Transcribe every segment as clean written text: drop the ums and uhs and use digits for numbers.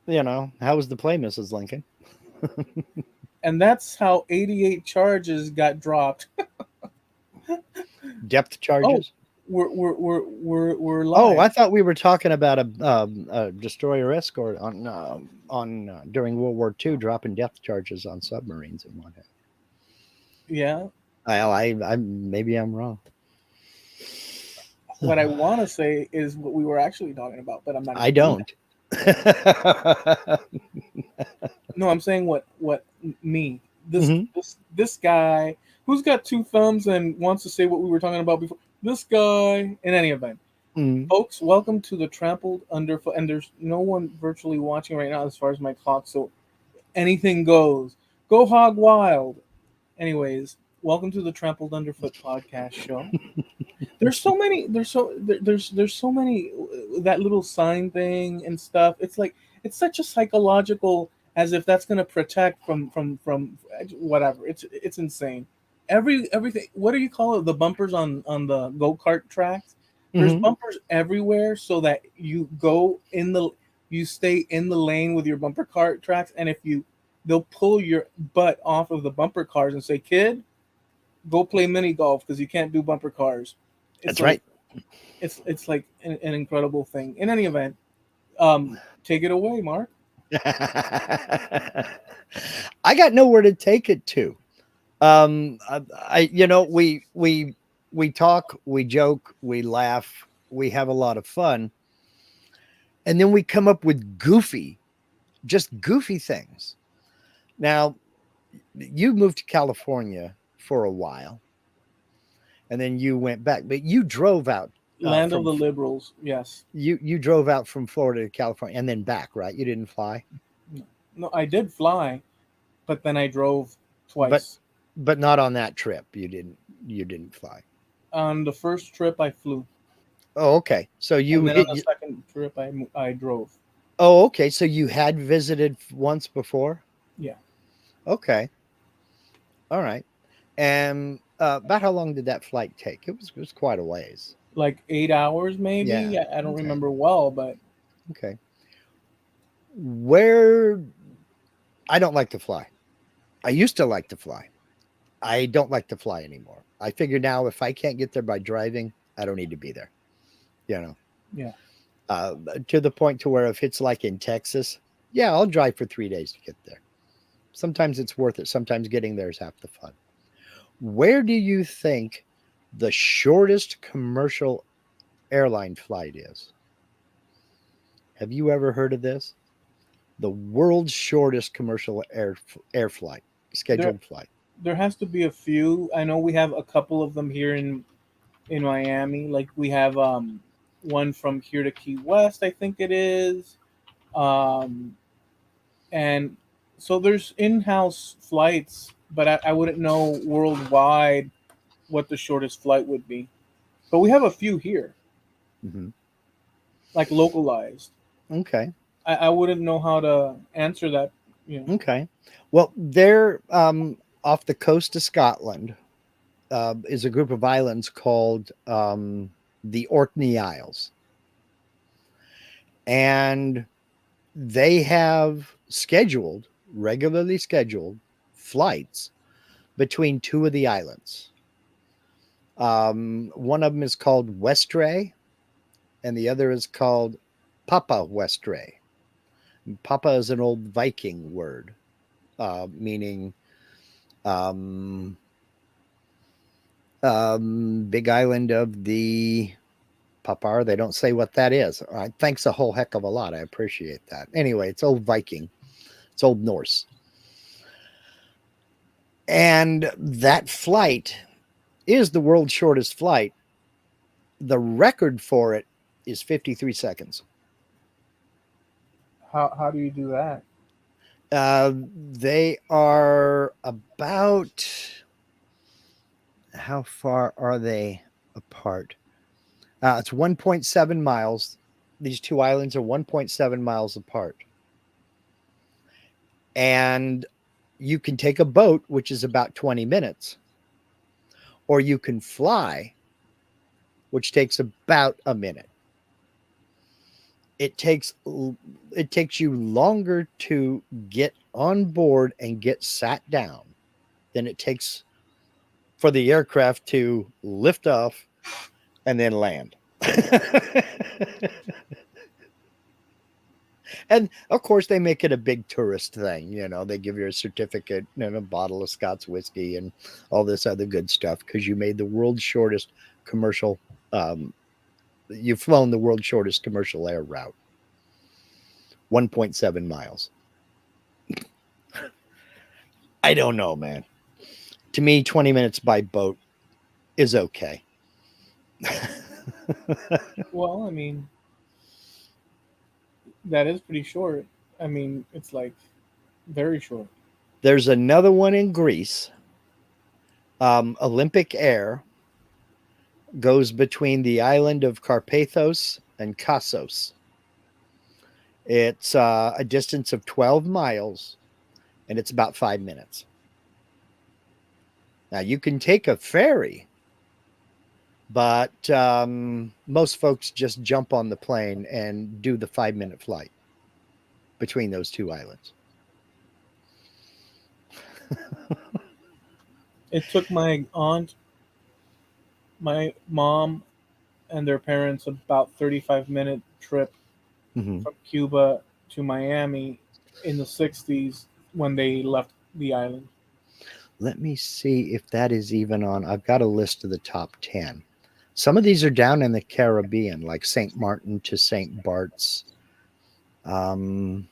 How was the play, Mrs. Lincoln? And that's how 88 charges got dropped. Depth Oh, charges? we're Oh, live. I thought we were talking about a destroyer escort on during World War II, dropping depth charges on submarines and whatnot. Yeah. I maybe I'm wrong. What I want to say is what we were actually talking about, but I'm not I going to do don't. that. No, I'm saying what me Hmm. this guy who's got two thumbs and wants to say what we were talking about before. This guy, in any event, Hmm. folks, welcome to the Trampled Underfoot. And there's no one virtually watching right now as far as my clock, so anything goes. Go hog wild. Anyways, welcome to the Trampled Underfoot podcast show. There's so many. There's so many. That little sign thing and stuff. It's like it's such a psychological, as if that's gonna protect from whatever. It's insane. Everything. What do you call it? The bumpers on the go kart tracks. There's Hmm. bumpers everywhere so that you stay in the lane with your bumper cart tracks, and if you they'll pull your butt off of the bumper cars and say, "Kid, go play mini golf because you can't do bumper cars." It's That's like right. it's like an incredible thing. In any event, take it away, Mark. I got nowhere to take it to. We talk, we joke, we laugh, we have a lot of fun, and then we come up with just goofy things. Now, you moved to California for a while, and then you went back, but you drove out Land of from the liberals. Yes. you drove out from Florida to California and then back, right? You didn't fly, No, I did fly, but then I drove but twice. not on that trip. You didn't fly. On the first trip, I flew, Oh, okay. So and you then on hit. the second trip, I drove. Oh, okay. So you had visited once before. Yeah, Okay. All right. And about how long did that flight take? It was quite a ways. like 8 hours Yeah. maybe. I don't Okay. remember well, but Okay. Where I don't like to fly. I used to like to fly. I don't like to fly anymore. I figure now if I can't get there by driving, I don't need to be there. You know, yeah, uh, to the point to where if it's like in Texas, yeah, I'll drive for 3 days to get there. Sometimes it's worth it. Sometimes getting there is half the fun. Where do you think the shortest commercial airline flight is? Have you ever heard of this? The world's shortest commercial air flight, there scheduled flight. there has to be a few. I know we have a couple of them here in Miami. Like we have one from here to Key West, I think it is. Um, and so there's in-house flights, but I wouldn't know worldwide what the shortest flight would be. But we have a few here, Hmm. like localized. Okay. I wouldn't know how to answer that. You know, Okay. Well, they're off the coast of Scotland. Is a group of islands called the Orkney Isles, and they have regularly scheduled flights between two of the islands. One of them is called Westray, and the other is called Papa Westray. Papa is an old Viking word, meaning um, big island of the Papar. They don't say what that is. Thanks a whole heck of a lot. I appreciate that. Anyway, it's old Viking, it's old Norse. And that flight is the world's shortest flight. The record for it is 53 seconds. how do you do that? Uh, they are about, how far are they apart? It's 1.7 miles. These two islands are 1.7 miles apart. And you can take a boat, which is about 20 minutes, or you can fly, which takes about a minute. it takes it takes you longer to get on board and get sat down than it takes for the aircraft to lift off and then land. And of course, they make it a big tourist thing. You know, they give you a certificate and a bottle of Scott's whiskey and all this other good stuff because you made the world's shortest commercial. Um, you've flown the world's shortest commercial air route, 1.7 miles. I don't know, man. To me, 20 minutes by boat is okay. Well, I mean, that is pretty short. I mean, it's like very short. There's another one in Greece. Olympic Air goes between the island of Carpathos and Kassos. It's a distance of 12 miles and it's about 5 minutes. Now, you can take a ferry, but most folks just jump on the plane and do the 5 minute flight between those two islands. It took my aunt, my mom, and their parents about 35-minute trip Mm-hmm. from Cuba to Miami in the 60s when they left the island. Let me see if that is even on. I've got a list of the top 10. Some of these are down in the Caribbean, like St. Martin to St. Bart's. Um,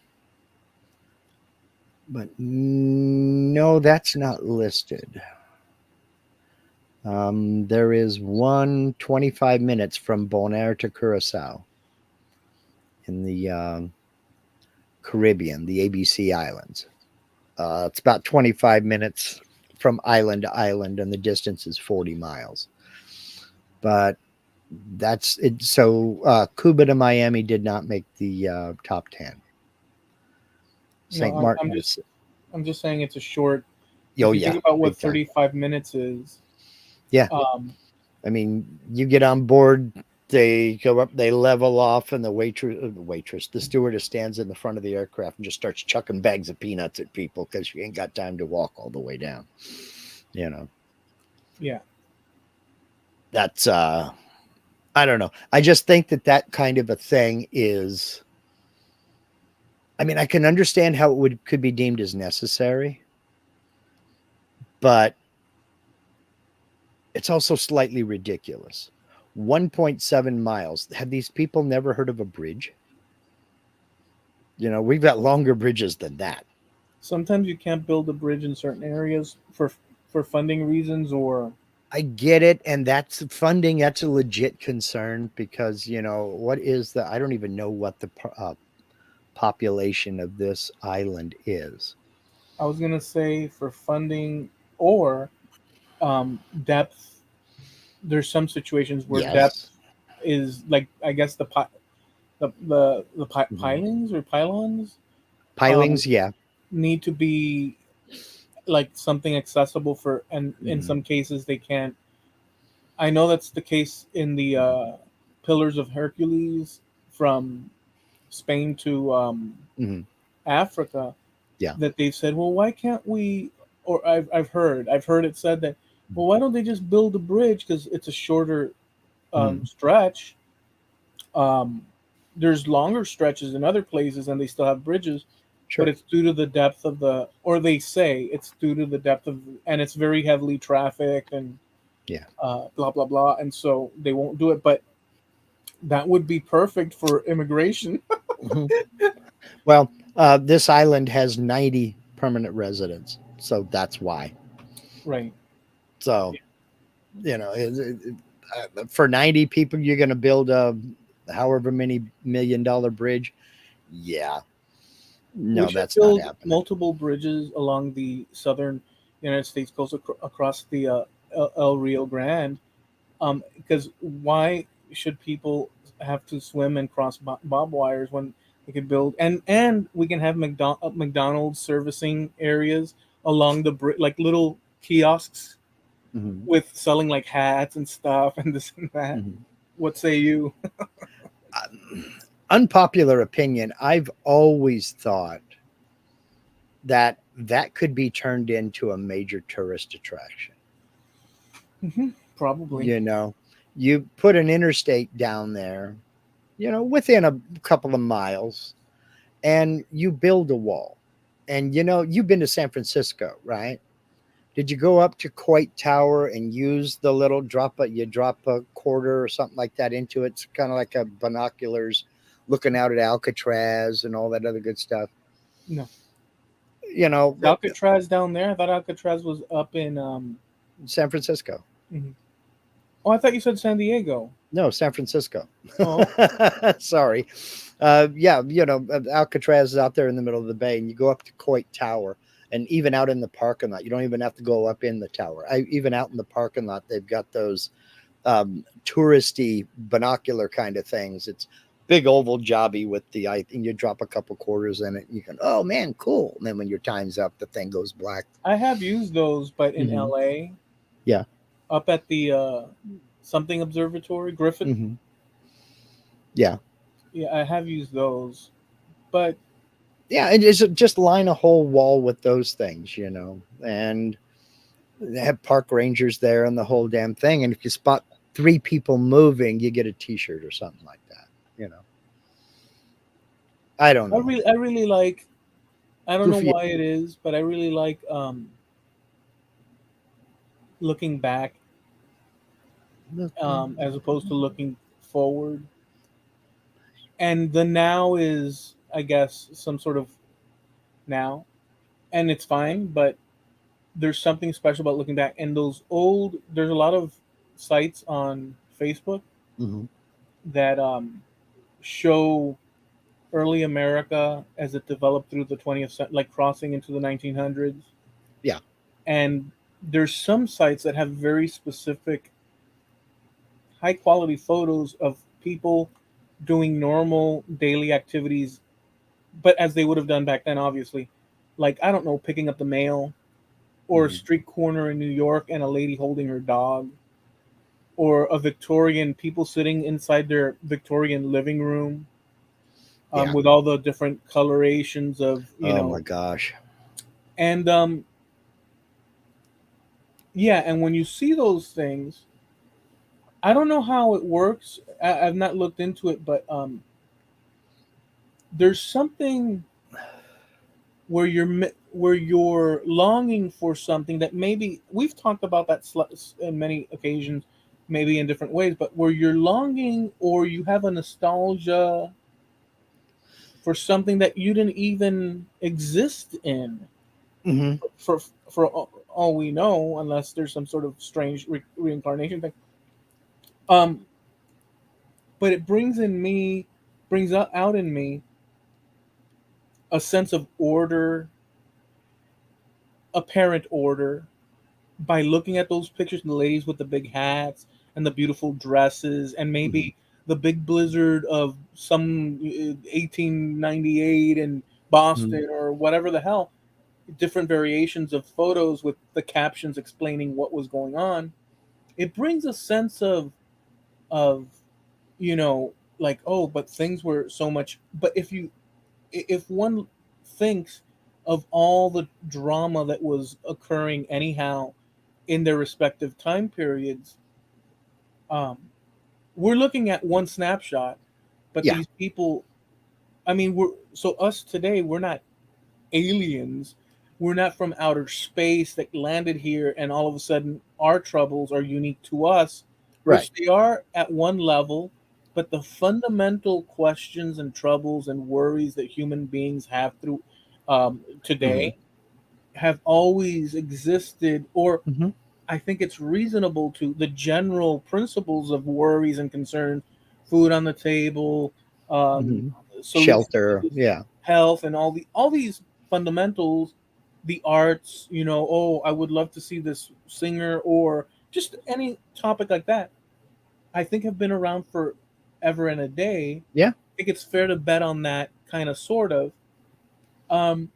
but no, that's not listed. There is one 25 minutes from Bonaire to Curacao in the Caribbean, the ABC Islands. It's about 25 minutes from island to island, and the distance is 40 miles. But that's it. So Cuba to Miami did not make the top 10. No, St. Martin I'm is, I'm just saying it's a short. oh, If you yeah, think about what big time. 35 minutes is, Yeah. um, I mean, you get on board, they go up, they level off, and the stewardess stands in the front of the aircraft and just starts chucking bags of peanuts at people because she ain't got time to walk all the way down. You know, yeah. that's, I don't know. I just think that that kind of a thing is, I mean, I can understand how could be deemed as necessary, but it's also slightly ridiculous. 1.7 miles. Have these people never heard of a bridge? You know, we've got longer bridges than that. Sometimes you can't build a bridge in certain areas for funding reasons, or I get it, and that's funding. That's a legit concern because you know what is the? I don't even know what the population of this island is. I was gonna say for funding or depth. There's some situations where depth Yes. is like, I guess Mhm. pilings or pylons um, Pilings, yeah. need to be like something accessible for, and in Hmm. some cases they can't. I know that's the case in the Pillars of Hercules from Spain to Hmm. Africa, Yeah. that they've said, well, why can't we? Or I've heard it said that, well, why don't they just build a bridge because it's a shorter Hmm. stretch. Um, there's longer stretches in other places, and they still have bridges, but Sure. it's due to the depth of the, or they say it's due to the depth of, and it's very heavily trafficked and Yeah. blah blah blah, and so they won't do it. But that would be perfect for immigration. Hmm. Well, this island has 90 permanent residents, so that's why. Right. So you know, for 90 people, you're going to build a however many $1 million bridge. Yeah, We no, should that's not build happening. multiple bridges along the southern United States coast across the El Rio Grande. Because why should people have to swim and cross bob wires when they could build, and we can have McDonald's servicing areas along the like little kiosks Hmm. with selling like hats and stuff and this and that. Hmm. What say you? Unpopular opinion, I've always thought that that could be turned into a major tourist attraction. Hmm. Probably. You know, you put an interstate down there, within a couple of miles, and you build a wall. And you've been to San Francisco, right? Did you go up to Coit Tower and use the little you drop a quarter or something like that into it? It's kind of like a binoculars looking out at Alcatraz and all that other good stuff. No. You know, Is Alcatraz down there? I thought Alcatraz was up in San Francisco. mhm. Oh, I thought you said San Diego. No, San Francisco. Oh, Sorry. Yeah, Alcatraz is out there in the middle of the bay, and you go up to Coit Tower, and even out in the parking lot, you don't even have to go up in the tower. Even out in the parking lot, they've got those touristy binocular kind of things. It's big oval jobby with the eye, and you drop a couple quarters in it. And you can, oh man, cool. And then when your time's up, the thing goes black. I have used those, but in Hmm. LA, Yeah. up at the something observatory, Griffith. Hmm. Yeah. Yeah, I have used those, but Yeah. And it's just line a whole wall with those things, and they have park rangers there and the whole damn thing. And if you spot three people moving, you get a T-shirt or something like that. You know, I don't know. I really like. I don't know Goofy. why it is, but I really like looking back as opposed to looking forward. And the now is, I guess, some sort of now, and it's fine. But there's something special about looking back. And those old, there's a lot of sites on Facebook Hmm. that show early America as it developed through the 20th century, like crossing into the 1900s. Yeah. And there's some sites that have very specific, high quality photos of people doing normal daily activities, but as they would have done back then, obviously. Like, I don't know, picking up the mail, or a Hmm. street corner in New York and a lady holding her dog, or a Victorian, people sitting inside their Victorian living room, Yeah. with all the different colorations of, Oh my gosh. and yeah, and when you see those things, I don't know how it works. I've not looked into it, but there's something where where you're longing for something that maybe we've talked about that in many occasions, maybe in different ways, but where you're longing or you have a nostalgia for something that you didn't even exist in, Hmm. for for all we know, unless there's some sort of strange reincarnation thing. Um, but it brings out in me a sense of order, apparent order, by looking at those pictures of the ladies with the big hats and the beautiful dresses, and Hmm. maybe the big blizzard of some 1898 in Boston or whatever the hell, different variations of photos with the captions explaining what was going on. It brings a sense of you know like, oh, but things were so much. But if one thinks of all the drama that was occurring anyhow in their respective time periods, um, we're looking at one snapshot, but Yeah. these people, I mean, we're so us today, we're not aliens. We're not from outer space that landed here and all of a sudden our troubles are unique to us, Right. which they are at one level, but the fundamental questions and troubles and worries that human beings have through Hmm. today have always existed. Or Hmm. I think it's reasonable to the general principles of worries and concerns, food on the table, um, Hmm. Shelter. solutions, Yeah. health, and all these fundamentals, the arts. Oh, I would love to see this singer, or just any topic like that. I think have been around for ever and a day. Yeah. I think it's fair to bet on that kind of, sort of. Um,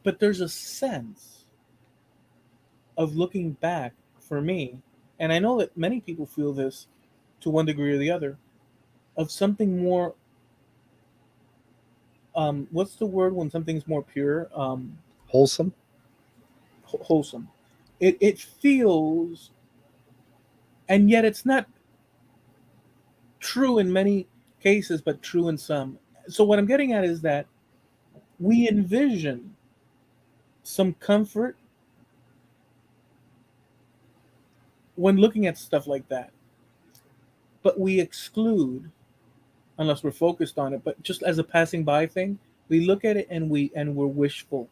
but there's a sense of looking back for me, and I know that many people feel this to one degree or the other. of something more, what's the word when something's more pure, Wholesome. wholesome. It feels, and yet it's not true in many cases, but true in some. So what I'm getting at is that we envision some comfort when looking at stuff like that, but we exclude, unless we're focused on it, but just as a passing by thing, we look at it and we're wishful,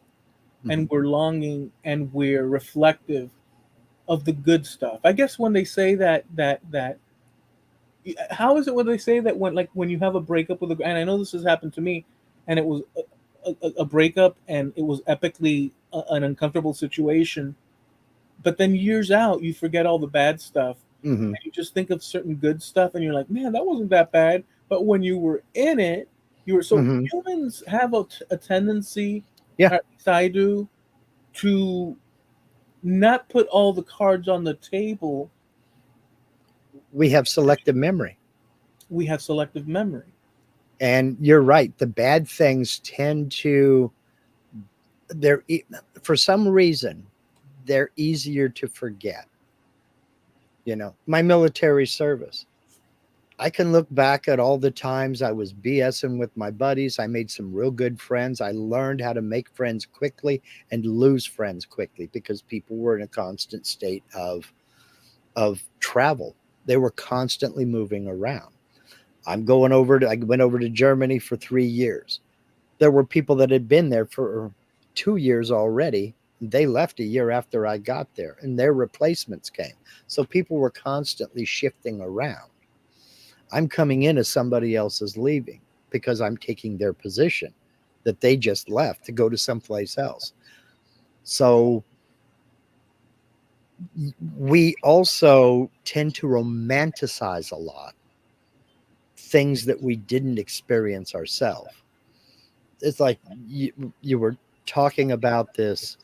Mhm. and we're longing, and we're reflective of the good stuff. I guess when they say that, how is it when they say that, when you have a breakup with a, and I know this has happened to me, and it was a breakup, and it was epically an uncomfortable situation, but then years out you forget all the bad stuff, Mhm. and you just think of certain good stuff, and you're like, man, that wasn't that bad. But when you were in it, you were so, Mhm. humans have a tendency, Yeah, at least I do, to not put all the cards on the table. we have selective memory. We have selective memory. And you're right. The bad things tend to, they're, for some reason, they're easier to forget. My military service. I can look back at all the times I was BSing with my buddies. I made some real good friends. I learned how to make friends quickly and lose friends quickly because people were in a constant state of travel. They were constantly moving around. I went over to Germany for 3 years. There were people that had been there for 2 years already. They left a year after I got there, and their replacements came. So people were constantly shifting around. I'm coming in as somebody else is leaving because I'm taking their position that they just left to go to someplace else. So we also tend to romanticize a lot things that we didn't experience ourselves. It's like you were talking about this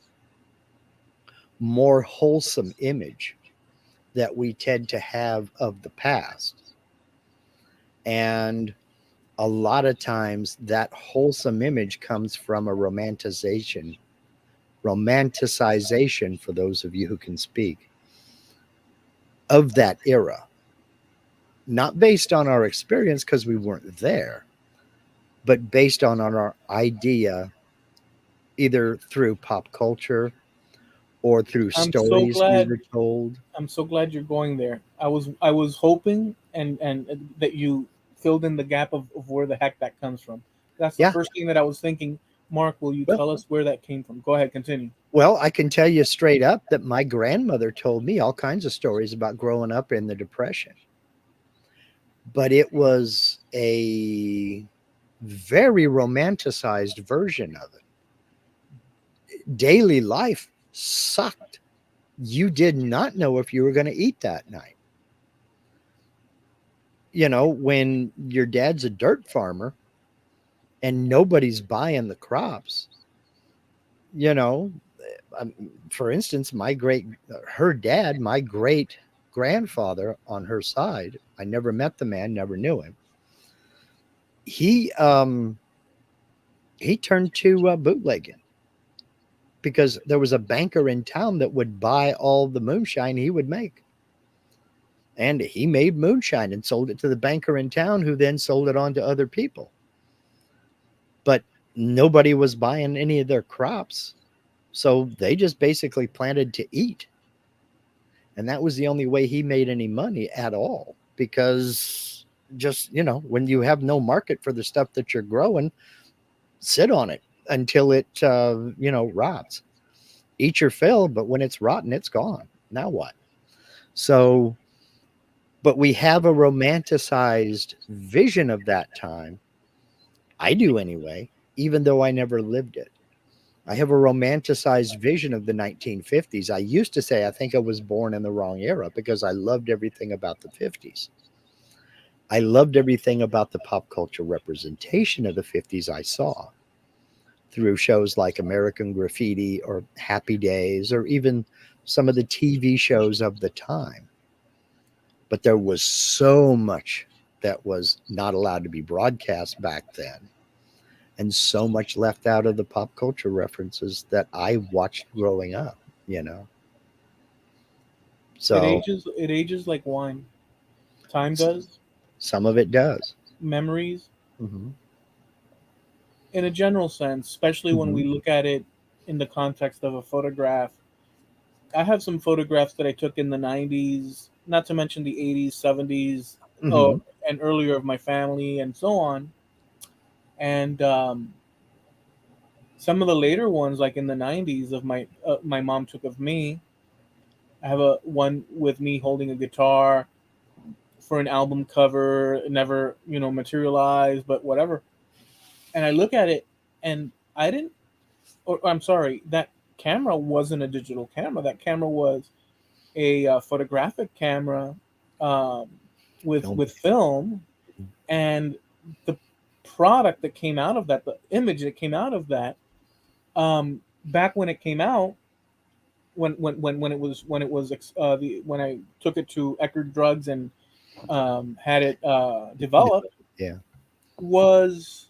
more wholesome image that we tend to have of the past. And a lot of times that wholesome image comes from a romanticization, for those of you who can speak, of that era, not based on our experience because we weren't there, but based on our idea, either through pop culture or through I'm so stories we glad. were told. I'm so glad you're going there. I was hoping, and that you filled in the gap of where the heck that comes from. That's the Yeah. first thing that I was thinking. Mark, will you Well, tell us where that came from? Go ahead, continue. well, I can tell you straight up that my grandmother told me all kinds of stories about growing up in the Depression, but it was a very romanticized version of it. Daily life sucked. You did not know if you were going to eat that night. When your dad's a dirt farmer and nobody's buying the crops, you know, um, for instance, her dad, my great grandfather on her side, I never met the man, never knew him. He, he turned to bootlegging because there was a banker in town that would buy all the moonshine he would make. And he made moonshine and sold it to the banker in town, who then sold it on to other people. But nobody was buying any of their crops. So they just basically planted to eat. And that was the only way he made any money at all. Because just, when you have no market for the stuff that you're growing, sit on it until it, rots. Eat your fill, but when it's rotten, it's gone. Now what? So, but we have a romanticized vision of that time. I do anyway, even though I never lived it. I have a romanticized vision of the 1950s. I used to say I think I was born in the wrong era because I loved everything about the 50s. I loved everything about the pop culture representation of the 50s I saw through shows like American Graffiti or Happy Days or even some of the TV shows of the time. But there was so much. that was not allowed to be broadcast back then, and so much left out of the pop culture references that I watched growing up, you know. So It ages like wine. Time s- does. some of it does. Memories, Hmm. in a general sense, especially when Hmm. we look at it in the context of a photograph. I have some photographs that I took in the 90s, not to mention the 80s, 70s, oh, Hmm. and earlier of my family and so on. And some of the later ones, like in the 90s, of my mom took of me. I have a one with me holding a guitar for an album cover. It never, materialized, but whatever. And I look at it, and I didn't. Or I'm sorry, that camera wasn't a digital camera. That camera was a photographic camera, um, Film. with film, and the product that came out of that, the image that came out of that, back when it came out, when it was when I took it to Eckerd Drugs and had it developed, Yeah. was,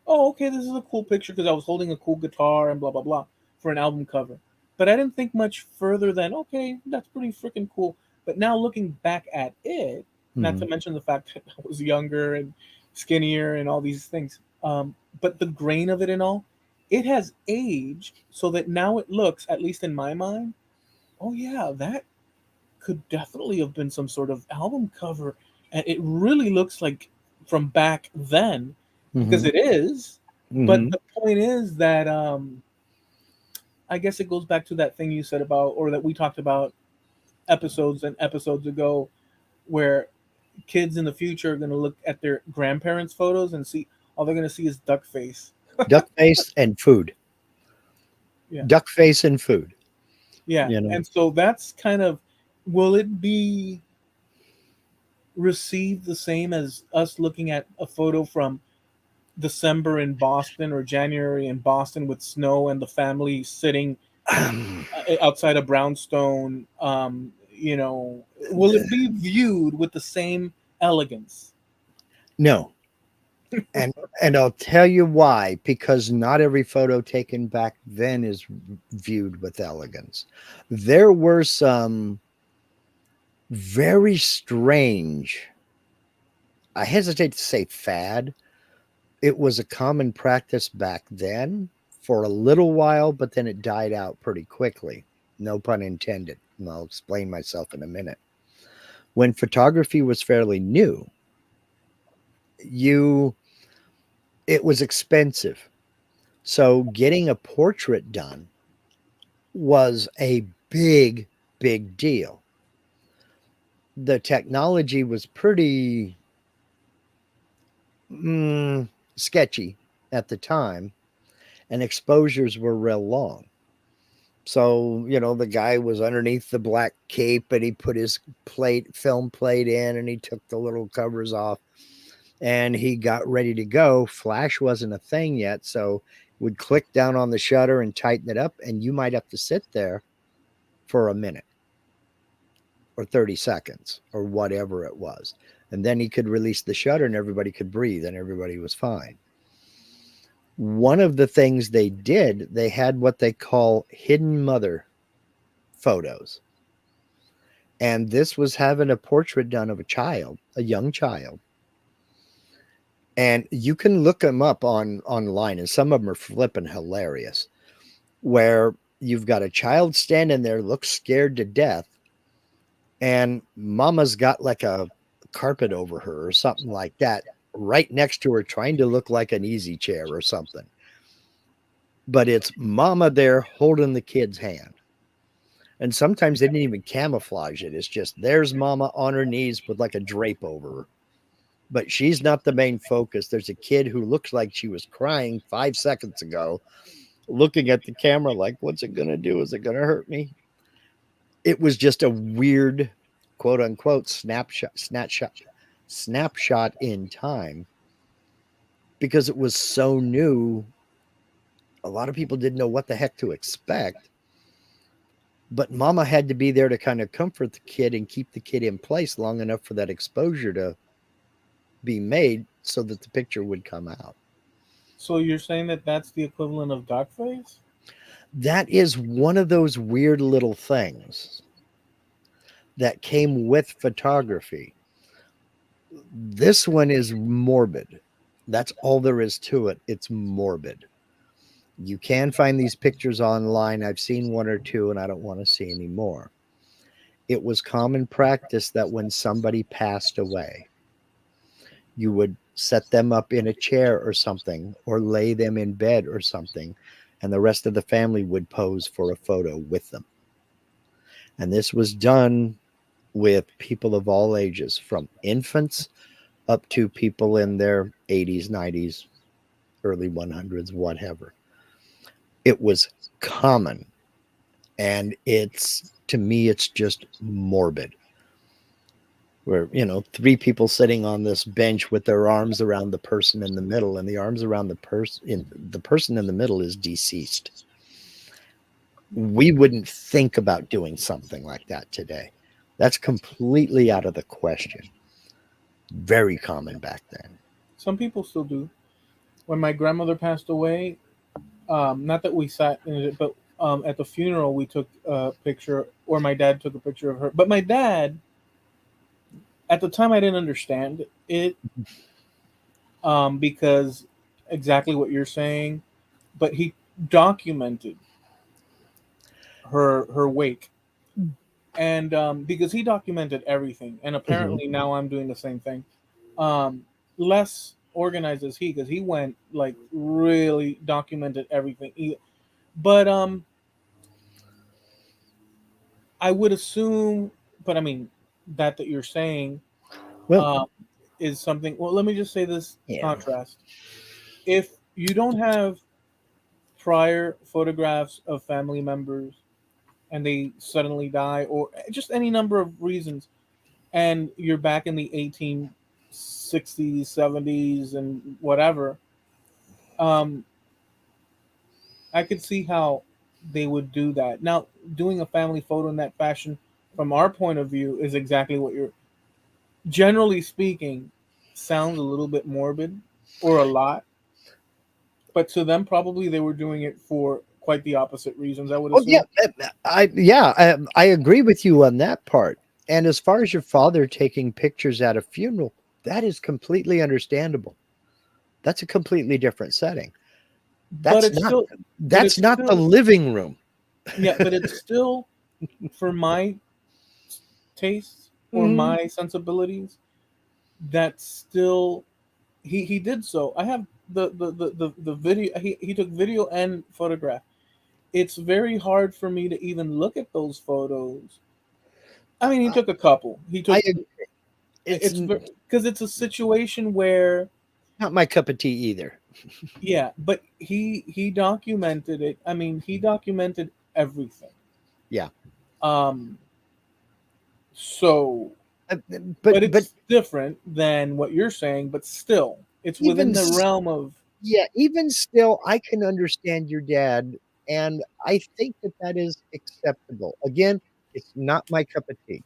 oh, okay, this is a cool picture because I was holding a cool guitar and blah blah blah for an album cover. But I didn't think much further than, okay, that's pretty freaking cool. But now looking back at it, not Hmm. to mention the fact that I was younger and skinnier and all these things, but the grain of it and all, it has aged so that now it looks, at least in my mind, oh yeah, that could definitely have been some sort of album cover, and it really looks like from back then, because Hmm. it is. But Hmm. the point is that, I guess it goes back to that thing you said about, or that we talked about episodes and episodes ago, where kids in the future are going to look at their grandparents' photos and see, all they're going to see is duck face. Duck face and food. Yeah, Duck face and food. yeah, You know. and so that's kind of, will it be received the same as us looking at a photo from December in Boston or January in Boston with snow and the family sitting outside a brownstone? Will it be viewed with the same elegance? No, and I'll tell you why. Because not every photo taken back then is viewed with elegance. There were some very strange. I hesitate to say fad. It was a common practice back then for a little while, but then it died out pretty quickly. No pun intended. And I'll explain myself in a minute. When photography was fairly new, you it was expensive. So getting a portrait done was a big, big deal. The technology was pretty mm, sketchy at the time, and exposures were real long. So, the guy was underneath the black cape and he put his film plate in and he took the little covers off and he got ready to go. Flash wasn't a thing yet. So, would click down on the shutter and tighten it up, and you might have to sit there for a minute or 30 seconds or whatever it was. And then he could release the shutter and everybody could breathe and everybody was fine. One of the things they did, they had what they call hidden mother photos. And this was having a portrait done of a child, a young child. And you can look them up online, and some of them are flipping hilarious. Where you've got a child standing there, looks scared to death, and mama's got like a carpet over her or something like that, right next to her, trying to look like an easy chair or something. But it's mama there holding the kid's hand. And sometimes they didn't even camouflage it. It's just there's mama on her knees with like a drape over her. But she's not the main focus. There's a kid who looks like she was crying 5 seconds ago, looking at the camera like, what's it going to do? Is it going to hurt me? It was just a weird, quote unquote, snapshot in time because it was so new. A lot of people didn't know what the heck to expect. But mama had to be there to kind of comfort the kid and keep the kid in place long enough for that exposure to be made so that the picture would come out. So you're saying that that's the equivalent of duckface? That is one of those weird little things that came with photography. This one is morbid. That's all there is to it. It's morbid. You can find these pictures online. I've seen one or two, and I don't want to see any more. It was common practice that when somebody passed away, you would set them up in a chair or something, or lay them in bed or something, and the rest of the family would pose for a photo with them. And this was done with people of all ages, from infants up to people in their 80s, 90s, early 100s, whatever. It was common. And it's, to me, it's just morbid. Where, three people sitting on this bench with their arms around the person in the middle, and the arms around the person in the middle is deceased. We wouldn't think about doing something like that today. That's completely out of the question. Very common back then. Some people still do. When my grandmother passed away, not that we sat in it, but at the funeral we took a picture, or my dad took a picture of her. But my dad, at the time, I didn't understand it, because exactly what you're saying. But he documented her wake, and because he documented everything, and Mhm. apparently now I'm doing the same thing. Um, Less organized as he, because he went like really documented everything. But I would assume, but I mean, that you're saying Well, um, is something. Well, let me just say this yeah. contrast: if you don't have prior photographs of family members and they suddenly die, or just any number of reasons, and you're back in the 1860s, 70s, and whatever, um, I could see how they would do that. Now, doing a family photo in that fashion, from our point of view, is exactly what you're, generally speaking, sounds a little bit morbid, or a lot, but to them, probably they were doing it for quite the opposite reasons, I would Oh yeah, assume. I agree with you on that part. And as far as your father taking pictures at a funeral, that is completely understandable. That's a completely different setting. But That's it's not still, but that's it's not the still, living room. yeah, but it's still, for my tastes or Mhm. my sensibilities, that's still, he did so. I have the video. He took video and photograph. It's very hard for me to even look at those photos. I mean, he I, took a couple. He I took, it's because it's a situation where, not my cup of tea either. yeah, but he documented it. I mean, he documented everything. Yeah. Um, so, Uh, but but but it's different than what you're saying. But still, it's even within the realm of. yeah, even still, I can understand your dad, and I think that that is acceptable. Again, it's not my cup of tea,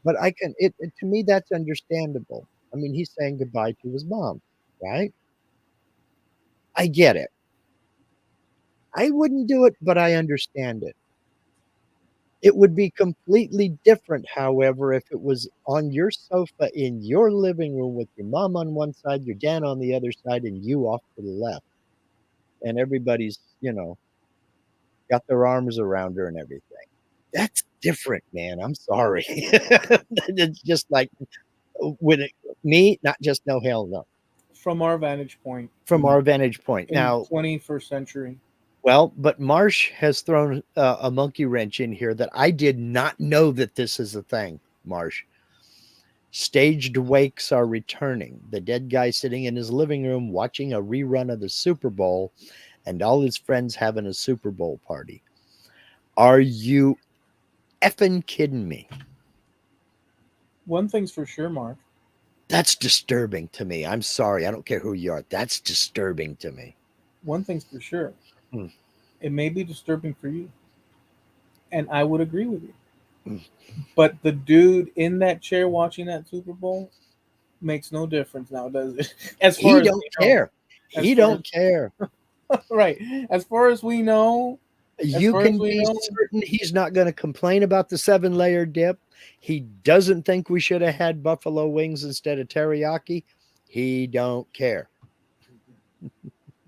but to me that's understandable. I mean, he's saying goodbye to his mom, right? I get it. I wouldn't do it, but I understand it. It would be completely different, however, if it was on your sofa in your living room with your mom on one side, your dad on the other side, and you off to the left, and everybody's, got their arms around her and everything. That's different, man. I'm sorry. It's just like with me, not just no hell no. From our vantage point From our vantage point. in Now, 21st century. well, but Marsh has thrown a monkey wrench in here that I did not know that this is a thing. Marsh, staged wakes are returning. The dead guy sitting in his living room watching a rerun of the Super Bowl, and all his friends having a Super Bowl party. Are you effing kidding me? One thing's for sure, Mark. That's disturbing to me. I'm sorry. I don't care who you are. That's disturbing to me. One thing's for sure. Mm, It may be disturbing for you, and I would agree with you. mm. But the dude in that chair watching that Super Bowl, makes no difference now, does it? As far He as don't we know. care. As He far don't care. as right. As far as we know, as You far as can we be know, certain he's not going to complain about the 7-layer dip. He doesn't think we should have had buffalo wings instead of teriyaki. He don't care.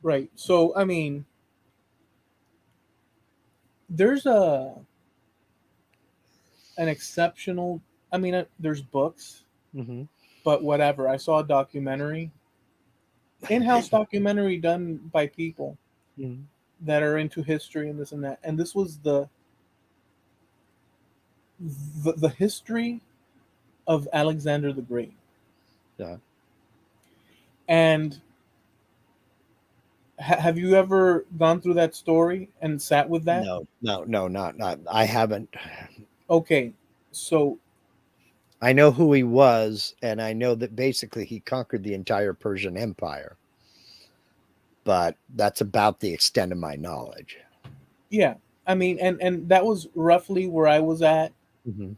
right. So I mean, there's an exceptional. I mean, there's books, Mm-hmm. but whatever. I saw a documentary, in-house documentary done by people Mm-hmm. that are into history and this and that, and this was the history of Alexander the Great. Yeah. And have you ever gone through that story and sat with that? No, no, no, not. I haven't. Okay, so I know who he was, and I know that basically he conquered the entire Persian Empire. But that's about the extent of my knowledge. yeah, I mean, and that was roughly where I was at, Mm-hmm.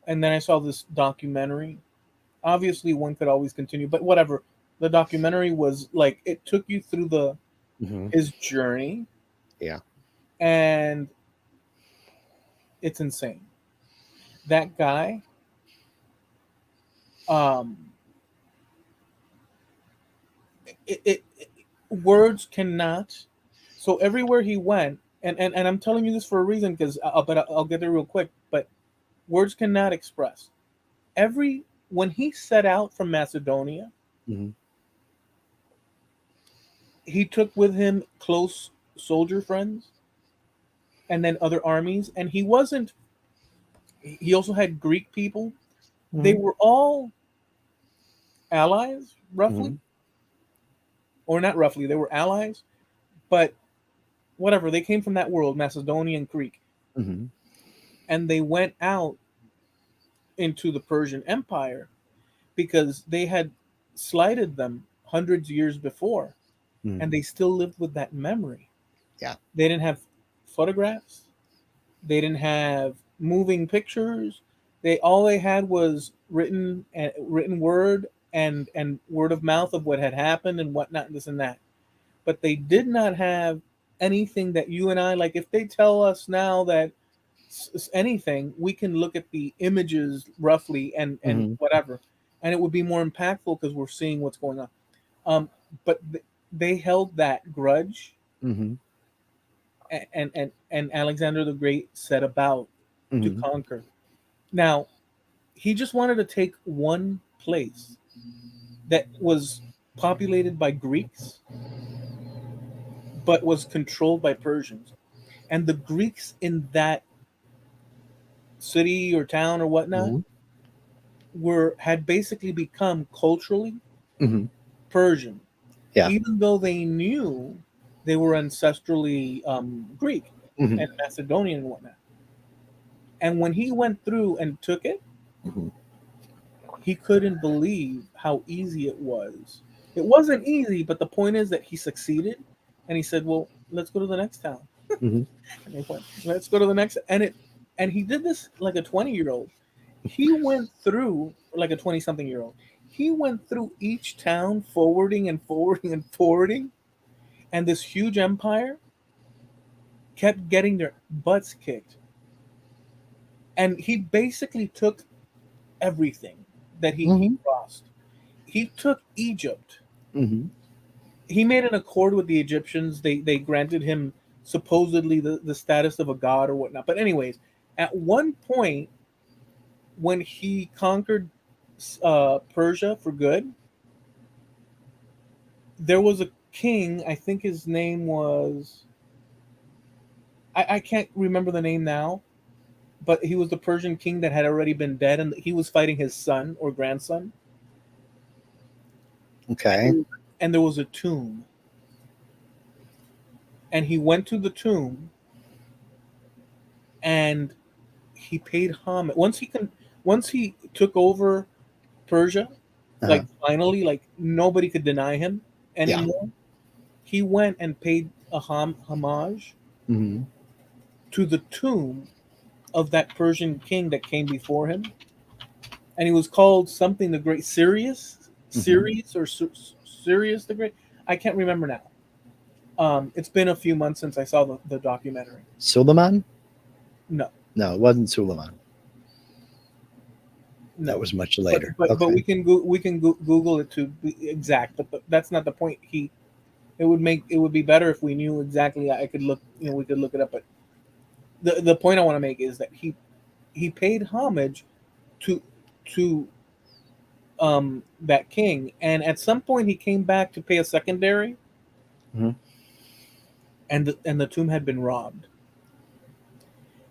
and then I saw this documentary. Obviously, one could always continue, but whatever. The documentary was like it took you through the Mm-hmm. his journey, Yeah. and it's insane. That guy, um, it words cannot. So everywhere he went, and I'm telling you this for a reason because I'll get there real quick. But words cannot express every when he set out from Macedonia, Mm-hmm. he took with him close soldier friends and then other armies, and he wasn't. He also had Greek people. They Mm-hmm. were all allies, roughly, Mm-hmm. or not roughly. They were allies, but whatever. They came from that world, Macedonian Greek, Mm-hmm. and they went out into the Persian Empire because they had slighted them hundreds of years before, Mm-hmm. and they still lived with that memory. Yeah. They didn't have photographs. They didn't have moving pictures. They had was written word and word of mouth of what had happened and whatnot, and this and that. But they did not have anything that you and I like. If they tell us now that anything, we can look at the images roughly and Mm-hmm. whatever, and it would be more impactful because we're seeing what's going on. But they held that grudge, Mm-hmm. and Alexander the Great set about to Mm-hmm. conquer. Now he just wanted to take one place that was populated by Greeks but was controlled by Persians, and the Greeks in that city or town or whatnot Mm-hmm. were had basically become culturally Mm-hmm. Persian, Yeah. even though they knew they were ancestrally Greek Mm-hmm. and Macedonian and whatnot. And when he went through and took it, Mm-hmm. he couldn't believe how easy it was. It wasn't easy, but the point is that he succeeded, and he said, "Well, let's go to the next town." Mm-hmm. And they went, "Let's go to the next." And he did this like a 20-year-old. He went through like a 20-something-year-old. He went through each town, forwarding and forwarding and forwarding, and this huge empire kept getting their butts kicked. And he basically took everything that he Mm-hmm. crossed. He took Egypt. Mm-hmm. He made an accord with the Egyptians. They granted him supposedly the status of a god or whatnot. But anyways, at one point when he conquered Persia for good, there was a king. I think his name was I can't remember the name now, but he was the Persian king that had already been dead, and he was fighting his son or grandson. Okay. And there was a tomb, and he went to the tomb and he paid homage once he took over Persia, Uh-huh. like finally, like nobody could deny him Yeah. anymore. He went and paid a homage Mm-hmm. to the tomb of that Persian king that came before him, and he was called something the Great. Hmm. Sirius or Sirius the Great. I can't remember now. It's been a few months since I saw the documentary. Suleiman? No, No, it wasn't Suleiman. That no, was much but later. but Okay. we can Google it to be exact. But that's not the point. It would be better if we knew exactly. I could look, we could look it up. But the point I want to make is that he paid homage to to that king, and at some point he came back to pay a secondary, Hmm. and the tomb had been robbed,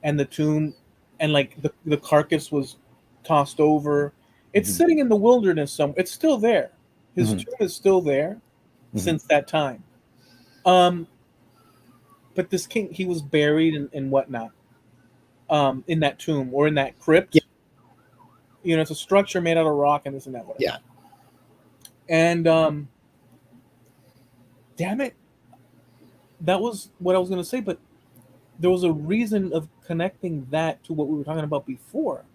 and the tomb, and like the carcass was tossed over. It's Hmm. sitting in the wilderness somewhere. It's still there. His Hmm. tomb is still there Hmm. since that time. Um, but this king, he was buried and whatnot, in that tomb or in that Yeah. crypt. It's a structure made out of rock and this and that, whatever. Yeah. And damn it, that was what I was gonna say. But there was a reason of connecting that to what we were talking about before,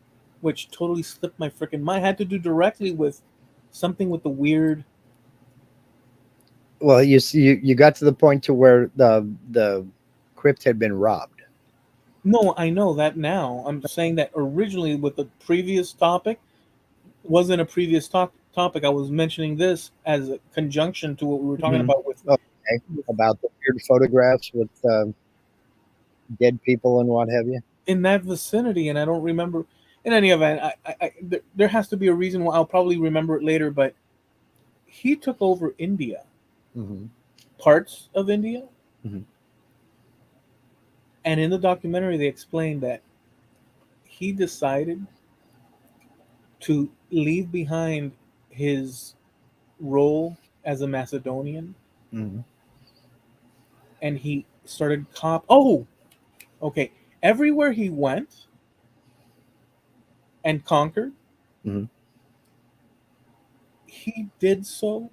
which totally slipped my freaking mind. Had to do directly with something with the weird. Well, you got to the point to where the crypt had been robbed. No, I know that now. I'm saying that originally with the previous topic wasn't a previous topic. I was mentioning this as a conjunction to what we were talking Hmm. about Okay. with About the weird photographs with dead people and what have you. in that vicinity, and I don't remember. In any event, there has to be a reason why. I'll probably remember it later. But he took over India, Hmm. parts of India, Hmm. and in the documentary they explained that he decided to leave behind his role as a Macedonian, Hmm. and he started oh, okay, everywhere he went and conquered, Hmm. he did so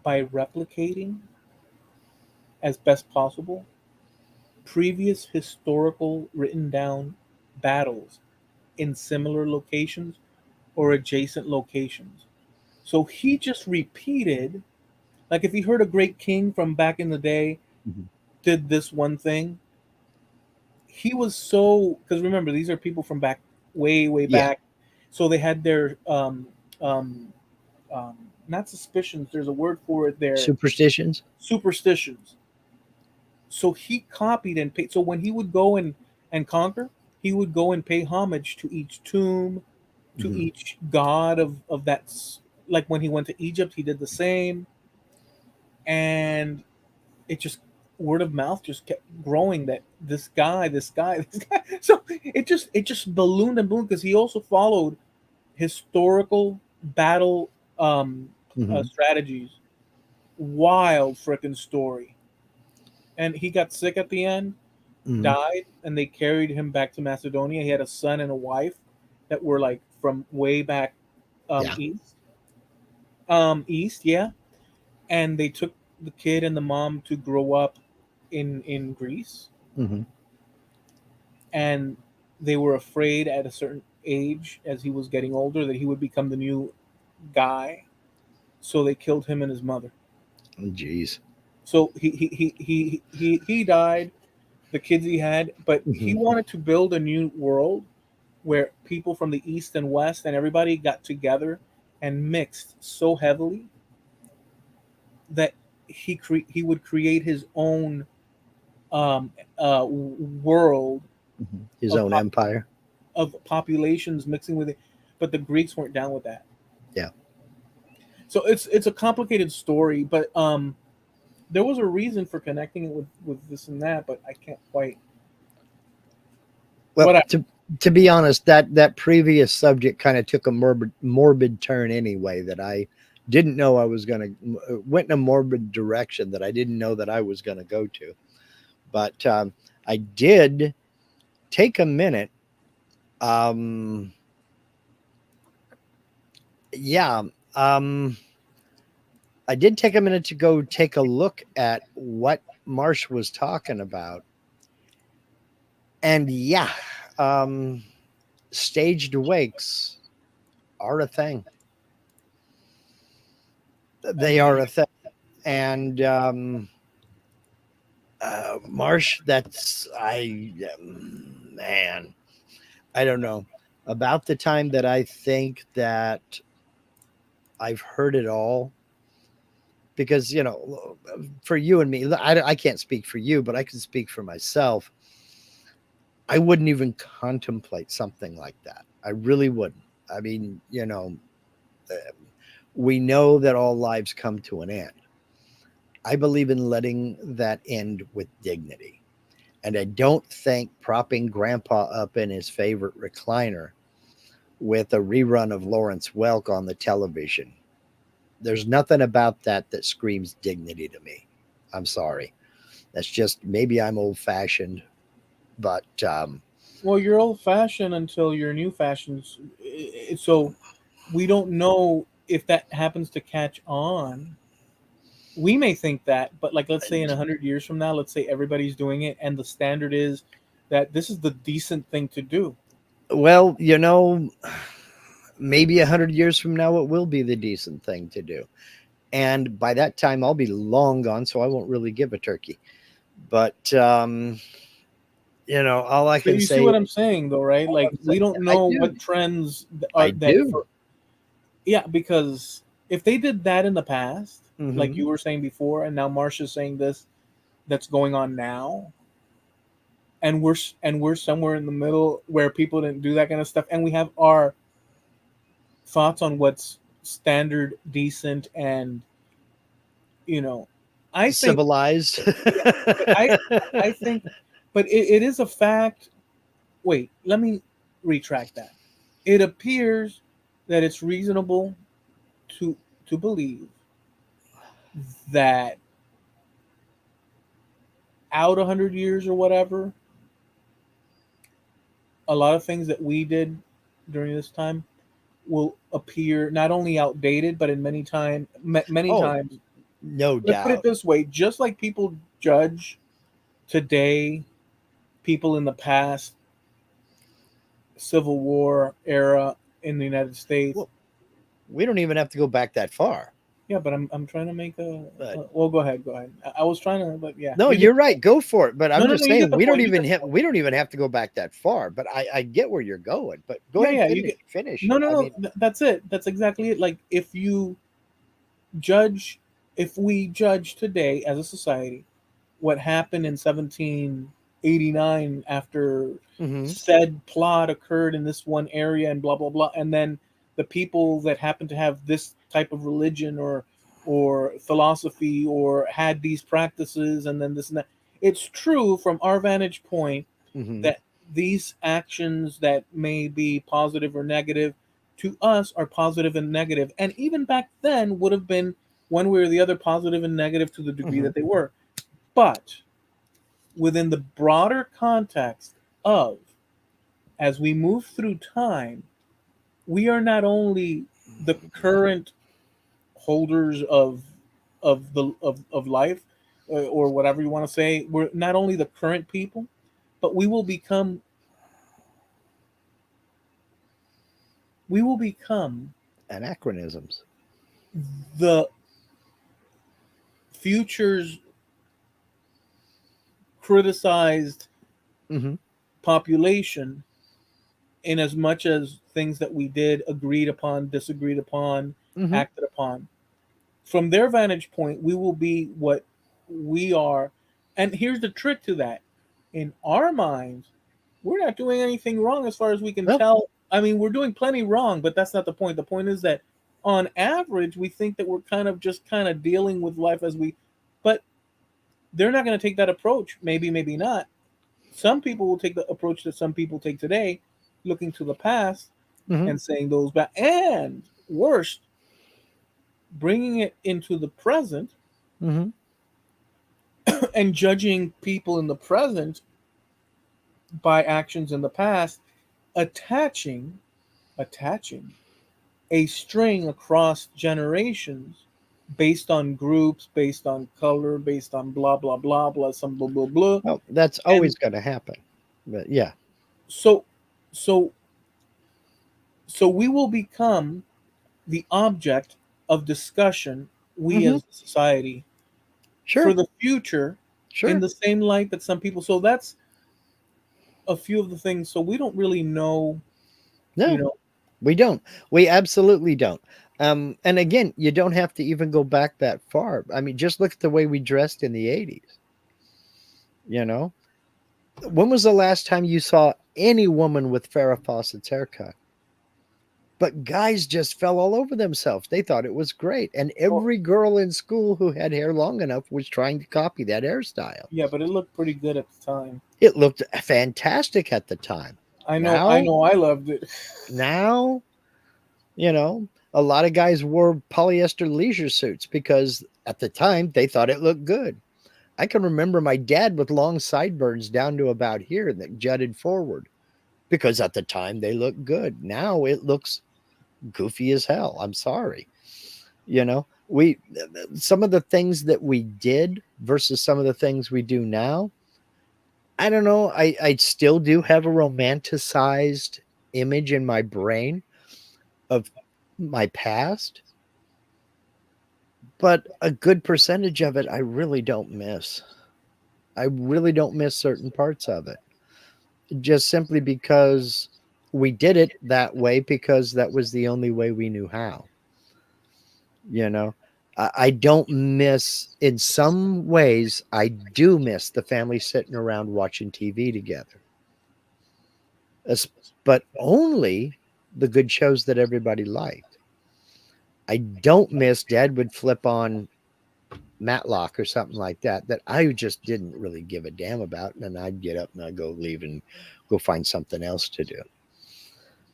by replicating as best possible previous historical written down battles in similar locations or adjacent locations. So he just repeated, like if he heard a great king from back in the day Hmm. did this one thing, he was so, because remember, these are people from back, way, way Yeah. back. So they had their, um, um, not suspicions, there's a word for it there, Superstitions. superstitions. So he copied and paid. So when he would go and conquer, he would go and pay homage to each tomb, to Hmm. each god of that. Like when he went to Egypt, he did the same, and it just, word of mouth just kept growing that this guy, this guy. So it just ballooned and ballooned because he also followed historical battle Hmm. strategies. Wild freaking story. And he got sick at the end, Hmm. died, and they carried him back to Macedonia. He had a son and a wife that were like from way back Yeah. east. East, yeah. And they took the kid and the mom to grow up in Greece, Hmm. and they were afraid at a certain age, as he was getting older, that he would become the new guy. So they killed him and his mother. Oh, geez. So he died. The kids he had, but he Hmm. wanted to build a new world where people from the east and west and everybody got together and mixed so heavily that he would create his own world Hmm. His of own empire. populations mixing with it, but the Greeks weren't down with that. Yeah. So it's a complicated story, but there was a reason for connecting it with this and that, but I can't quite. Well, What to be honest, that previous subject kind of took a morbid turn anyway. That I didn't know I was going to went in a morbid direction that I didn't know that I was going to go to. But I did take a minute. Um, yeah. Um, I did take a minute to go take a look at what Marsh was talking about, and yeah, um, staged wakes are a thing. I They are mean, a thing. And Marsh, man, I don't know. About the time that I think that I've heard it all, because, for you and me, I can't speak for you, but I can speak for myself. I wouldn't even contemplate something like that. I really wouldn't. I mean, we know that all lives come to an end. I believe in letting that end with dignity. And I don't think propping grandpa up in his favorite recliner with a rerun of Lawrence Welk on the television, there's nothing about that that screams dignity to me. I'm sorry. That's just, maybe I'm old fashioned, but well, you're old fashioned until you're new fashioned. So we don't know if that happens to catch on. We may think that, but like, let's say in 100 years from now, let's say everybody's doing it, and the standard is that this is the decent thing to do. well, maybe 100 years from now, it will be the decent thing to do. And by that time, I'll be long gone, so I won't really give a turkey. But all I But can you see say, what I'm saying, though, right? Like, we don't I know do, what trends are I that do. for. Yeah, because if they did that in the past, like Hmm. you were saying before, and now Marsha's saying this, that's going on now, and we're somewhere in the middle where people didn't do that kind of stuff, and we have our thoughts on what's standard, decent, and you know, I think, Civilized. yeah, but I think, but it is a fact. Wait, let me retract that. It appears that it's reasonable to believe that out 100 years or whatever, a lot of things that we did during this time will appear not only outdated, but in many Oh, times. no Let's put it doubt. this way: just like people judge today, people in the past Civil War era in the United States. Well, we don't even have to go back that far. Yeah, but I'm trying to make But well, go ahead, go ahead. I was trying to, but yeah, no, you get you're right. Go for it. But no, I'm no, no. just You get saying, the point. You get the point. we don't even have to go back that far. But I get where you're going. But go Yeah, ahead, yeah. You get finish. no, no, I no. mean, That's it. That's exactly it. Like, judge, if we judge today as a society what happened in 1789 after mhm, said plot occurred in this one area and blah blah blah, and then the people that happen to have this type of religion or philosophy or had these practices and then this and that. It's true from our vantage point mhm, that these actions that may be positive or negative to us are positive and negative, and even back then would have been one way or the other positive and negative to the degree mhm, that they were. But within the broader context of, as we move through time, we are not only the current holders of life, or whatever you want to say. We're not only the current people, but we will become anachronisms. the future's criticized Mhm, population, in as much as things that we did, agreed upon, disagreed upon, mhm, acted upon. From their vantage point, we will be what we are. And here's the trick to that: in our minds, we're not doing anything wrong as far as we can well, tell. I mean, we're doing plenty wrong, but that's not the point. The point is that on average, we think that we're kind of dealing with life as we, but they're not going to take that approach. Maybe, maybe not. Some people will take the approach that some people take today, looking to the past mhm, and saying those back. And worst, bringing it into the present mhm, and judging people in the present by actions in the past, attaching attaching a string across generations based on groups, based on color, based on blah blah blah blah, some blah blah blah. well, that's And always going to happen. But yeah, so so So we will become the object of discussion, we Hmm. as a society, for Sure. the future, in Sure. the same light that some people. So that's a few of the things. So we don't really know, you No, know. we don't. We absolutely don't. And again, you don't have to even go back that far. I mean, just look at the way we dressed in the 80s. You know, when was the last time you saw any woman with Farrah Fawcett's haircut? But guys just fell all over themselves. They thought it was great. And Well, every girl in school who had hair long enough was trying to copy that hairstyle. yeah, but it looked pretty good at the time. It looked fantastic at the time. I Now, know, I loved it. now, you know, a lot of guys wore polyester leisure suits because at the time they thought it looked good. I can remember my dad with long sideburns down to about here that jutted forward because at the time they looked good. Now it looks goofy as hell. I'm sorry. You know, we some of the things that we did versus some of the things we do now. I don't know. I still do have a romanticized image in my brain of my past, but a good percentage of it I really don't miss. I really don't miss certain parts of it just simply because we did it that way because that was the only way we knew how. You know, I don't miss, in some ways, I do miss the family sitting around watching TV together, but only the good shows that everybody liked. I don't miss dad would flip on Matlock or something like that that I just didn't really give a damn about. And then I'd get up and I'd go leave and go find something else to do.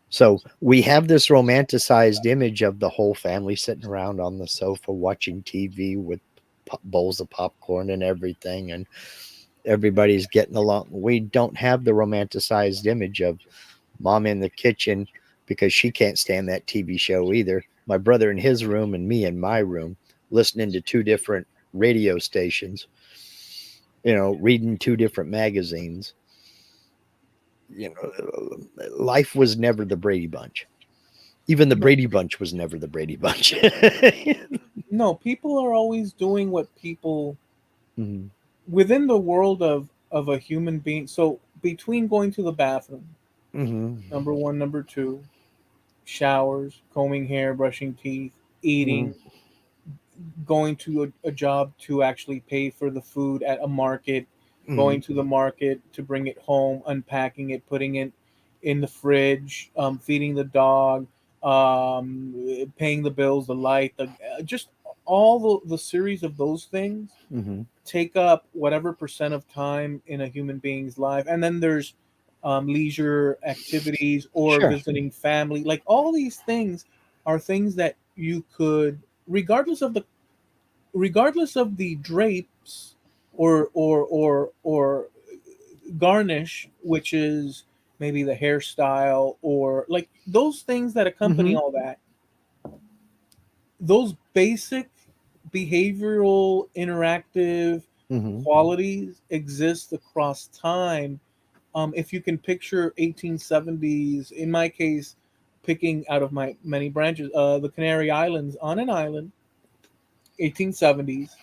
So we have this romanticized image of the whole family sitting around on the sofa watching TV with bowls of popcorn and everything, and everybody's getting along. We don't have the romanticized image of mom in the kitchen because she can't stand that TV show either. My brother in his room and me in my room listening to two different radio stations, reading two different magazines. Life was never the Brady Bunch. Even the No, Brady Bunch was never the Brady Bunch. no, people are always doing what people Mhm. within the world of a human being. So between going to the bathroom, Mhm. number one, number two, showers, combing hair, brushing teeth, Mhm. eating, going to a job to actually pay for the food at a market, Mhm. going to the market to bring it home, unpacking it, putting it in the fridge, feeding the dog, paying the bills, the light, just all the series of those things Mhm. take up whatever percent of time in a human being's life. And then there's leisure activities or Sure. visiting family. Like all these things are things that you could, regardless of the regardless of the drapes or garnish, which is maybe the hairstyle or like those things that accompany Mhm. all that, those basic behavioral interactive Mhm. qualities exist across time. If you can picture 1870s, in my case, picking out of my many branches, the Canary Islands on an island, 1870s,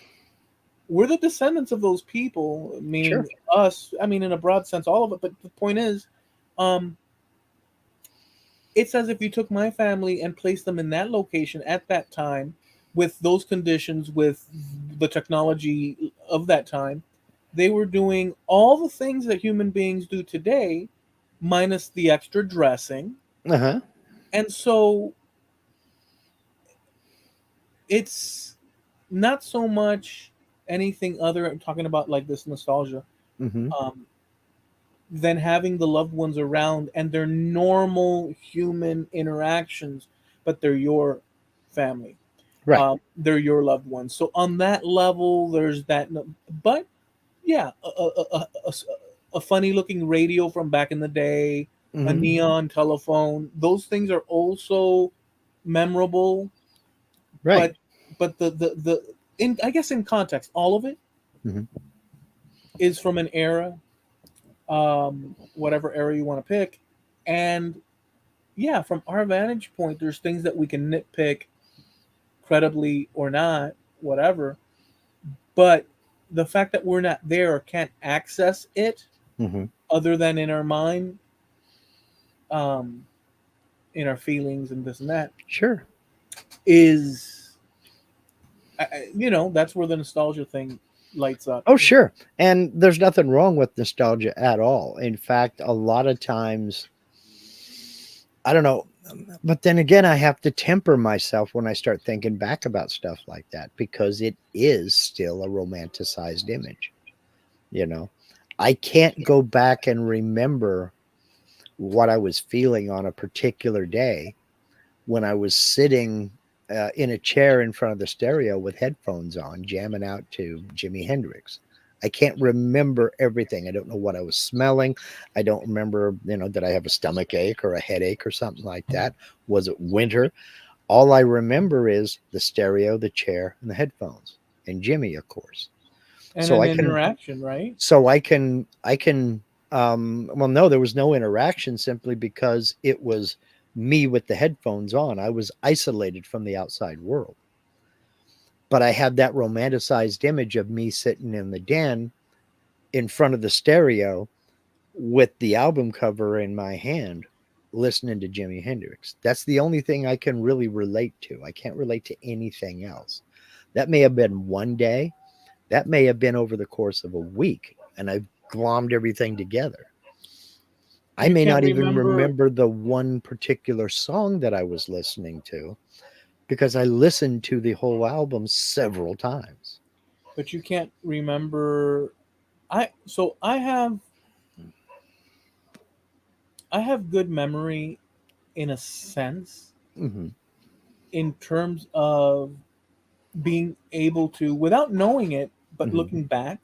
we're the descendants of those people, Sure. meaning us. I mean, in a broad sense, all of it. But the point is, um, it's as if you took my family and placed them in that location at that time, with those conditions, with the technology of that time. They were doing all the things that human beings do today, minus the extra dressing. Uh-huh. And so it's not so much anything other. I'm talking about like this nostalgia. Mhm. Um, than having the loved ones around and their normal human interactions, but they're your family. Right. They're your loved ones. So on that level, there's that. But yeah, a funny looking radio from back in the day, a Mhm. neon telephone. Those things are also memorable. Right. But the in, I guess in context, all of it Mhm. is from an era, whatever era you want to pick, and yeah, from our vantage point, there's things that we can nitpick credibly or not, whatever. But the fact that we're not there or can't access it Hmm. other than in our mind, um, in our feelings and this and that, Sure. is, that's where the nostalgia thing lights up. Oh, sure. And there's nothing wrong with nostalgia at all. In fact, a lot of times, I don't know, but then again, I have to temper myself when I start thinking back about stuff like that because it is still a romanticized image. You know, I can't go back and remember what I was feeling on a particular day when I was sitting in a chair in front of the stereo with headphones on, jamming out to Jimi Hendrix. I can't remember everything. I don't know what I was smelling. I don't remember, did I have a stomach ache or a headache or something like that? Was it winter? All I remember is the stereo, the chair, and the headphones, and Jimmy, of course. And So an I can, interaction, right? well, no, there was no interaction simply because it was me with the headphones on. I was isolated from the outside world. But I had that romanticized image of me sitting in the den in front of the stereo with the album cover in my hand, listening to Jimi Hendrix. That's the only thing I can really relate to. I can't relate to anything else. That may have been one day, that may have been over the course of a week, and I've glommed everything together. I You may can't not even remember, remember the one particular song that I was listening to because I listened to the whole album several times. but you can't remember. I have good memory in a sense, Hmm. in terms of being able to, without knowing it, but Hmm. looking back,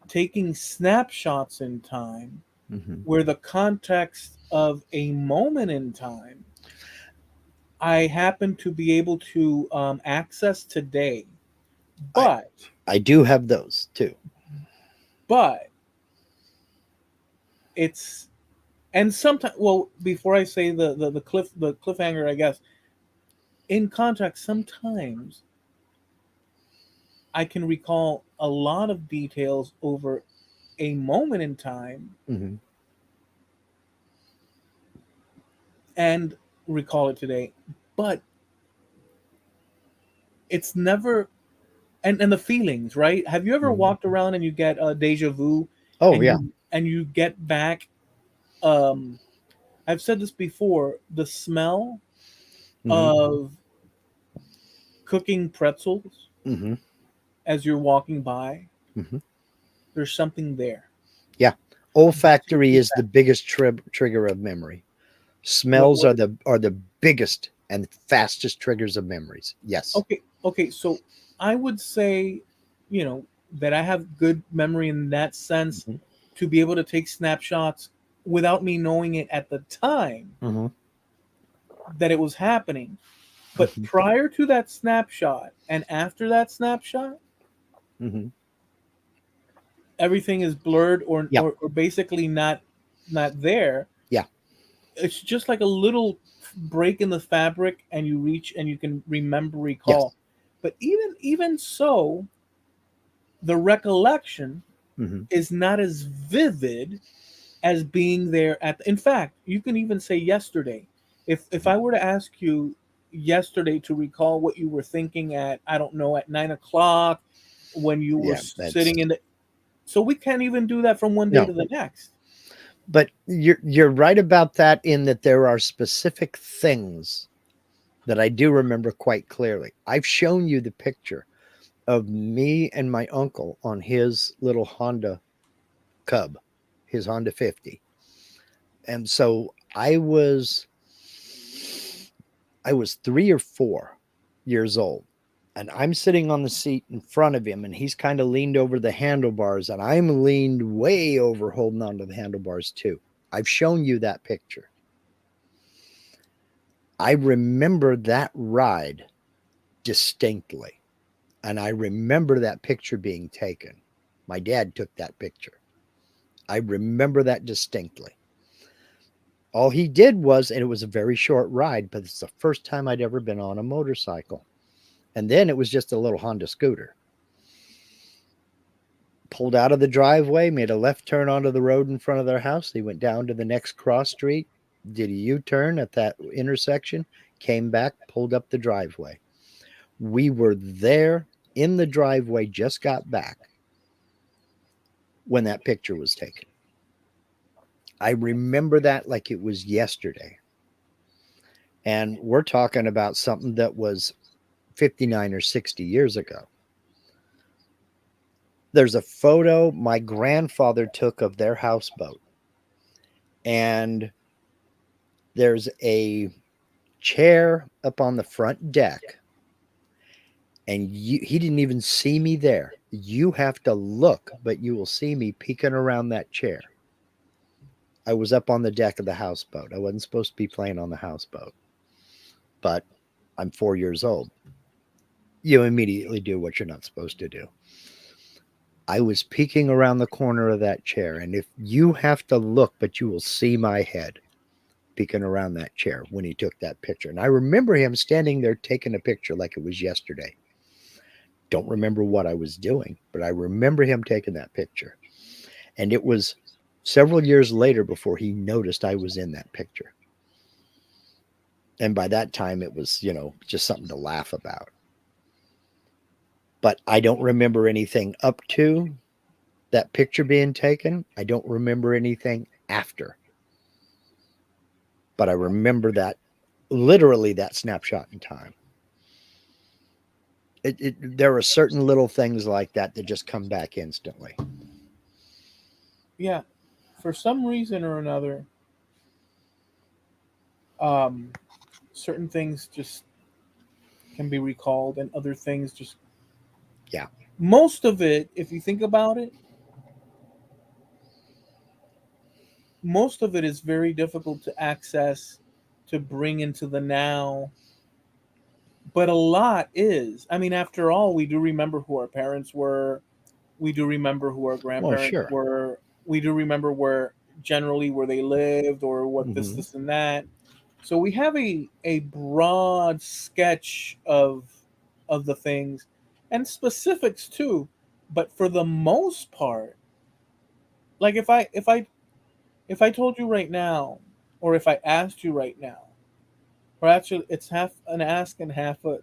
taking snapshots in time Hmm. where the context of a moment in time I happen to be able to access today. I But, I do have those too. but it's, and sometimes, well, before I say the cliffhanger, I guess, in context, sometimes I can recall a lot of details over a moment in time Hmm. and recall it today. But it's never, and the feelings, right? Have you ever Hmm. walked around and you get a deja vu, Oh and yeah. you get back, um I've said this before, the smell Hmm. of cooking pretzels Hmm. as you're walking by, Hmm. there's something there. Yeah. Olfactory is the biggest trigger of memory. What Smells what are the biggest and fastest triggers of memories. Yes. okay, so I would say, you know, that I have good memory in that sense, Hmm. to be able to take snapshots without me knowing it at the time Hmm. that it was happening. But Hmm. prior to that snapshot and after that snapshot, Hmm. everything is blurred, or Yeah. or basically not there. Yeah. It's just like a little break in the fabric, and you reach and you can remember, Yes. recall. But even so, the recollection Hmm. is not as vivid as being there in fact, you can even say yesterday. If I were to ask you yesterday to recall what you were thinking at, I don't know, at 9 o'clock, when you were Yeah. That's sitting in the, so we can't even do that from one day no. to the next. But you're right about that in that there are specific things that I do remember quite clearly. I've shown you the picture of me and my uncle on his little Honda Cub, his Honda 50. And so I was 3 or 4 years old, and I'm sitting on the seat in front of him, and he's kind of leaned over the handlebars, and I'm leaned way over holding onto the handlebars too. I've shown you that picture. I remember that ride distinctly, and I remember that picture being taken. My dad took that picture. I remember that distinctly. All he did was, and it was a very short ride, but it's the first time I'd ever been on a motorcycle. And then it was just a little Honda scooter. Pulled out of the driveway, made a left turn onto the road in front of their house. They went down to the next cross street, did a U turn at that intersection, came back, pulled up the driveway. We were there in the driveway, just got back when that picture was taken. I remember that like it was yesterday. And we're talking about something that was 59 or 60 years ago. There's a photo my grandfather took of their houseboat, and there's a chair up on the front deck, and he didn't even see me there. You have to look, but you will see me peeking around that chair. I was up on the deck of the houseboat. I wasn't supposed to be playing on the houseboat, but I'm 4 years old. You immediately do what you're not supposed to do. I was peeking around the corner of that chair, and if you have to look, but you will see my head peeking around that chair when he took that picture. And I remember him standing there taking a picture like it was yesterday. Don't remember what I was doing, but I remember him taking that picture. And it was several years later before he noticed I was in that picture. And by that time, it was, just something to laugh about. But I don't remember anything up to that picture being taken. I don't remember anything after. But I remember that, literally that snapshot in time. There are certain little things like that that just come back instantly. Yeah, for some reason or another, um, certain things just can be recalled, and other things just. Yeah. Most of it, if you think about it, most of it is very difficult to access, to bring into the now. But a lot is. I mean, after all, we do remember who our parents were. We do remember who our Well, grandparents sure. were. We do remember where they lived, or what Hmm. this, and that. So we have a broad sketch of the things, and specifics too. But for the most part, like if I told you right now, or if I asked you right now, or actually it's half an ask and half a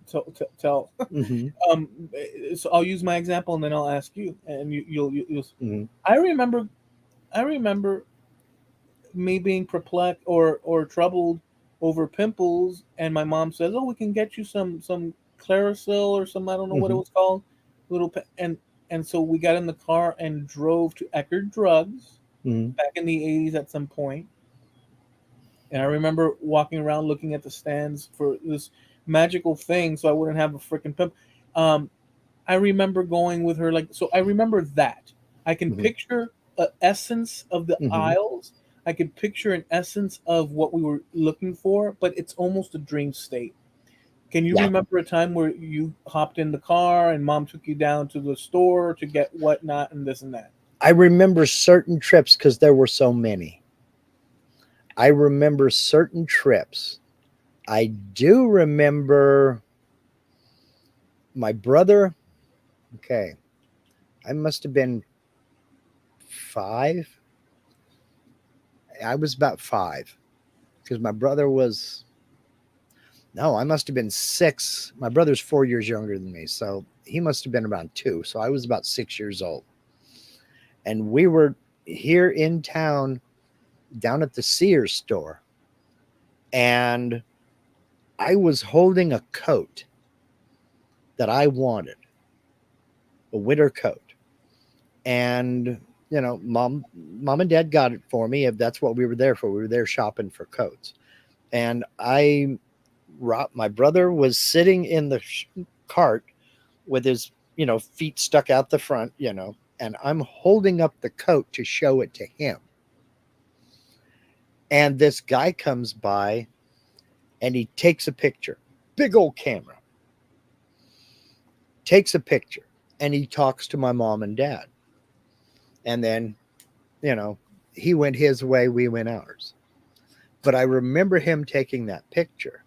tell. Hmm. um, so I'll use my example and then I'll ask you, and you'll. Hmm. I remember, I remember me being perplexed or troubled over pimples, and my mom says, "Oh, we can get you some Clarisil or some, I don't know what it Hmm. was called, and so we got in the car and drove to Eckerd Drugs Hmm. back in the '80s at some point. And I remember walking around looking at the stands for this magical thing, so I wouldn't have a freaking pimp. Um, I remember going with her, like, so I remember that. I can Hmm. picture a essence of the Hmm. aisles. I could picture an essence of what we were looking for, but it's almost a dream state. Can you Yeah. remember a time where you hopped in the car and mom took you down to the store to get whatnot and this and that? I remember certain trips because there were so many. I remember certain trips. I do remember my brother. Okay. I must have been 5. I was about 5 because my brother was, no, I must have been 6. My brother's 4 years younger than me. So he must have been around 2. So I was about 6 years old. And we were here in town down at the Sears store. And I was holding a coat that I wanted, a winter coat. And mom and dad got it for me. If that's what we were there for. We were there shopping for coats. And my brother was sitting in the cart with his, feet stuck out the front, and I'm holding up the coat to show it to him. And this guy comes by and he takes a picture. Big old camera. Takes a picture and he talks to my mom and dad. And then, you know, he went his way, we went ours. But I remember him taking that picture.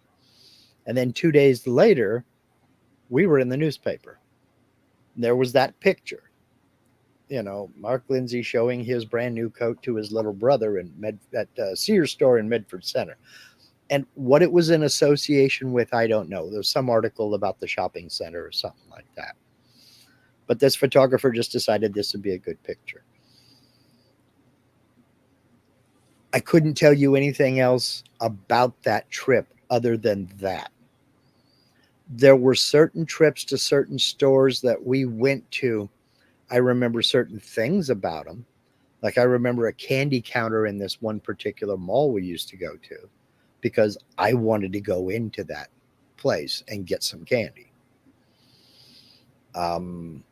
And then 2 days later, we were in the newspaper. There was that picture. Mark Lindsay showing his brand new coat to his little brother at Sears store in Medford Center. And what it was in association with, I don't know. There was some article about the shopping center or something like that. But this photographer just decided this would be a good picture. I couldn't tell you anything else about that trip other than that. There were certain trips to certain stores that we went to. I remember certain things about them. Like I remember a candy counter in this one particular mall we used to go to because I wanted to go into that place and get some candy. Um,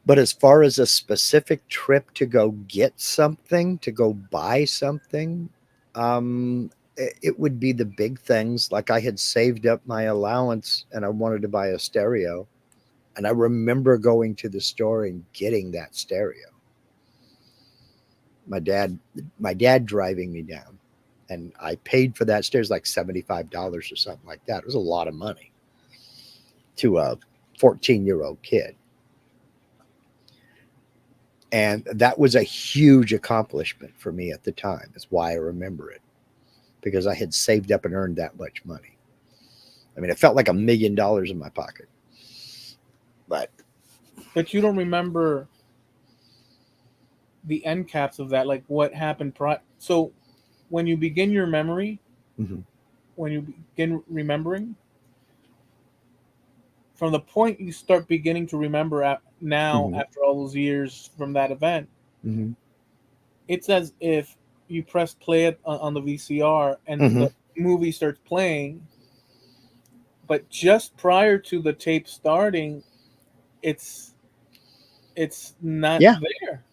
but as far as a specific trip to go get something, to go buy something, it would be the big things. Like I had saved up my allowance and I wanted to buy a stereo. And I remember going to the store and getting that stereo. My dad, my dad driving me down, and I paid for that stereo like $75 or something like that. It was a lot of money to a 14-year-old kid. And that was a huge accomplishment for me at the time. That's why I remember it, because I had saved up and earned that much money. I mean, it felt like $1 million in my pocket. But But you don't remember the end caps of that, like what happened so when you begin your memory, mhm, when you begin remembering, from the point you start beginning to remember now mhm, after all those years from that event, mhm, it's as if you press play it on the VCR and mhm. the movie starts playing, but just prior to the tape starting, it's it's not Yeah, there.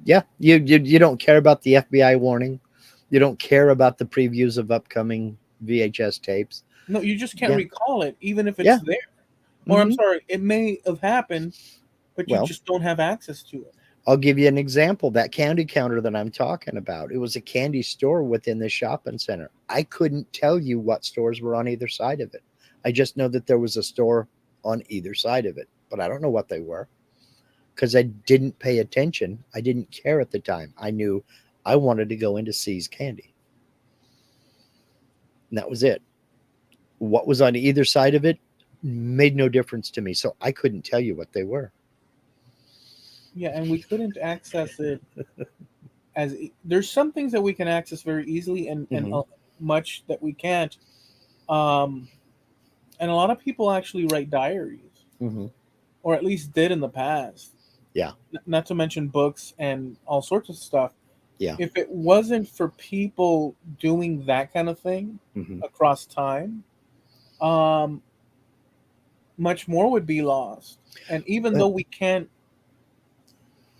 yeah. You don't care about the FBI warning. You don't care about the previews of upcoming VHS tapes. No, you just can't Yeah, recall it, even if it's yeah. there. Or I'm Hmm. sorry, it may have happened, but you Well, just don't have access to it. I'll give you an example. That candy counter that I'm talking about, it was a candy store within the shopping center. I couldn't tell you what stores were on either side of it. I just know that there was a store on either side of it, but I don't know what they were because I didn't pay attention. I didn't care at the time. I knew I wanted to go into C's Candy, and that was it. What was on either side of it made no difference to me, so I couldn't tell you what they were. Yeah, and we couldn't access it there's some things that we can access very easily, and Hmm. much that we can't. Um, and a lot of people actually write diaries, Hmm. or at least did in the past. Yeah, Not to mention books and all sorts of stuff. yeah. If it wasn't for people doing that kind of thing Hmm. across time, um, much more would be lost. And even though Well, we can't,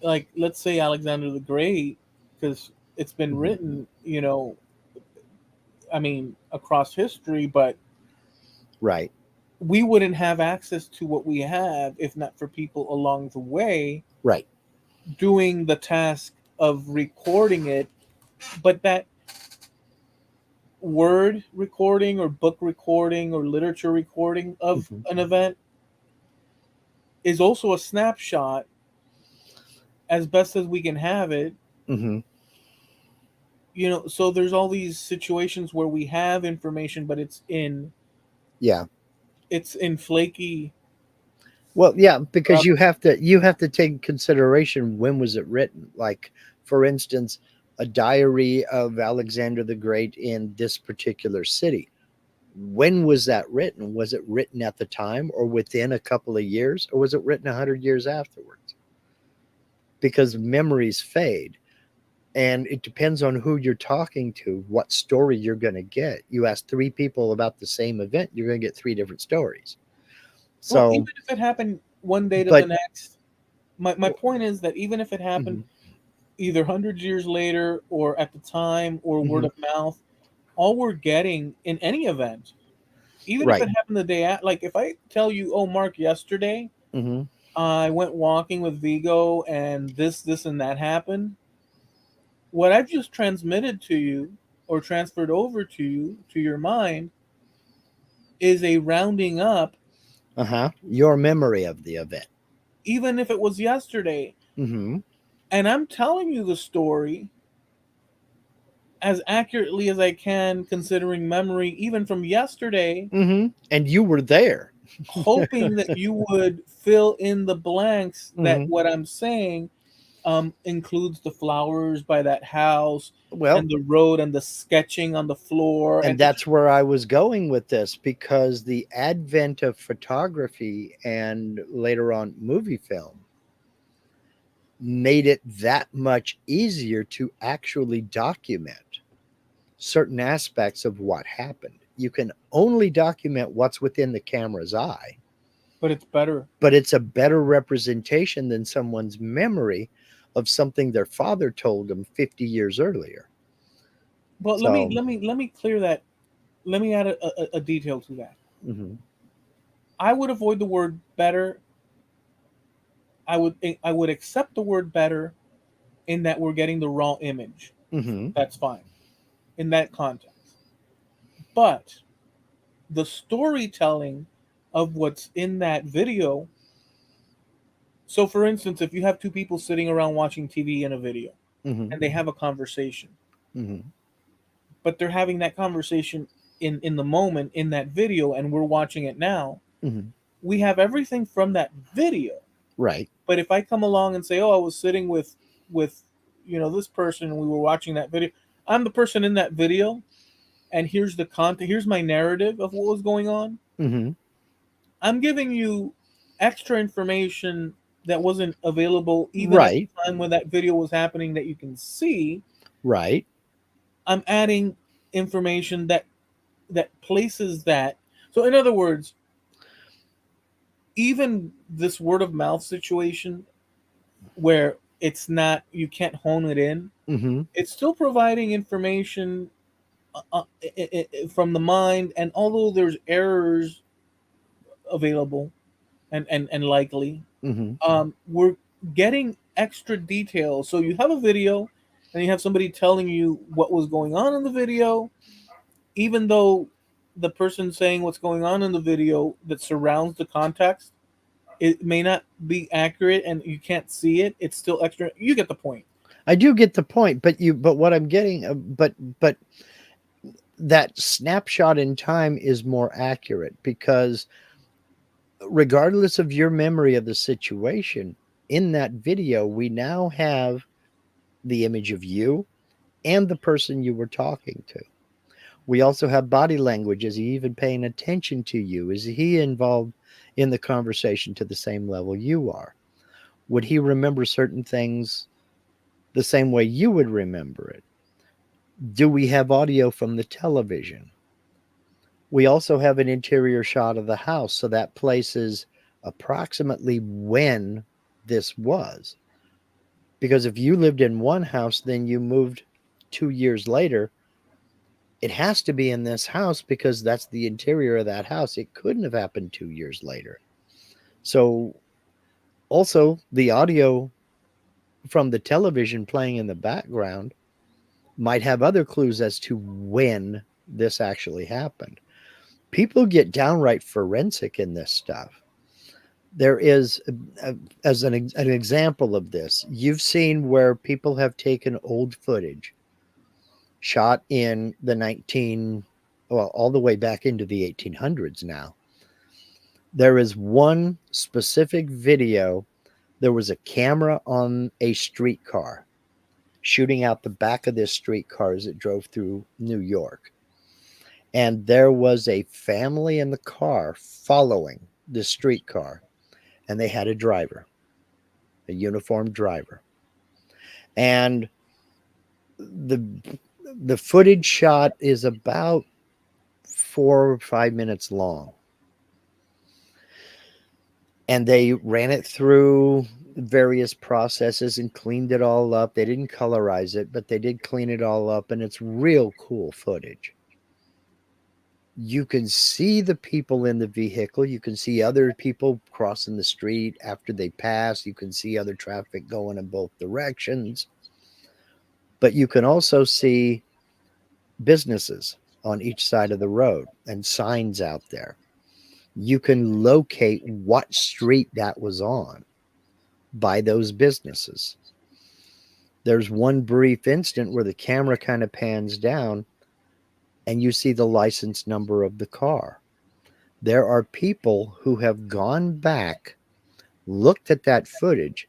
like, let's say Alexander the Great, because it's been mhm. written, I mean, across history, but Right, we wouldn't have access to what we have if not for people along the way right. doing the task of recording it. But that word recording or book recording or literature recording of Hmm. an event is also a snapshot as best as we can have it. Hmm. So there's all these situations where we have information, but Yeah. it's in flaky Well, yeah, because stuff. you have to take consideration when was it written. Like, for instance, a diary of Alexander the Great in this particular city. When was that written? Was it written at the time or within a couple of years, or was it written 100 years afterwards? Because memories fade. And it depends on who you're talking to, what story you're going to get. You ask three people about the same event, you're going to get three different stories. Well, even So, if it happened one day to the but next, my point is that even if it happened mhm, either hundreds years later or at the time or word mhm, of mouth, all we're getting in any event, even if right. it happened the day at, like if I tell you, oh, Mark, yesterday Hmm. I went walking with Vigo and this and that happened, what I've just transmitted to you or transferred over to you, to your mind, is a rounding up, Your memory of the event. even if it was yesterday. Mm-hmm. And I'm telling you the story as accurately as I can, considering memory, even from yesterday, Mm-hmm. And you were there. hoping that you would fill in the blanks that Mm-hmm. what I'm saying includes the flowers by that house Well, and the road and the sketching on the floor. and And that's where I was going with this, because the advent of photography and later on movie film made it that much easier to actually document certain aspects of what happened. You can only document what's within the camera's eye, but it's better. but it's a better representation than someone's memory of something their father told them 50 years earlier. But So, let me clear that. Let me add a detail to that. mhm, I would avoid the word better. I would accept the word better in that we're getting the raw image. mhm, That's fine in that context. But the storytelling of what's in that video. So, for instance, if you have two people sitting around watching TV in a video mhm, and they have a conversation, mhm, but they're having that conversation in the moment in that video, and we're watching it now, mhm. we have everything from that video. Right. But if I come along and say, "Oh, I was sitting with this person and we were watching that video," I'm the person in that video, and here's the content. Here's my narrative of what was going on. Mhm. I'm giving you extra information that wasn't available even at Right. the time when that video was happening that you can see. Right. I'm adding information that places that. So in other words, even this word of mouth situation where it's not, you can't hone it in, Mhm. it's still providing information from the mind. And although there's errors available and likely, Mhm. we're getting extra details. So you have a video and you have somebody telling you what was going on in the video, even though the person saying what's going on in the video that surrounds the context, it may not be accurate and you can't see it. It's still extra. You get the point. I do get the point, but what I'm getting, but that snapshot in time is more accurate, because regardless of your memory of the situation, in that video, we now have the image of you and the person you were talking to. We also have body language. Is he even paying attention to you? Is he involved in the conversation to the same level you are? Would he remember certain things the same way you would remember it? Do we have audio from the television? We also have an interior shot of the house, so that places approximately when this was. Because if you lived in one house, then you moved 2 years later, it has to be in this house because that's the interior of that house. It couldn't have happened 2 years later. So, also, the audio from the television playing in the background might have other clues as to when this actually happened. People get downright forensic in this stuff. There is, as an example of this, you've seen where people have taken old footage shot in the well, all the way back into the 1800s now. There is one specific video. There was a camera on a streetcar shooting out the back of this streetcar as it drove through New York. And there was a family in the car following the streetcar, and they had a driver, a uniformed driver. And the the footage shot is about 4 or 5 minutes long, and they ran it through various processes and cleaned it all up. They didn't colorize it, but they did clean it all up, and it's real cool footage. You can see the people in the vehicle. You can see other people crossing the street after they pass. You can see other traffic going in both directions. But you can also see businesses on each side of the road and signs out there. You can locate what street that was on by those businesses. There's one brief instant where the camera kind of pans down and you see the license number of the car. There are people who have gone back, looked at that footage,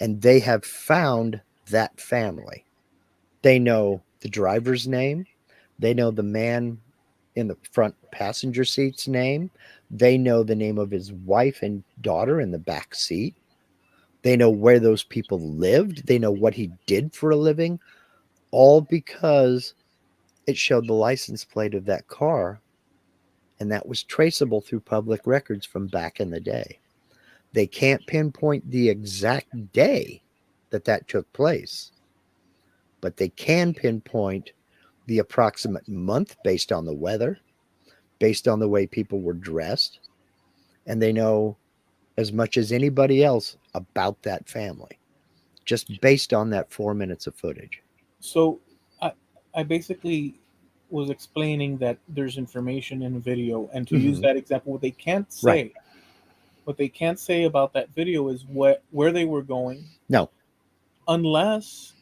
and they have found that family. They know the driver's name, they know the man in the front passenger seat's name, they know the name of his wife and daughter in the back seat. They know where those people lived, they know what he did for a living, all because it showed the license plate of that car, and that was traceable through public records from back in the day. They can't pinpoint the exact day that that took place, but they can pinpoint the approximate month based on the weather, based on the way people were dressed, and they know as much as anybody else about that family just based on that 4 minutes of footage. So I I basically was explaining that there's information in a video, and to use Mm-hmm. that example, Right. what they can't say about that video is what where they were going, No. unless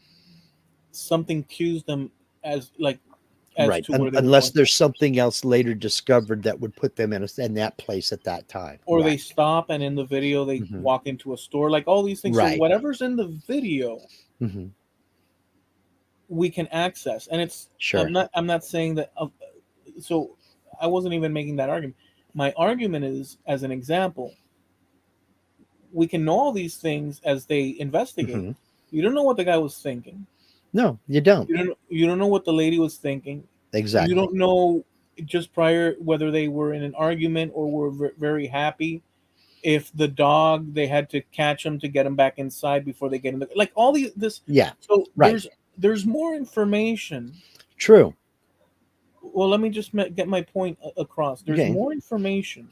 something cues them as like as Right. to where they were Unless going, there's something else later discovered that would put them in that place at that time. or Right. they stop and in the video they Mm-hmm. walk into a store, like all these things. So Right. whatever's in the video Mm-hmm. we can access, and it's Sure. I'm not saying that so I wasn't even making that argument. My argument is, as an example, we can know all these things as they investigate. Mm-hmm. You don't know what the guy was thinking. No, you don't. You don't know what the lady was thinking. You Exactly. don't know just prior whether they were in an argument or were very happy. If the dog, they had to catch him to get him back inside before they get him, like all these this. Yeah. So Right. there's more information. True. Well, let me just get my point across. There's Okay. more information.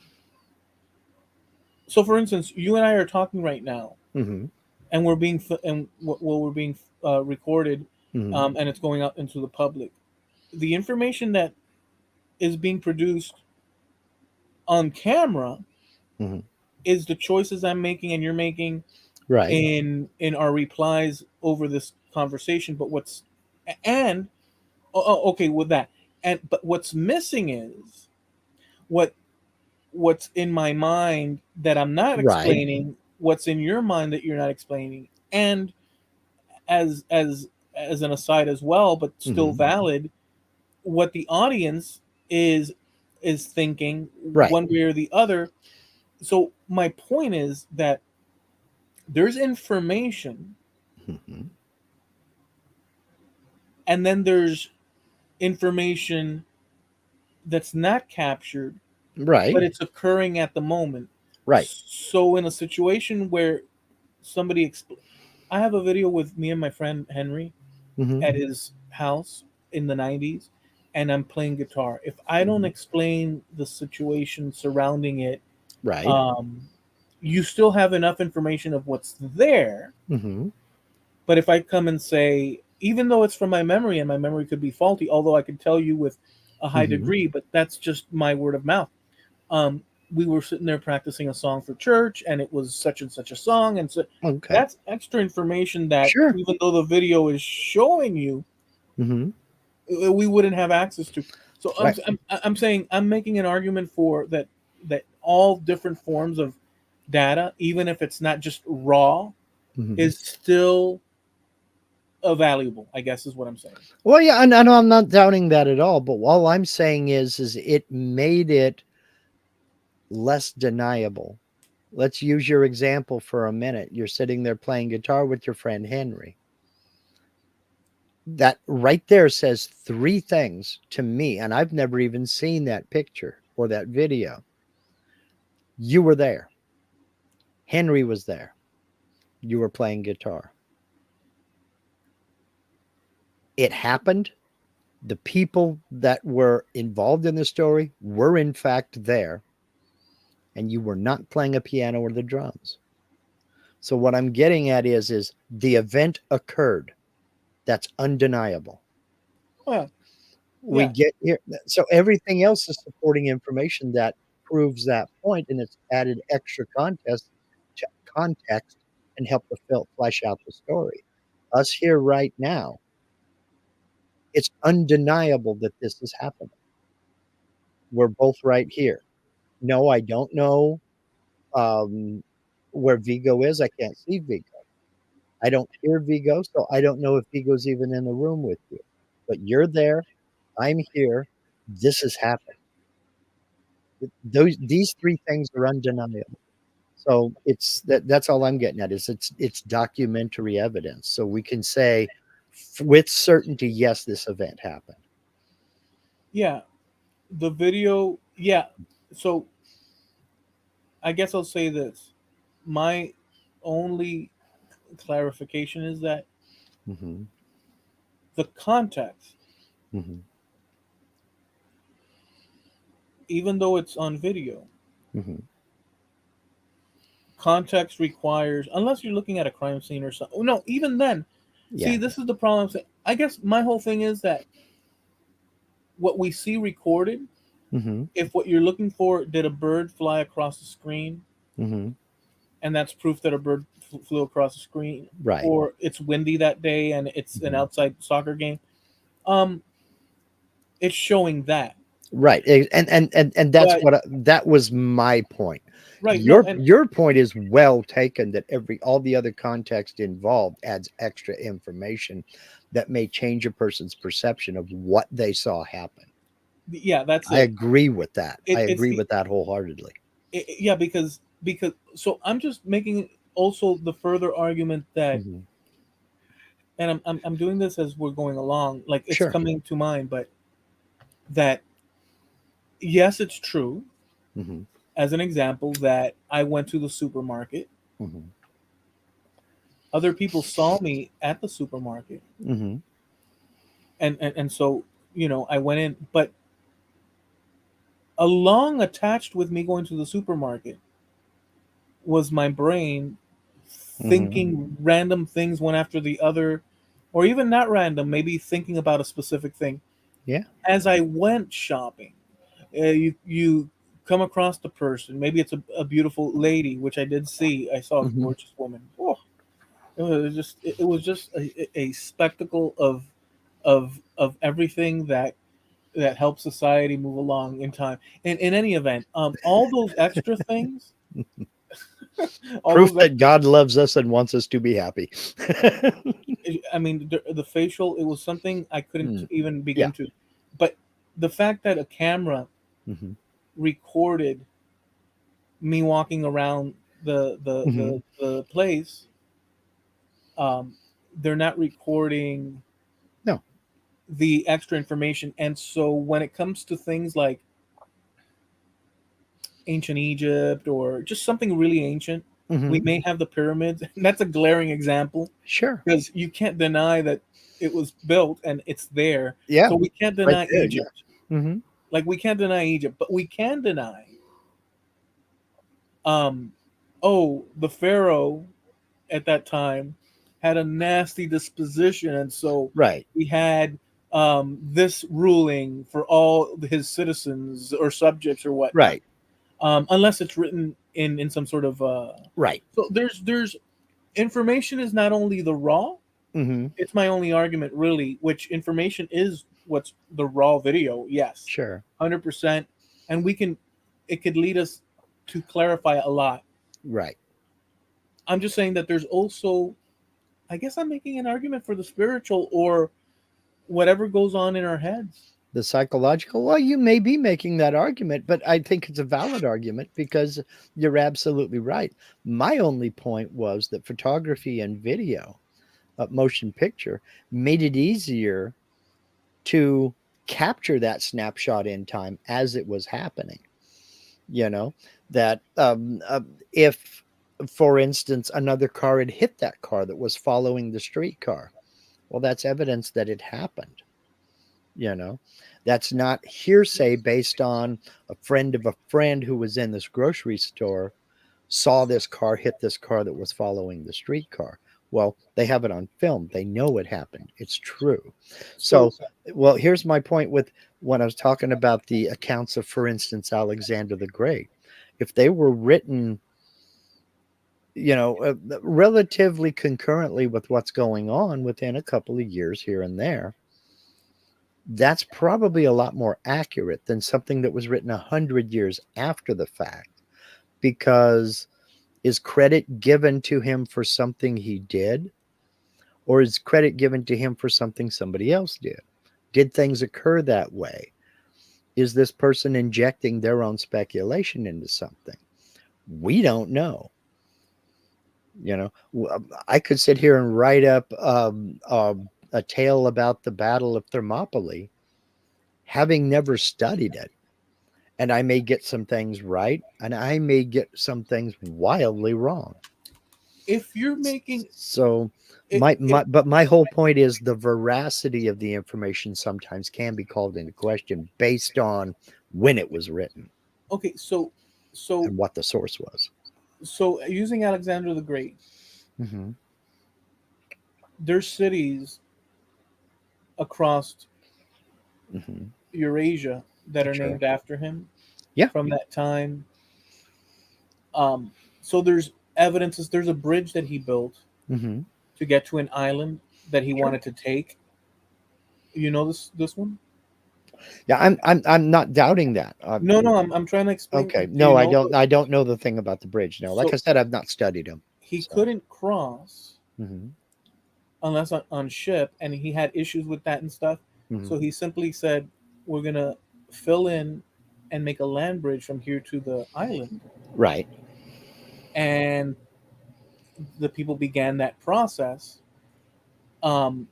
So, for instance, you and I are talking right now, Mm-hmm. and we're being recorded, Mm-hmm. and it's going out into the public. The information that is being produced on camera Mm-hmm. is the choices I'm making and you're making Right. in our replies over this conversation. But and okay with that, and but what's missing is what what's in my mind that I'm not Right. explaining, what's in your mind that you're not explaining, and as as as an aside as well, but still Mm-hmm. valid, what the audience is is thinking Right. one way or the other. So my point is that there's information, Mm-hmm. and then there's information that's not captured, Right. but it's occurring at the moment. Right. So in a situation where somebody I have a video with me and my friend Henry Mm-hmm. at his house in the 90s, and I'm playing guitar. If I don't Mm-hmm. explain the situation surrounding it, Right. um, you still have enough information of what's there. Mm-hmm. But if I come and say, even though it's from my memory and my memory could be faulty, although I could tell you with a high Mm-hmm. degree, but that's just my word of mouth. Um, we were sitting there practicing a song for church, and it was such and such a song, and so Okay. that's extra information that Sure. even though the video is showing you, Mm-hmm. we wouldn't have access to. So Right. I'm saying I'm making an argument for that, that all different forms of data, even if it's not just raw, Mm-hmm. is still valuable, I guess is what I'm saying. Well, yeah, and I know I'm not doubting that at all, but all I'm saying is it made it less deniable. Let's use your example for a minute. You're sitting there playing guitar with your friend Henry. That right there says three things to me, and I've never even seen that picture or that video. You were there. Henry was there. You were playing guitar. It happened. The people that were involved in the story were in fact there, and you were not playing a piano or the drums. So what I'm getting at is the event occurred. That's undeniable. Well, We Yeah, get here. So everything else is supporting information that proves that point, and it's added extra context and help to flesh out the story. Us here right now, it's undeniable that this is happening. We're both right here. No, I don't know um, where Vigo is. I can't see Vigo. I don't hear Vigo, so I don't know if Vigo's even in the room with you. But you're there. I'm here. This has happened. These three things are undeniable. So that's all I'm getting at is it's documentary evidence. So we can say with certainty, yes, this event happened. yeah. The video, yeah. So I guess I'll say this. My only clarification is that Hmm. the context, Hmm. even though it's on video, Hmm. context requires, unless you're looking at a crime scene or something. Oh, no, even then, see, Yeah. this is the problem. I guess my whole thing is that what we see recorded, Hmm. if what you're looking for, did a bird fly across the screen, Hmm. and that's proof that a bird flew across the screen, Right. or it's windy that day and it's an Hmm. outside soccer game, um, it's showing that. Right. And that's But that was my point. right, no, Your point is well taken that all the other context involved adds extra information that may change a person's perception of what they saw happen. yeah, that's I it. agree with that. I It's agree the with that wholeheartedly. yeah, because so I'm just making also the further argument that, Hmm. and I'm doing this as we're going along, like it's Sure. coming to mind, but that yes, it's true. Hmm. As an example, that I went to the supermarket. Hmm. Other people saw me at the supermarket, Hmm. and so I went in, but along attached with me going to the supermarket was my brain Hmm. thinking random things one after the other, or even not random, maybe thinking about a specific thing Yeah. as I went shopping. You come across the person. Maybe it's a beautiful lady, which I did see. I saw a Hmm. gorgeous woman. Oh, it was just a spectacle of everything that helps society move along in time. And in any event, all those extra things, all Proof those that extra. God loves us and wants us to be happy. I mean, the facial, it was something I couldn't Mm. even Yeah. begin to. But the fact that a camera Hmm. recorded me walking around Hmm. the place, um, they're not recording No. the extra information. And so when it comes to things like ancient Egypt or just something really ancient, we Hmm. may have the pyramids. And that's a glaring example Sure. because you can't deny that it was built and it's there. Yeah. So we can't Right deny there. Yeah. Egypt. Hmm. Like we can't deny Egypt, but we can deny um oh, the pharaoh at that time had a nasty disposition, and so Right. he had this ruling for all his citizens or subjects or whatnot. Right. Unless it's written in some sort of Right. so there's information is not only the raw. Hmm. It's my only argument really, which information is what's the raw video, yes, Sure. 100%. And we can, it could lead us to clarify a lot. Right. I'm just saying that there's also, I guess I'm making an argument for the spiritual or whatever goes on in our heads. The psychological, well, you may be making that argument, but I think it's a valid argument because you're absolutely right. My only point was that photography and video, motion picture, made it easier to capture that snapshot in time as it was happening. You know, that if, for instance, another car had hit that car that was following the streetcar, well, that's evidence that it happened. You know, that's not hearsay based on a friend of a friend who was in this grocery store saw this car hit this car that was following the streetcar. Well, they have it on film. They know it happened. It's true. So So, well, here's my point with when I was talking about the accounts of, for instance, Alexander the Great. If they were written, relatively concurrently with what's going on within a couple of years here and there, that's probably a lot more accurate than something that was written 100 years after the fact. Because is credit given to him for something he did, or is credit given to him for something somebody else did? Did things occur that way? Is this person injecting their own speculation into something? We don't know. I could sit here and write up a tale about the Battle of Thermopylae, having never studied it. And I may get some things right, and I may get some things wildly wrong. if you're making So it, but my whole point is the veracity of the information sometimes can be called into question based on when it was written okay, so and what the source was. so using Alexander the Great, Mm-hmm. there's cities across Mm-hmm. Eurasia that are Sure. named after him Yeah. from that time. Um, so there's evidences. There's a bridge that he built Mm-hmm. to get to an island that he Sure. wanted to take. You know this one? Yeah, I'm not doubting that. No, no. I'm trying to explain. Okay. Do you No, I know don't. the? I don't know the thing about the bridge. No, like I So said, I've not studied him. he So. couldn't cross Mm-hmm. unless on ship, and he had issues with that and stuff. Mm-hmm. So he simply said, "We're gonna fill in and make a land bridge from here to the island." Right. And the people began that process. Um,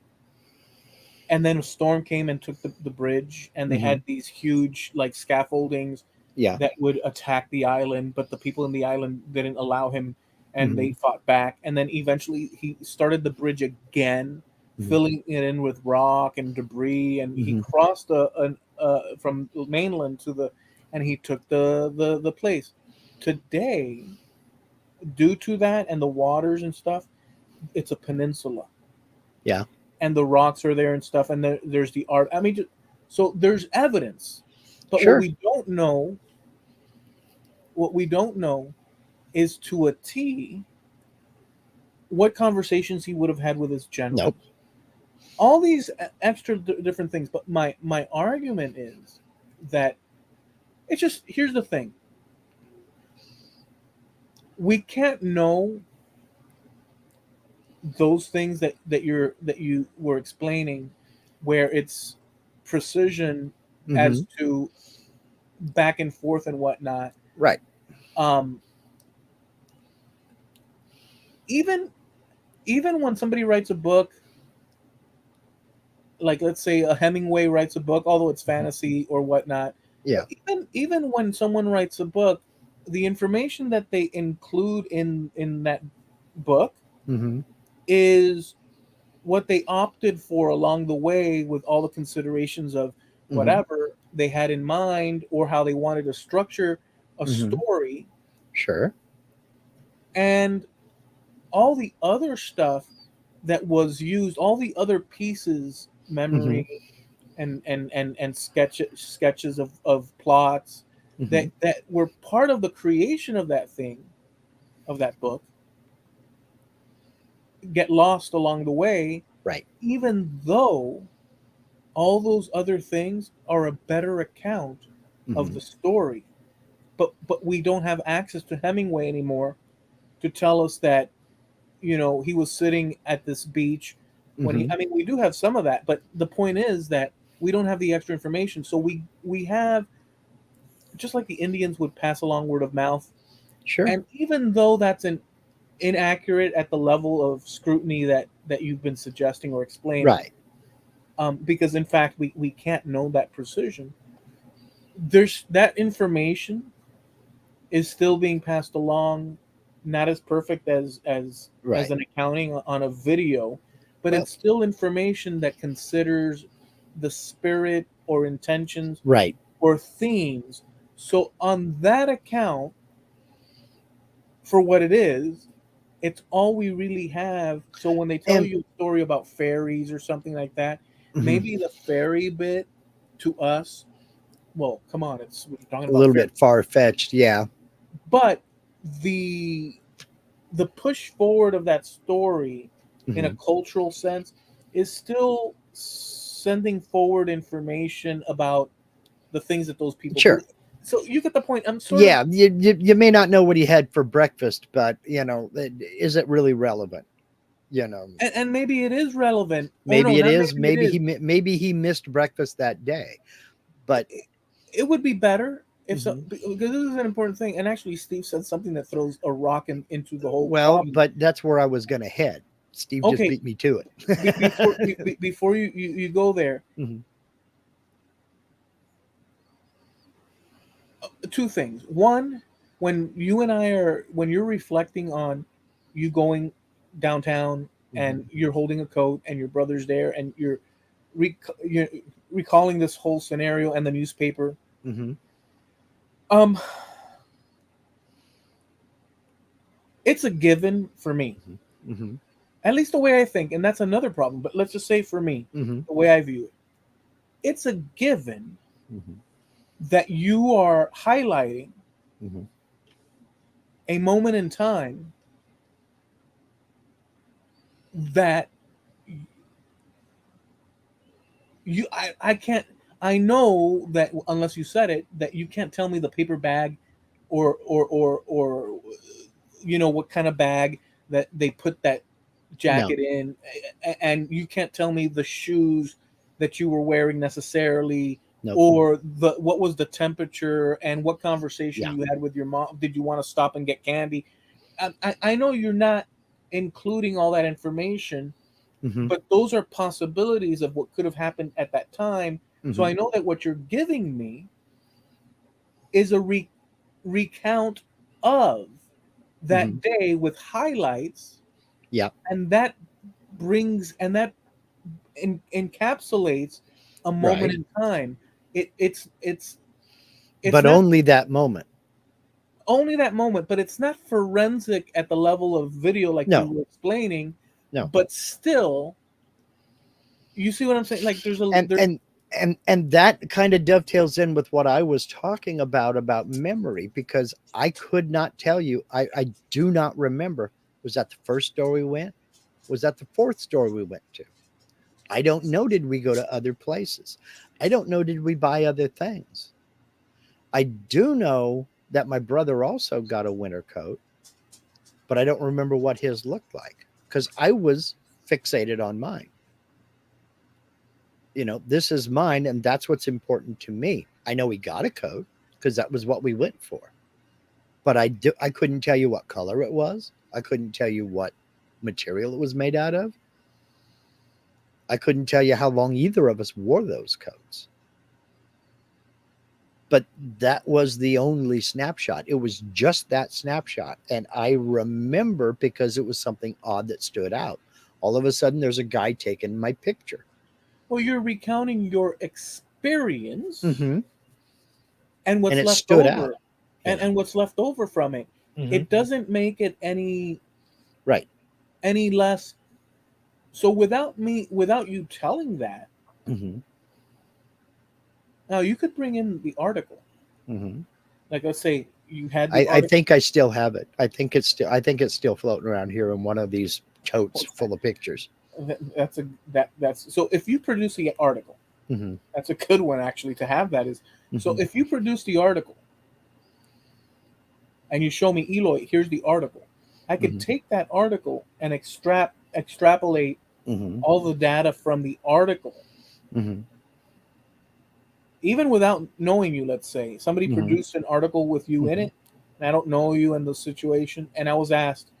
and then a storm came and took the bridge, and they Mm-hmm. had these huge like scaffoldings Yeah. that would attack the island, but the people in the island didn't allow him, and Mm-hmm. they fought back. And then eventually he started the bridge again, filling it in with rock and debris, and he Mm-hmm. crossed from the mainland to the, and he took the place. Today, due to that and the waters and stuff, it's a peninsula, Yeah. and the rocks are there and stuff, and there's the art. I mean, so there's evidence, but Sure. what we don't know is to a T what conversations he would have had with his general. Nope. All these extra different things. But my argument is that it's just, here's the thing: we can't know those things that you were explaining, where it's precision Mm-hmm. as to back and forth and whatnot. Right. Um, even even when somebody writes a book, like let's say a Hemingway writes a book, although it's Mm-hmm. fantasy or whatnot, Yeah. even when someone writes a book, the information that they include in that book Mm-hmm. is what they opted for along the way, with all the considerations of Mm-hmm. whatever they had in mind or how they wanted to structure a Mm-hmm. story, Sure. and all the other stuff that was used, all the other pieces, Mm-hmm. memory and sketches of plots Mm-hmm. that were part of the creation of that thing, of that book, get lost along the way, Right. even though all those other things are a better account of Mm-hmm. the story. But we don't have access to Hemingway anymore to tell us that, he was sitting at this beach when he, Mm-hmm. I mean, we do have some of that, but the point is that we don't have the extra information. So we have, just like the Indians would pass along word of mouth, Sure. and even though that's an inaccurate at the level of scrutiny that you've been suggesting or explaining, Right. because in fact we can't know that precision, there's that information is still being passed along, not as perfect as Right. an accounting on a video, but Well, it's still information that considers the spirit or intentions right. or themes. So on that account, for what it is, it's all we really have. So when they tell And you a story about fairies or something like that, mhm, maybe the fairy bit to us, well, come on, it's we're talking a about little fairies. bit far fetched. Yeah. But the the push forward of that story in a Hmm. cultural sense is still sending forward information about the things that those people Sure. believe. So you get the point. I'm sort of Yeah. You may not know what he had for breakfast, but is it really relevant? You know, and maybe it is relevant, or no, maybe it not is. maybe it is. Maybe he missed breakfast that day. But It would be better if so, mhm. because this is an important thing. And actually, Steve said something that throws a rock into the whole Well, problem. but that's where I was going to head. Steve just Okay, beat me to it. before you go there, Mhm, two things. One, when you're reflecting on you going downtown and mhm, you're holding a coat and your brother's there and you're recalling this whole scenario and the newspaper. mhm, Um, it's a given for me, mhm, mhm, at least the way I think, and that's another problem. But let's just say for me, mhm, the way I view it, it's a given mhm, that you are highlighting mhm. a moment in time that I can't. I know that unless you said it, that you can't tell me the paper bag, or what kind of bag that they put that No, jacket in, and you can't tell me the shoes that you were wearing necessarily, nope. or the what was the temperature and what conversation Yeah. you had with your mom. Did you want to stop and get candy? I know you're not including all that information, Mhm, but those are possibilities of what could have happened at that time. So mhm, I know that what you're giving me is a recount of that mhm. day with highlights, Yeah. and that brings and that encapsulates a moment Right. in time. It's But not only that moment. only that moment, but it's not forensic at the level of video like you No, were explaining. no. But still, you see what I'm saying? Like And there. and and that kind of dovetails in with what I was talking about memory, because I could not tell you. I do not remember. Was that the first store we went? Was that the fourth store we went to? I don't know. Did we go to other places? I don't know. Did we buy other things? I do know that my brother also got a winter coat, but I don't remember what his looked like because I was fixated on mine. This is mine, and that's what's important to me. I know he got a coat because that was what we went for, but I couldn't tell you what color it was. I couldn't tell you what material it was made out of. I couldn't tell you how long either of us wore those coats. But that was the only snapshot. It was just that snapshot. And I remember because it was something odd that stood out. All of a sudden, there's a guy taking my picture. Well, you're recounting your experience Mm-hmm. and And what's it left stood out, over, you know. and what's left over from it. Mm-hmm. It doesn't make it Right. any less. So without you telling that, Mm-hmm. now you could bring in the article. Mm-hmm. Like let's say you had the I article. think I still have it. I think it's still floating around here in one of these totes full of pictures. That's so if you produce the article, Mm-hmm. that's a good one actually to have. That is, so Mm-hmm. if you produce the article and you show me, Eloy, here's the article, I could Mm-hmm. take that article and extrapolate Mm-hmm. all the data from the article, Mm-hmm. even without knowing you. Let's say somebody Mm-hmm. produced an article with you in Mm-hmm. it, and I don't know you and the situation, and I was asked,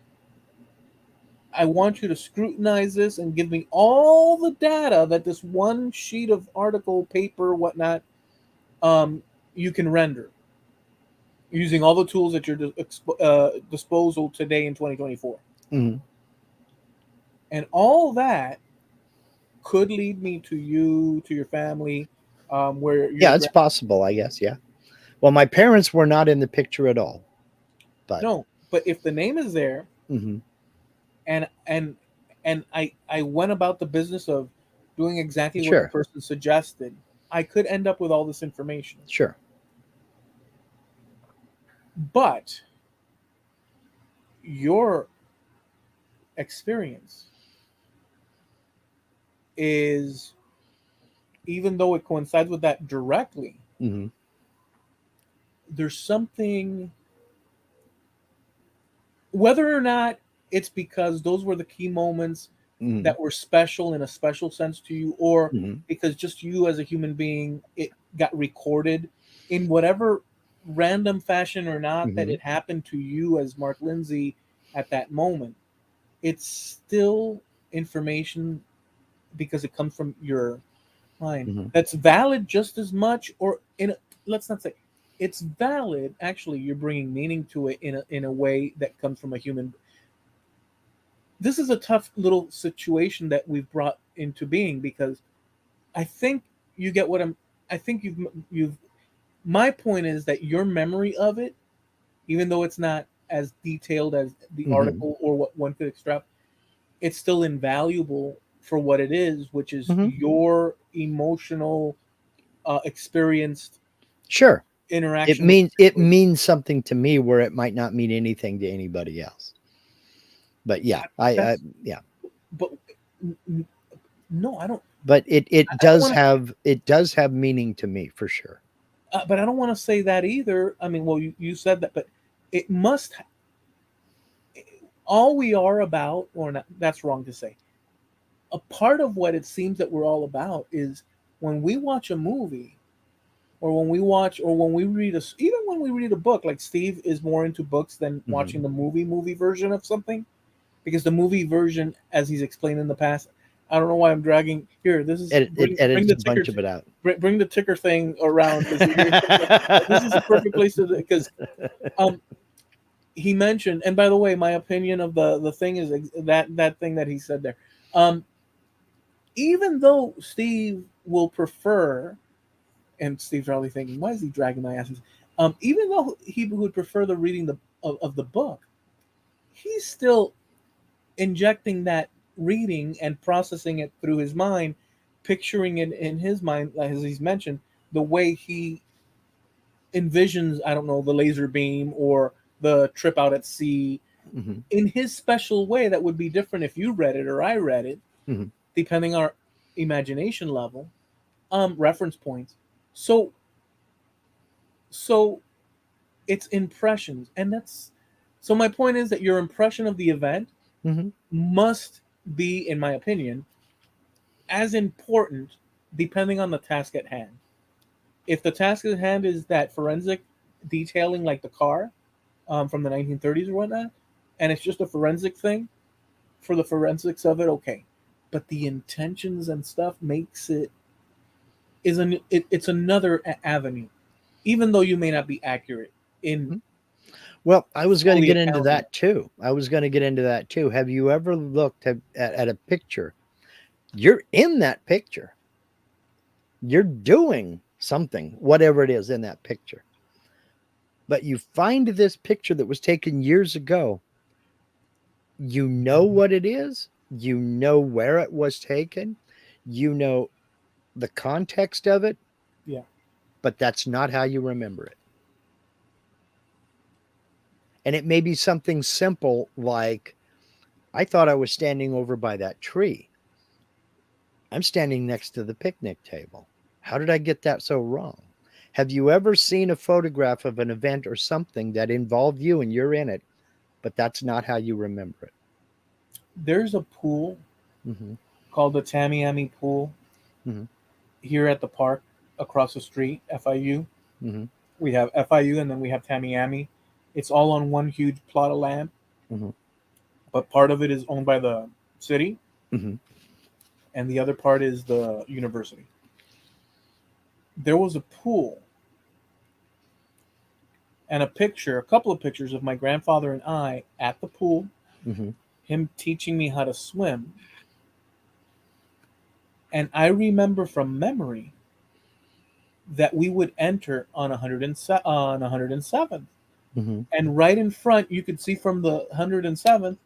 I want you to scrutinize this and give me all the data that this one sheet of article, paper, whatnot, um, you can render using all the tools at your disposal today in 2024. Mm-hmm. And all that could lead me to you, to your family, where your Yeah, it's possible, I guess. Yeah. Well, my parents were not in the picture at all, but no, but if the name is there, mm-hmm. and I went about the business of doing exactly what the Sure. person suggested, I could end up with all this information. Sure. But your experience is, even though it coincides with that directly, Hmm. there's something, whether or not it's because those were the key moments Hmm. that were special in a special sense to you, or Hmm. because just you as a human being, it got recorded in whatever random fashion or not that Hmm. it happened to you as Mark Lindsay at that moment. It's still information because it comes from your mind. Hmm. That's valid just as much, or let's not say it's valid. Actually, you're bringing meaning to it in a way that comes from a human. This is a tough little situation that we've brought into being, because I think you get what I'm. I think you've. My point is that your memory of it, even though it's not as detailed as the Hmm. article or what one could extract, it's still invaluable for what it is, which is Hmm. your emotional, experienced Sure. It interaction with means the it situation. means something to me where it might not mean anything to anybody else. But yeah, I That's yeah. but no, I don't. But I don't want to. it does have meaning to me for sure. But I don't want to say that either. I mean, well, you said that, but it must. All we are about, or not, that's wrong to say. A part of what it seems that we're all about is when we watch a movie, or when we watch, or when we read even when we read a book. Like Steve is more into books than Hmm. watching the movie version of something, because the movie version, as he's explained in the past, I don't know why I'm dragging here. This is It bring edits the a ticker bunch of it out. bring the ticker thing around, because this is a perfect place to, because um he mentioned, and by the way, my opinion of the thing is that thing that he said there. Um, even though Steve will prefer, and Steve's probably thinking, why is he dragging my asses? Even though he would prefer the reading of the book, he's still injecting that reading and processing it through his mind, picturing it in his mind, as he's mentioned, the way he envisions, I don't know, the laser beam or the trip out at sea, Hmm. in his special way that would be different if you read it or I read it, Hmm. depending our imagination level, reference points. So so it's impressions, and that's, so my point is that your impression of the event Hmm. must be, in my opinion, as important depending on the task at hand. If the task at hand is that forensic detailing, like the car, from the 1930s or whatnot, and it's just a forensic thing for the forensics of it, okay. But the intentions and stuff makes it, it's another avenue, even though you may not be accurate in Well, I was going to fully get into accounting. that too. I was going to get into that too. Have you ever looked at a picture? You're in that picture. You're doing something, whatever it is in that picture. But you find this picture that was taken years ago. You know what it is. You know where it was taken. You know the context of it, Yeah. but that's not how you remember it. And it may be something simple like, I thought I was standing over by that tree. I'm standing next to the picnic table. How did I get that so wrong? Have you ever seen a photograph of an event or something that involved you and you're in it, but that's not how you remember it? There's a pool Mm-hmm. called the Tamiami Pool Mm-hmm. here at the park across the street, FIU. Mm-hmm. We have FIU and then we have Tamiami. It's all on one huge plot of land, Mm-hmm. but part of it is owned by the city Mm-hmm. and the other part is the university. There was a pool and a couple of pictures of my grandfather and I at the pool, Mm-hmm. him teaching me how to swim. And I remember from memory that we would enter on 107th. Mm-hmm. And right in front, you could see from the 107th,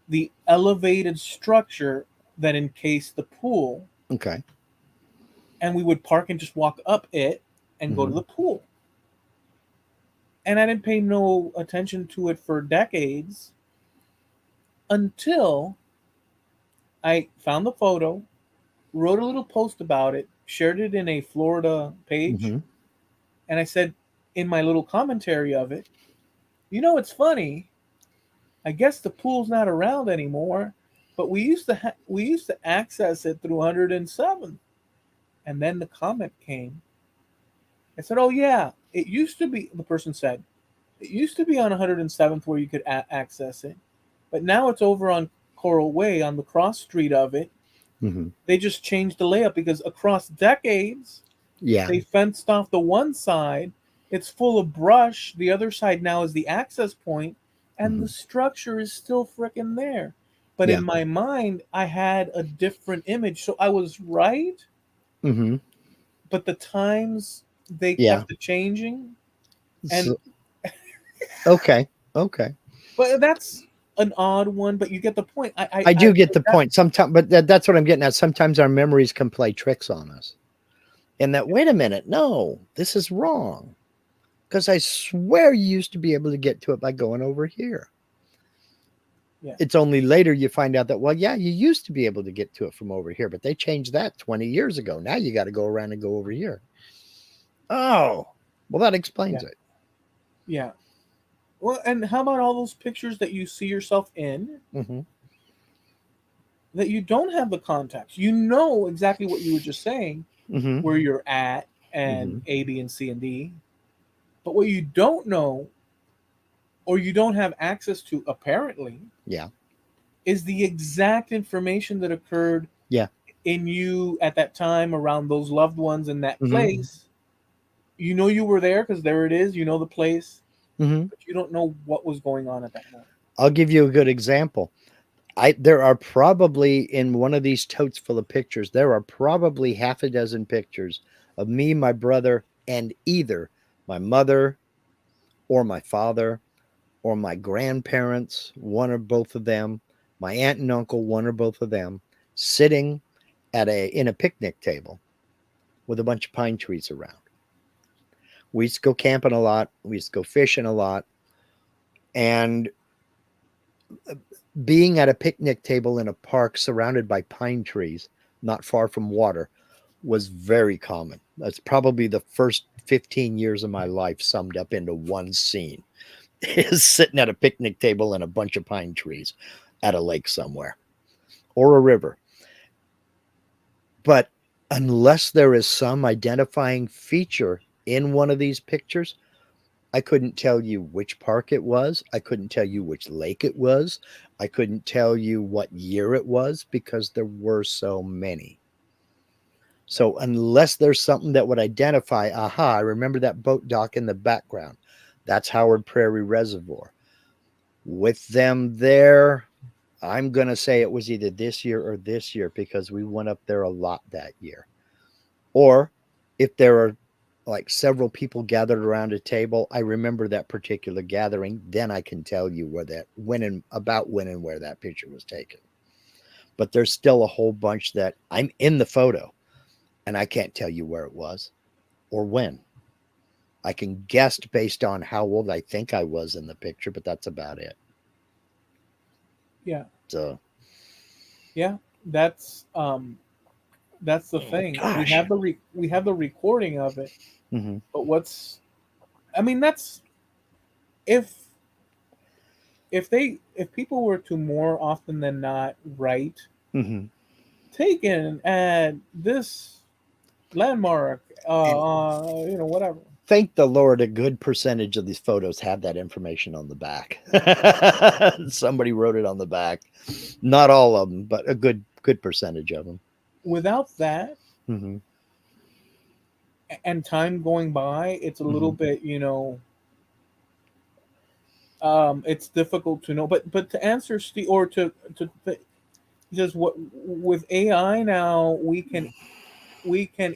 the elevated structure that encased the pool, Okay. and we would park and just walk up it and go to Hmm. the pool. And I didn't pay no attention to it for decades until I found the photo, wrote a little post about it, shared it in a Florida page, Hmm. and I said in my little commentary of it, it's funny. I guess the pool's not around anymore, but we used to access it through 107. And then the comment came. I said, "Oh yeah, it used to be." The person said, "It used to be on 107th where you could access it, but now it's over on Coral Way on the cross street of it. Hmm. They just changed the layout because across decades Yeah. they fenced off the one side. It's full of brush. The other side now is the access point, and Hmm. the structure is still freaking there." But in Yeah. my mind, I had a different image. So I was right, Hmm. but the times they Yeah. kept it changing. And So, okay. Okay. but that's an odd one, but you get the point. I I do get the that, point. Sometimes, but that's what I'm getting at. Sometimes our memories can play tricks on us. And that, wait a minute, no, this is wrong. Because I swear you used to be able to get to it by going over here. yeah. It's only later you find out that, well, yeah, you used to be able to get to it from over here, but they changed that 20 years ago. Now you got to go around and go over here. Oh, well, that Yeah. explains it. Yeah. Well, and how about all those pictures that you see yourself in Hmm. that you don't have the context? You know exactly what you were just saying, Hmm. where you're at, and Hmm. A, B, and C, and D. But what you don't know, or you don't have access to, apparently, Yeah. is the exact information that occurred Yeah. in you at that time around those loved ones in that Hmm. place. You know you were there because there it is. You know the place, Hmm. but you don't know what was going on at that moment. I'll give you a good example. There are probably in one of these totes full of pictures, there are probably half a dozen pictures of me, my brother, and either my mother or my father or my grandparents, one or both of them, my aunt and uncle, one or both of them, sitting at a in a picnic table with a bunch of pine trees around. We used to go camping a lot. We used to go fishing a lot. And being at a picnic table in a park surrounded by pine trees, not far from water, was very common. That's probably the first 15 years of my life summed up into one scene is sitting at a picnic table in a bunch of pine trees at a lake somewhere or a river. But unless there is some identifying feature in one of these pictures, I couldn't tell you which park it was. I couldn't tell you which lake it was. I couldn't tell you what year it was because there were so many. So unless there's something that would identify, aha, I remember that boat dock in the background. That's Howard Prairie Reservoir. With them there, I'm going to say it was either this year or this year because we went up there a lot that year. Or if there are like several people gathered around a table, I remember that particular gathering, then I can tell you where that when and about when and where that picture was taken. But there's still a whole bunch that I'm in the photo and I can't tell you where it was or when. I can guess based on how old I think I was in the picture, but that's about it. Yeah, So, yeah. That's the thing. We gosh. have we have the recording of it, Hmm. but what's I mean that's if if people were to more often than not write, Hmm. take in and add this landmark, And whatever. thank the Lord, a good percentage of these photos have that information on the back. Somebody wrote it on the back. Not all of them, but a good percentage of them. Without that Hmm. and time going by, it's a little Hmm. bit, it's difficult to know. But to answer Steve, or just what with AI now, we can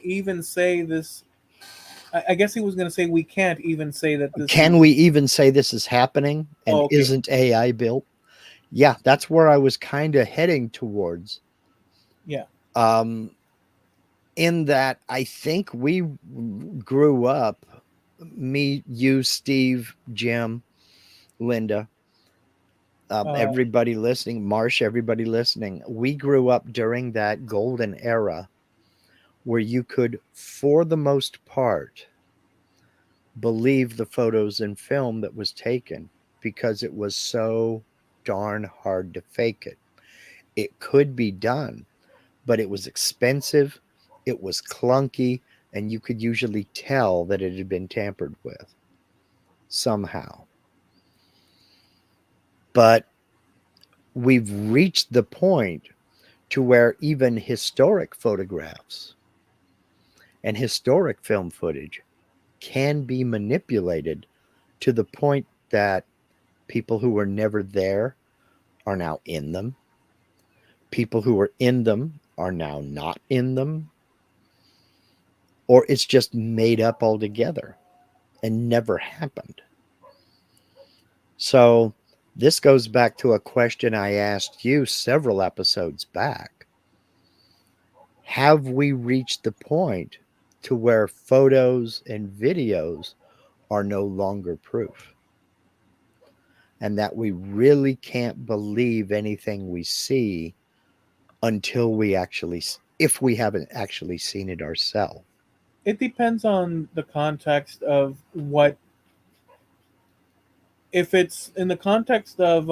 even say this. I guess he was going to say we can't even say that this Can is. we even say this is happening and Oh, okay. isn't AI built? Yeah, that's where I was kind of heading towards. Yeah. Um, in that I think we grew up, me, you, Steve, Jim, Linda, Uh, everybody listening, Marsh, everybody listening. We grew up during that golden era where you could, for the most part, believe the photos and film that was taken because it was so darn hard to fake it. It could be done, but it was expensive, it was clunky, and you could usually tell that it had been tampered with somehow. But we've reached the point to where even historic photographs and historic film footage can be manipulated to the point that people who were never there are now in them. People who were in them are now not in them, or it's just made up altogether and never happened. So, this goes back to a question I asked you several episodes back. Have we reached the point to where photos and videos are no longer proof? And that we really can't believe anything we see until we actually, if we haven't actually seen it ourselves. it depends on the context of what. If it's in the context of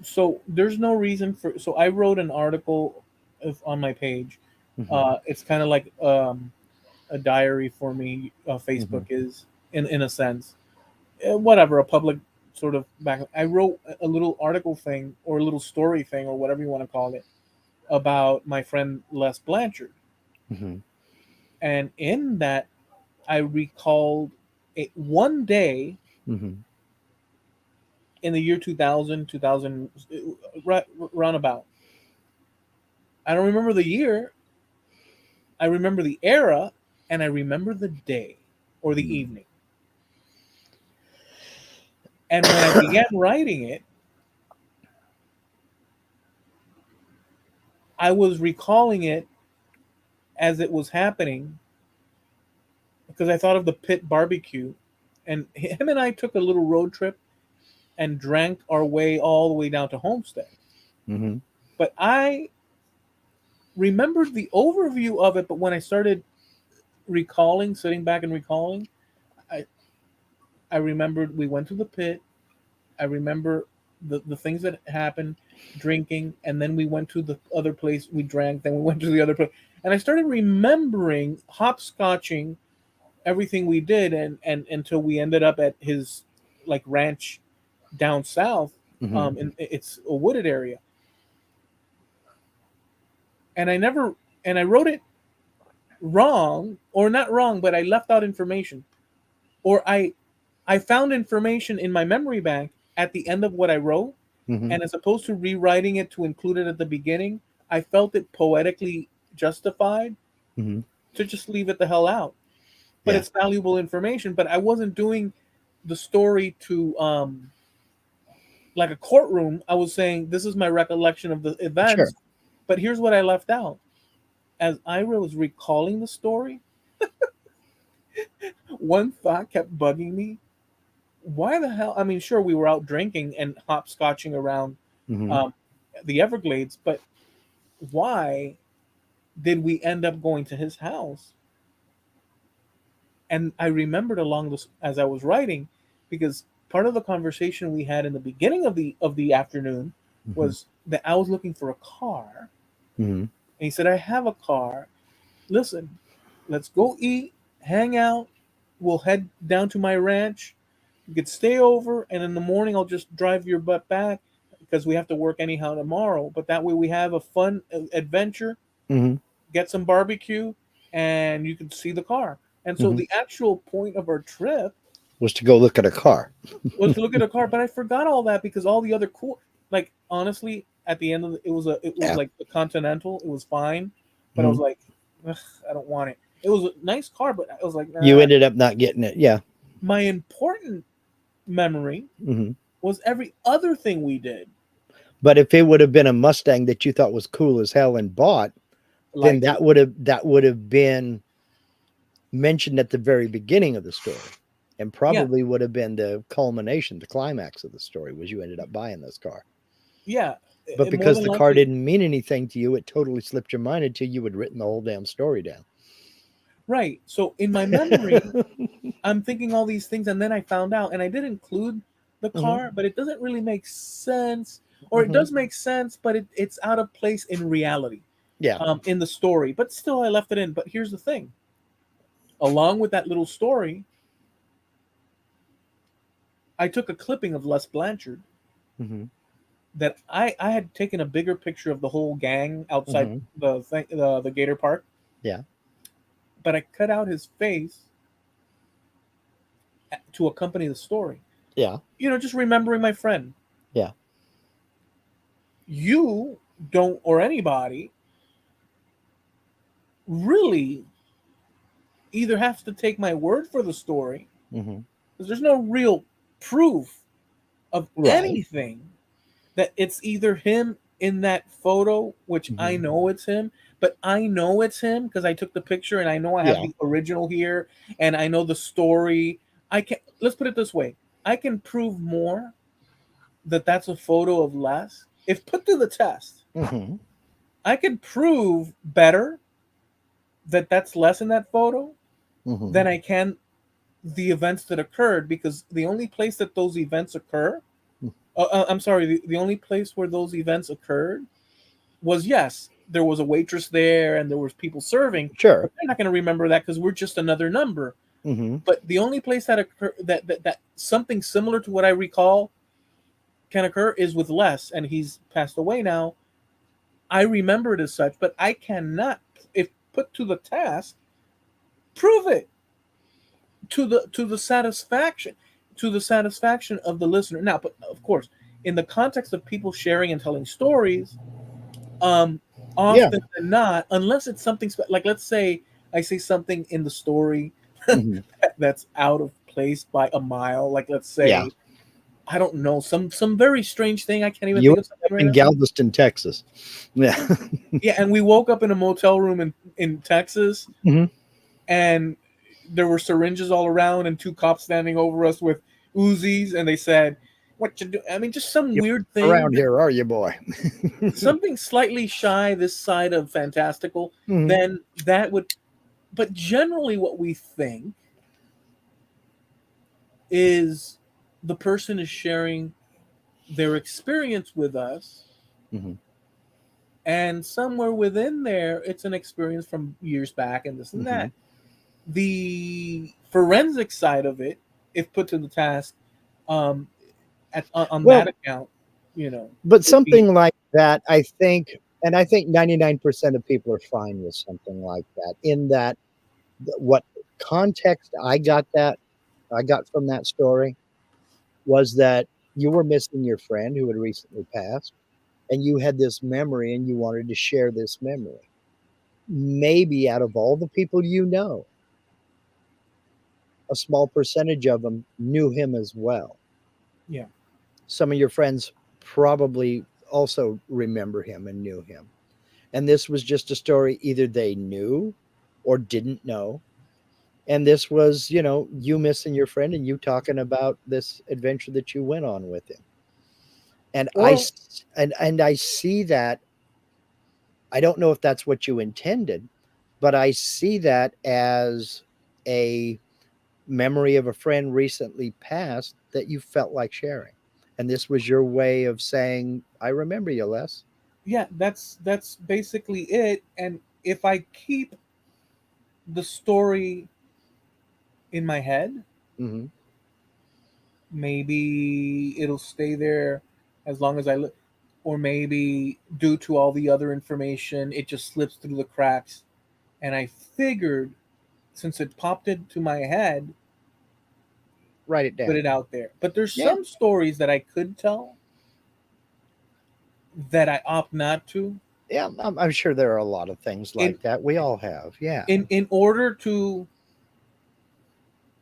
so there's no reason for. So I wrote an article on my page. Mm-hmm. It's kind of like a diary for me. Mm-hmm. Facebook is in a sense. Whatever, a public sort of back. I wrote a little article thing or a little story thing or whatever you want to call it about my friend Les Blanchard, Mm-hmm. and in that I recalled one day Mm-hmm. in the year 2000, 2000, right, roundabout. I don't remember the year. I remember the era, and I remember the day or the evening. And when I began writing it, I was recalling it as it was happening because I thought of the pit barbecue, and him and I took a little road trip and drank our way all the way down to Homestead. Mm-hmm. But I remembered the overview of it. But when I started recalling, sitting back and recalling, I I remembered we went to the pit. I remember the things that happened, drinking, and then we went to the other place. We drank, then we went to the other place, and I started remembering hopscotching everything we did, and until we ended up at his like ranch down south. Mm-hmm. It's a wooded area, and I never and I wrote it wrong or not wrong, but I left out information, or I found information in my memory bank at the end of what I wrote. Mm-hmm. And as opposed to rewriting it to include it at the beginning, I felt it poetically justified Mm-hmm. to just leave it the hell out. But Yeah. it's valuable information. But I wasn't doing the story to like a courtroom. I was saying this is my recollection of the Sure. events, but here's what I left out. As I was recalling the story, one thought kept bugging me. Why the hell? I mean, sure, we were out drinking and hopscotching around Mm-hmm. um, the Everglades, but why did we end up going to his house? And I remembered along this as I was writing, because part of the conversation we had in the beginning of the afternoon Mm-hmm. was that I was looking for a car, Mm-hmm. and he said, "I have a car. Listen, let's go eat, hang out. We'll head down to my ranch. You could stay over, and in the morning I'll just drive your butt back because we have to work anyhow tomorrow. But that way we have a fun adventure, Mm-hmm. get some barbecue, and you can see the car." And so Mm-hmm. the actual point of our trip Was to go look at a car. was to look at a car, but I forgot all that because all the other cool, like honestly, at the end of it was Yeah. like the Continental. It was fine, but I Mm-hmm. was like, ugh, I don't want it. It was a nice car, but I was like, You nah. ended up not getting it. Yeah. My important memory Mm-hmm. was every other thing we did. But if it would have been a Mustang that you thought was cool as hell and bought, then Like, that would have been mentioned at the very beginning of the story, and yeah, probably would have been the culmination, the climax of the story was you ended up buying this car. yeah, But more because than the car likely, didn't mean anything to you, it totally slipped your mind until you had written the whole damn story down. right. So in my memory, I'm thinking all these things, and then I found out, and I did include the Hmm. car, but it doesn't really make sense, or it Hmm. does make sense, but it's out of place in reality, Yeah. in the story. But still, I left it in. But here's the thing: along with that little story, I took a clipping of Les Blanchard Hmm. that I had taken a bigger picture of the whole gang outside Hmm. the Gator Park, Yeah. but I cut out his face to accompany the story. Yeah. Just remembering my friend. Yeah. You don't, or anybody, really either has to take my word for the story, Hmm. because there's no real proof of Right. anything that it's either him in that photo, which I Hmm. know it's him, but I know it's him because I took the picture and I know I have Yeah. the original here and I know the story. I can Let's put it this way. I can prove more that that's a photo of Les if put to the test. Hmm. I can prove better that that's Les in that photo Hmm. than I can the events that occurred, because the only place that those events occur, I'm sorry, the only place where those events occurred was, yes, there was a waitress there and there was people serving, but Sure. they're not going to remember that because we're just another number. Hmm. But the only place that occur that something similar to what I recall can occur is with Les, and he's passed away now. I remember it as such, but I cannot, if put to the task, prove it to the satisfaction of the listener. Now, but of course, in the context of people sharing and telling stories, um, Yeah. often than not, unless it's something like, let's say I say something in the story Hmm. that's out of place by a mile, like, let's Yeah. say, I don't know, some very strange thing. I can't even You think ended of up something right in now. Galveston, Texas. Yeah. Yeah, and we woke up in a motel room in Texas, Hmm. and there were syringes all around and two cops standing over us with Uzis, and they said, "What you do?" I mean, just some You're weird around thing, here, are you, boy? something slightly shy this side of fantastical. Hmm. Then that would, but generally, what we think is the person is sharing their experience with us, Hmm. and somewhere within there, it's an experience from years back and this and Hmm. that. The forensic side of it, if put to the task, um, on that Well, account, but would be, something like that, I think, and I think 99% of people are fine with something like that. In that, what context I got from that story was that you were missing your friend who had recently passed, and you had this memory and you wanted to share this memory. Maybe out of all the people you know, a small percentage of them knew him as well. yeah. Some of your friends probably also remember him and knew him. And this was just a story either they knew or didn't know. And this was, you missing your friend and you talking about this adventure that you went on with him. And Or I see that. I don't know if that's what you intended, but I see that as a memory of a friend recently passed that you felt like sharing. And this was your way of saying, I remember you, Les. yeah, that's basically it. And if I keep the story in my head, Hmm. maybe it'll stay there as long as I look, or maybe due to all the other information, it just slips through the cracks. And I figured, since it popped into my head, Write it put down. it out there. But there's Yeah. some stories that I could tell that I opt not to, Yeah. I'm sure there are a lot of things in like that. We all have. Yeah. in order to,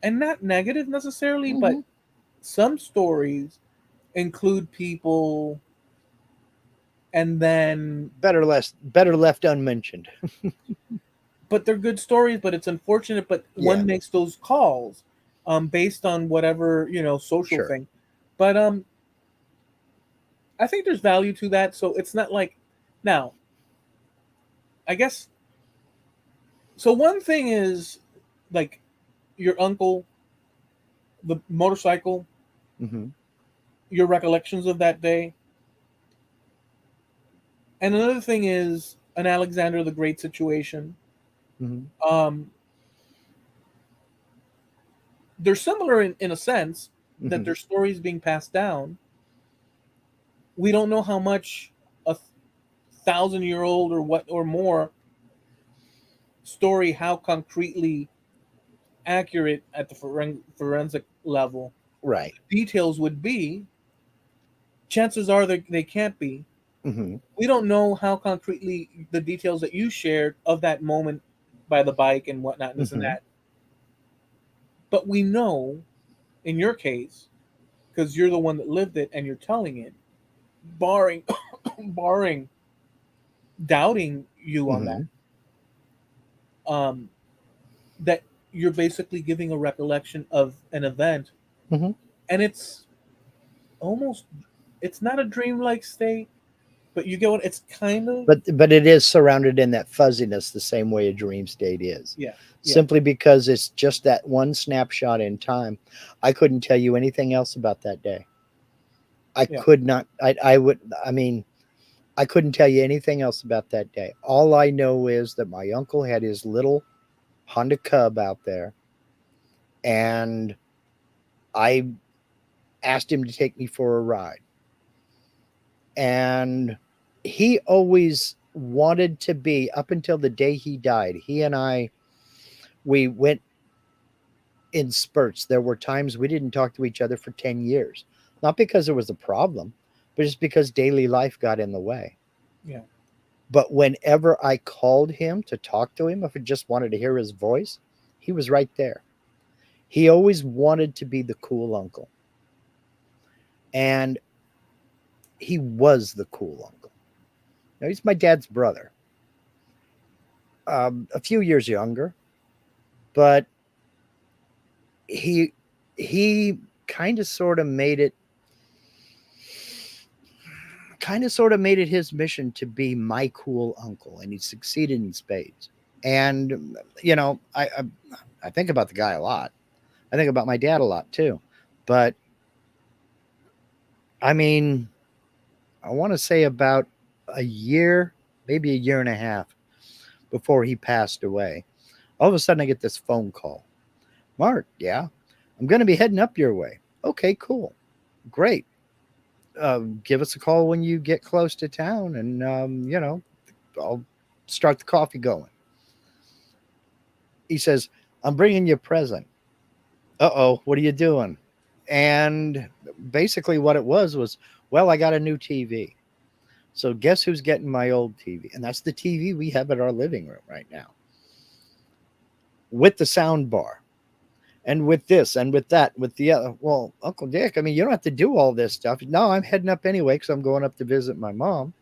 and not negative necessarily, but Hmm. some stories, include people, and then Better left unmentioned. but they're good stories. But it's unfortunate. But Yeah, one makes those calls, based on whatever social sure. thing. But I think there's value to that. So it's not like now. I guess so. One thing is like your uncle, the motorcycle, Hmm. your recollections of that day, and another thing is an Alexander the Great situation. Hmm. Um, they're similar in a sense that Hmm. their stories being passed down. We don't know how much a 1,000-year old or what or more story, how concretely accurate at the forensic level Right. details would be. Chances are they can't be. Hmm. We don't know how concretely the details that you shared of that moment by the bike and whatnot, and this and Hmm. that. But we know, in your case, because you're the one that lived it and you're telling it, barring barring doubting you on Hmm. that, um, that you're basically giving a recollection of an event, Hmm. and almost it's not a dreamlike state, but you get what it's kind of. But it is surrounded in that fuzziness the same way a dream state is. Yeah, yeah, Simply because it's just that one snapshot in time. I couldn't tell you anything else about that day. I yeah, could not. I would. I mean, I couldn't tell you anything else about that day. All I know is that my uncle had his little Honda Cub out there, and I asked him to take me for a ride. And he always wanted to be, up until the day he died. He and I, we went in spurts. There were times we didn't talk to each other for 10 years. Not because there was a problem, but just because daily life got in the way. yeah. But whenever I called him to talk to him, if I just wanted to hear his voice, he was right there. He always wanted to be the cool uncle. And he was the cool uncle. Now, he's my dad's brother, a few years younger, but he he kind of sort of made it his mission to be my cool uncle, and he succeeded in spades. And you know, I think about the guy a lot. I think about my dad a lot too. But I mean, I want to say about a year, maybe a year and a half before he passed away, all of a sudden I get this phone call. Mark, yeah, I'm going to be heading up your way. Okay, cool, great. Give us a call when you get close to town, and I'll start the coffee going. He says, I'm bringing you a present. Uh-oh, what are you doing? And basically what it was, well, I got a new TV. So guess who's getting my old TV? And that's the TV we have at our living room right now, with the sound bar, and with this and with that, with the other. Well, Uncle Dick, I mean, you don't have to do all this stuff. No, I'm heading up anyway because I'm going up to visit my mom,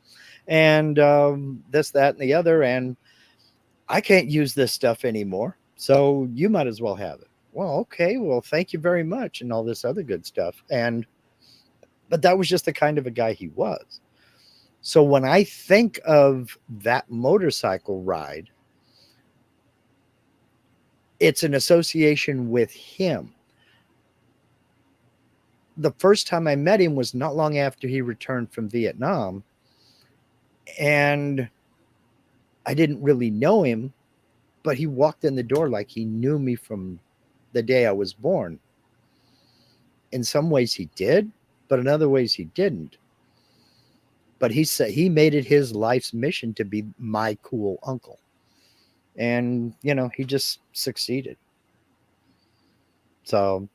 and this, that, and the other. And I can't use this stuff anymore. So you might as well have it. Well, okay. Well, thank you very much, and all this other good stuff. And but that was just the kind of a guy he was. So when I think of that motorcycle ride, it's an association with him. The first time I met him was not long after he returned from Vietnam, and I didn't really know him, but he walked in the door like he knew me from the day I was born. In some ways he did, but in other ways he didn't. But he said he made it his life's mission to be my cool uncle. And, he just succeeded. So,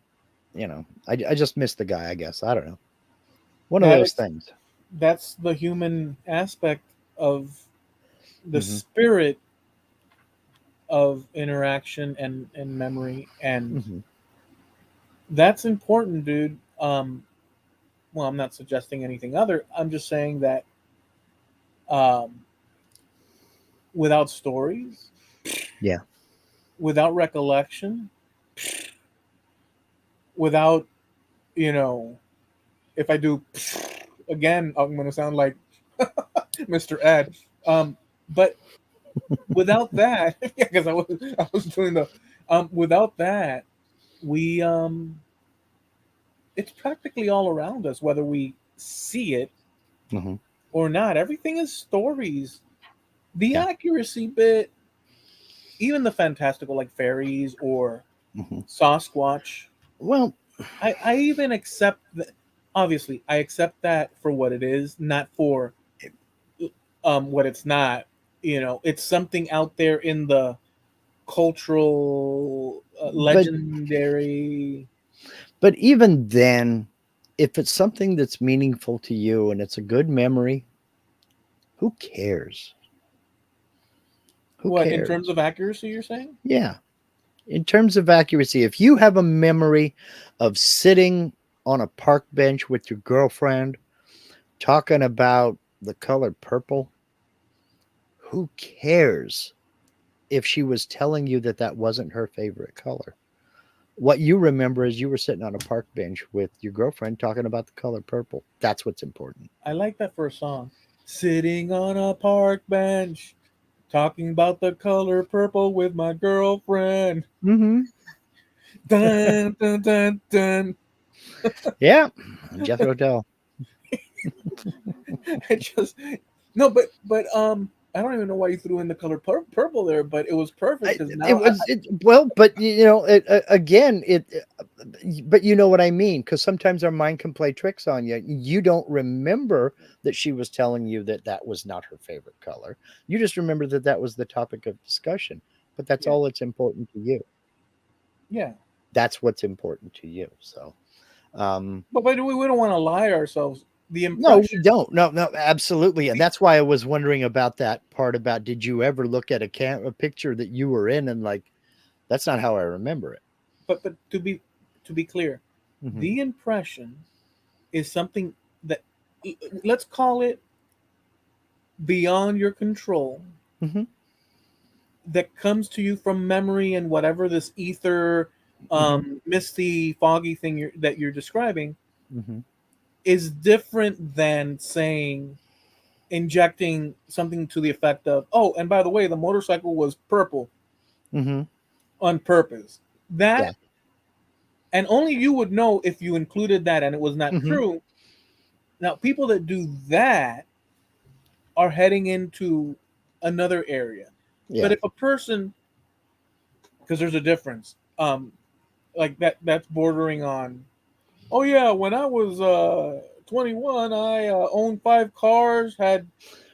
I just missed the guy, I guess. I don't know. One of That those is things. that's the human aspect of the Hmm. spirit of interaction and memory, and Hmm. that's important, dude. well, I'm not suggesting anything other. I'm just saying that um, without stories, Yeah. without recollection, without, you know, if I do again, I'm going to sound like Mr. Ed. But without that, yeah, because I was doing the without that, we it's practically all around us, whether we see it Hmm. or not. Everything is stories. The Yeah. accuracy bit, even the fantastical, like fairies or Hmm. Sasquatch. Well, I even accept that. Obviously, I accept that for what it is, not for what it's not. You know, it's something out there in the cultural, but legendary. even then, if it's something that's meaningful to you and it's a good memory, who cares? Who What in terms cares? of accuracy? You're saying? Yeah. In terms of accuracy, if you have a memory of sitting on a park bench with your girlfriend talking about the color purple, who cares if she was telling you that that wasn't her favorite color? What you remember is you were sitting on a park bench with your girlfriend talking about the color purple. That's what's important. I like that for a song. Sitting on a park bench, talking about the color purple with my girlfriend. Mm-hmm. Dun dun dun dun. Yeah. Jethro Tull. It just no, but I don't even know why you threw in the color purple there, but it was perfect because It now was well, but again, but you know what I mean, because sometimes our mind can play tricks on you. You don't remember that she was telling you that that was not her favorite color. You just remember that that was the topic of discussion. But that's yeah, all that's important to you. yeah. That's what's important to you. So, um, But we don't want to lie to ourselves. The no, we impression, don't. No, no, absolutely. And the, that's why I was wondering about that part about did you ever look at a picture that you were in and like, that's not how I remember it. but to be clear, Hmm. the impression is something that let's call it beyond your control Hmm. that comes to you from memory and whatever this ether, Hmm. misty, foggy thing that you're describing Hmm. is different than saying injecting something to the effect of, oh, and by the way, the motorcycle was purple Hmm. on purpose. Yeah. That, and only you would know if you included that and it was not Hmm. true. Now, people that do that are heading into another area. But Yeah. if a person, because there's a difference, like that's bordering on, oh yeah, when I was 21, I owned 5 cars, had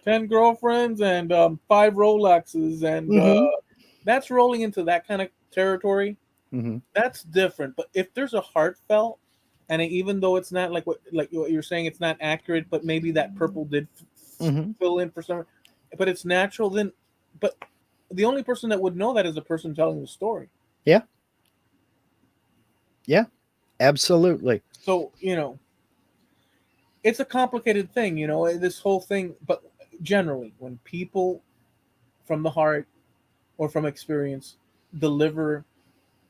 10 girlfriends, and 5 Rolexes, and Hmm. that's rolling into that kind of territory. Hmm. That's different. But if there's a heartfelt, and even though it's not like what you're saying, it's not accurate, but maybe that purple did Hmm. fill in for some, but it's natural. Then, but the only person that would know that is the person telling the story. Yeah. Yeah. Absolutely. So it's a complicated thing, this whole thing. But generally, when people from the heart or from experience deliver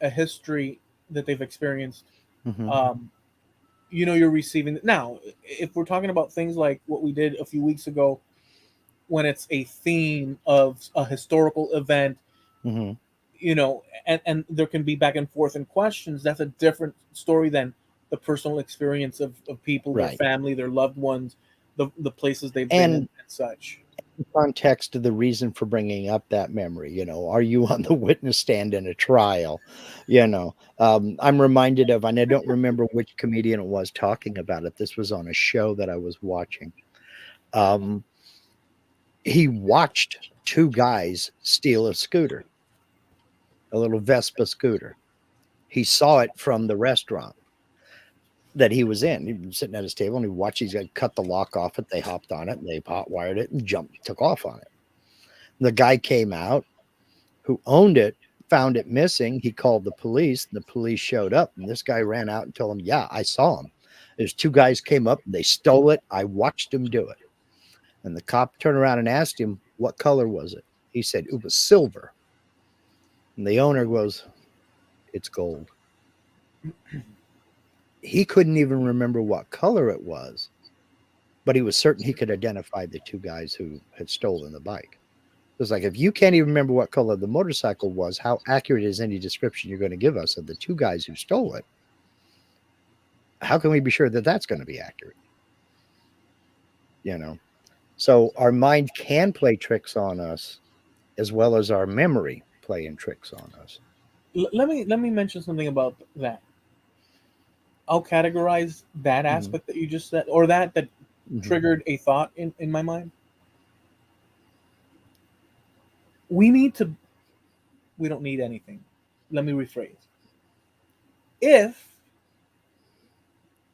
a history that they've experienced, Hmm. um, you're receiving it. Now, if we're talking about things like what we did a few weeks ago, when it's a theme of a historical event, Hmm. and there can be back and forth and questions, that's a different story than the personal experience of people, their Right. family, their loved ones, the places they've been in And and such. context of the reason for bringing up that memory, are you on the witness stand in a trial? I'm reminded of, and I don't remember which comedian it was talking about it. This was on a show that I was watching. Um, he watched two guys steal a scooter, a little Vespa scooter. He saw it from the restaurant that he was in. He was sitting at his table and he watched these guys cut the lock off it. They hopped on it and they hot wired it and took off on it. The guy came out who owned it, found it missing. He called the police. The police showed up and this guy ran out and told him, yeah, I saw him. There's two guys came up, they stole it. I watched them do it. And the cop turned around and asked him, what color was it? He said, it was silver. And the owner goes, it's gold. He couldn't even remember what color it was, but he was certain he could identify the two guys who had stolen the bike. It was like, if you can't even remember what color the motorcycle was, how accurate is any description you're going to give us of the two guys who stole it? How can we be sure that that's going to be accurate? You know? So our mind can play tricks on us as well as our memory playing tricks on us. Let me mention something about that. I'll categorize that Mhm. aspect that you just said, or that Mhm. triggered a thought in my mind. We need to. We don't need anything. Let me rephrase. If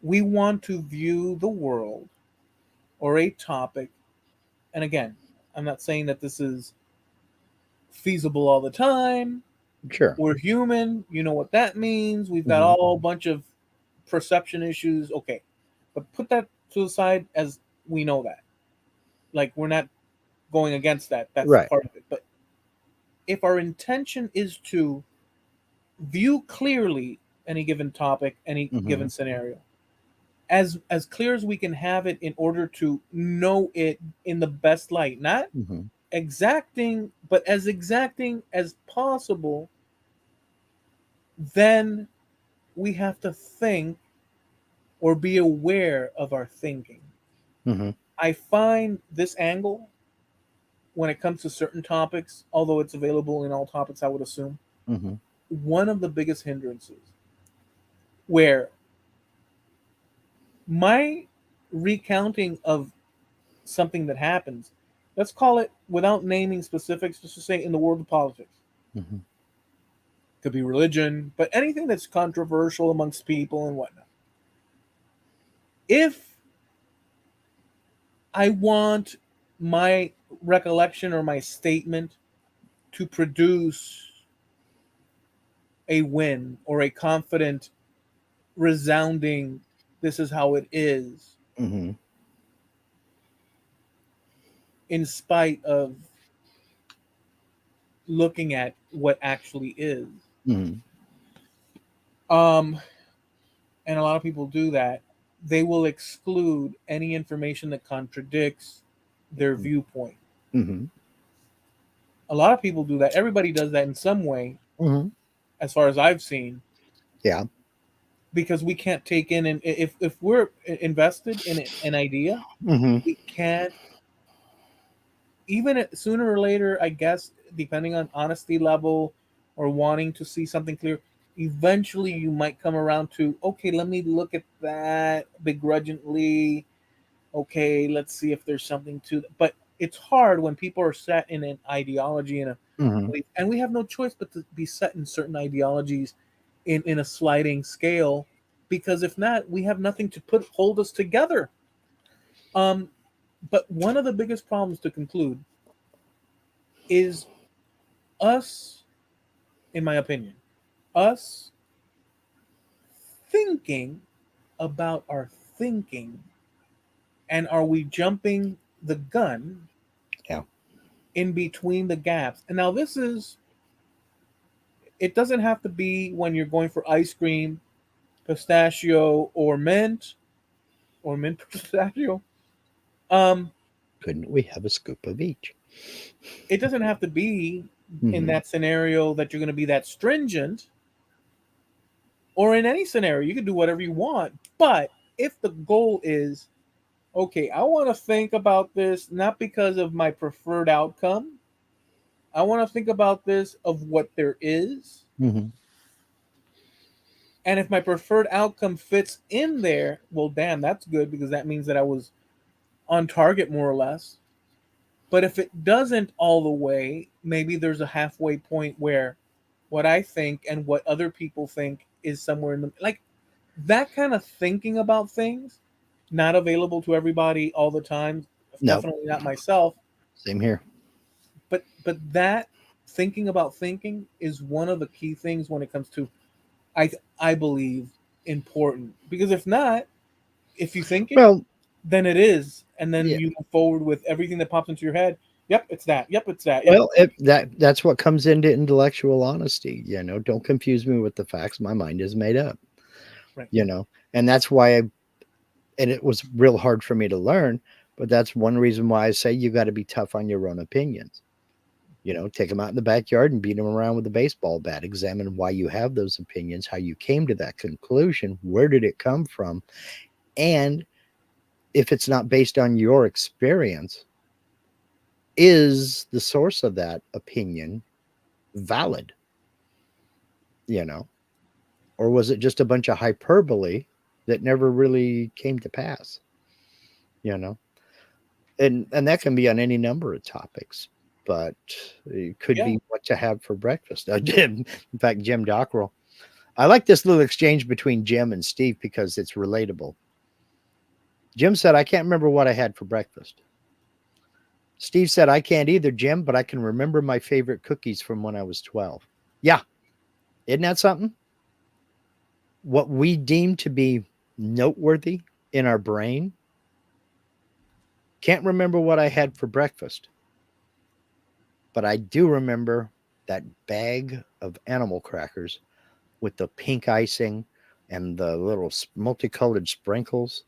we want to view the world or a topic, and again, I'm not saying that this is feasible all the time. Sure. We're human. You know what that means. We've got Mhm. all bunch of perception issues. Okay, but put that to the side as we know that. Like we're not going against that. That's Right. part of it. But if our intention is to view clearly any given topic, any given Mhm. scenario, as clear as we can have it in order to know it in the best light, not Mhm. exacting, but as exacting as possible, then we have to think or be aware of our thinking. Mhm. I find this angle when it comes to certain topics, although it's available in all topics, I would assume, Mhm. one of the biggest hindrances where my recounting of something that happens, let's call it without naming specifics, just to say in the world of politics, Mhm. could be religion, but anything that's controversial amongst people and whatnot. If I want my recollection or my statement to produce a win or a confident, resounding, this is how it is, Mhm. in spite of looking at what actually is. Mhm. Um, and a lot of people do that. They will exclude any information that contradicts their viewpoint. Mhm. A lot of people do that. Everybody does that in some way, Mhm. as far as I've seen, Yeah. because we can't take in, and if we're invested in an idea, Mhm. we can't, even sooner or later, I guess, depending on honesty level or wanting to see something clear, eventually you might come around to, okay, let me look at that begrudgingly. Okay, let's see if there's something to that. But it's hard when people are set in an ideology and a Mhm. belief, and we have no choice but to be set in certain ideologies in a sliding scale, because if not, we have nothing to put hold us together. Um, but one of the biggest problems, to conclude, is us, in my opinion, us thinking about our thinking, and are we jumping the gun Yeah. in between the gaps? And now this is, it doesn't have to be when you're going for ice cream, pistachio, or mint pistachio. Um, Couldn't we have a scoop of each? it doesn't have to be in Mhm. that scenario that you're going to be that stringent, or in any scenario you can do whatever you want. But if the goal is, okay, I want to think about this not because of my preferred outcome, I want to think about this of what there is, Mhm. and if my preferred outcome fits in there, well, damn, that's good, because that means that I was on target more or less. But if it doesn't all the way, maybe there's a halfway point where what I think and what other people think is somewhere in the, like, that kind of thinking about things, not available to everybody all the time, No. definitely not myself. Same here. But that thinking about thinking is one of the key things when it comes to, I believe, important, because if not, If you think it, Well, then it is, and then yeah. you move forward with everything that pops into your head. Yep, it's that. Yep, it's that. Yep. Well, that's what comes into intellectual honesty. Don't confuse me with the facts. My mind is made up. Right. And that's why and it was real hard for me to learn. But that's one reason why I say you got to be tough on your own opinions. Take them out in the backyard and beat them around with a baseball bat. Examine why you have those opinions, how you came to that conclusion, where did it come from, and if it's not based on your experience, is the source of that opinion valid? You know, or was it just a bunch of hyperbole that never really came to pass? You know, and that can be on any number of topics, but it could Yeah. be what to have for breakfast. In fact, Jim Dockrell, I like this little exchange between Jim and Steve because it's relatable. Jim said, I can't remember what I had for breakfast. Steve said, I can't either, Jim, but I can remember my favorite cookies from when I was 12. Yeah, isn't that something? What we deem to be noteworthy in our brain, can't remember what I had for breakfast, but I do remember that bag of animal crackers with the pink icing and the little multicolored sprinkles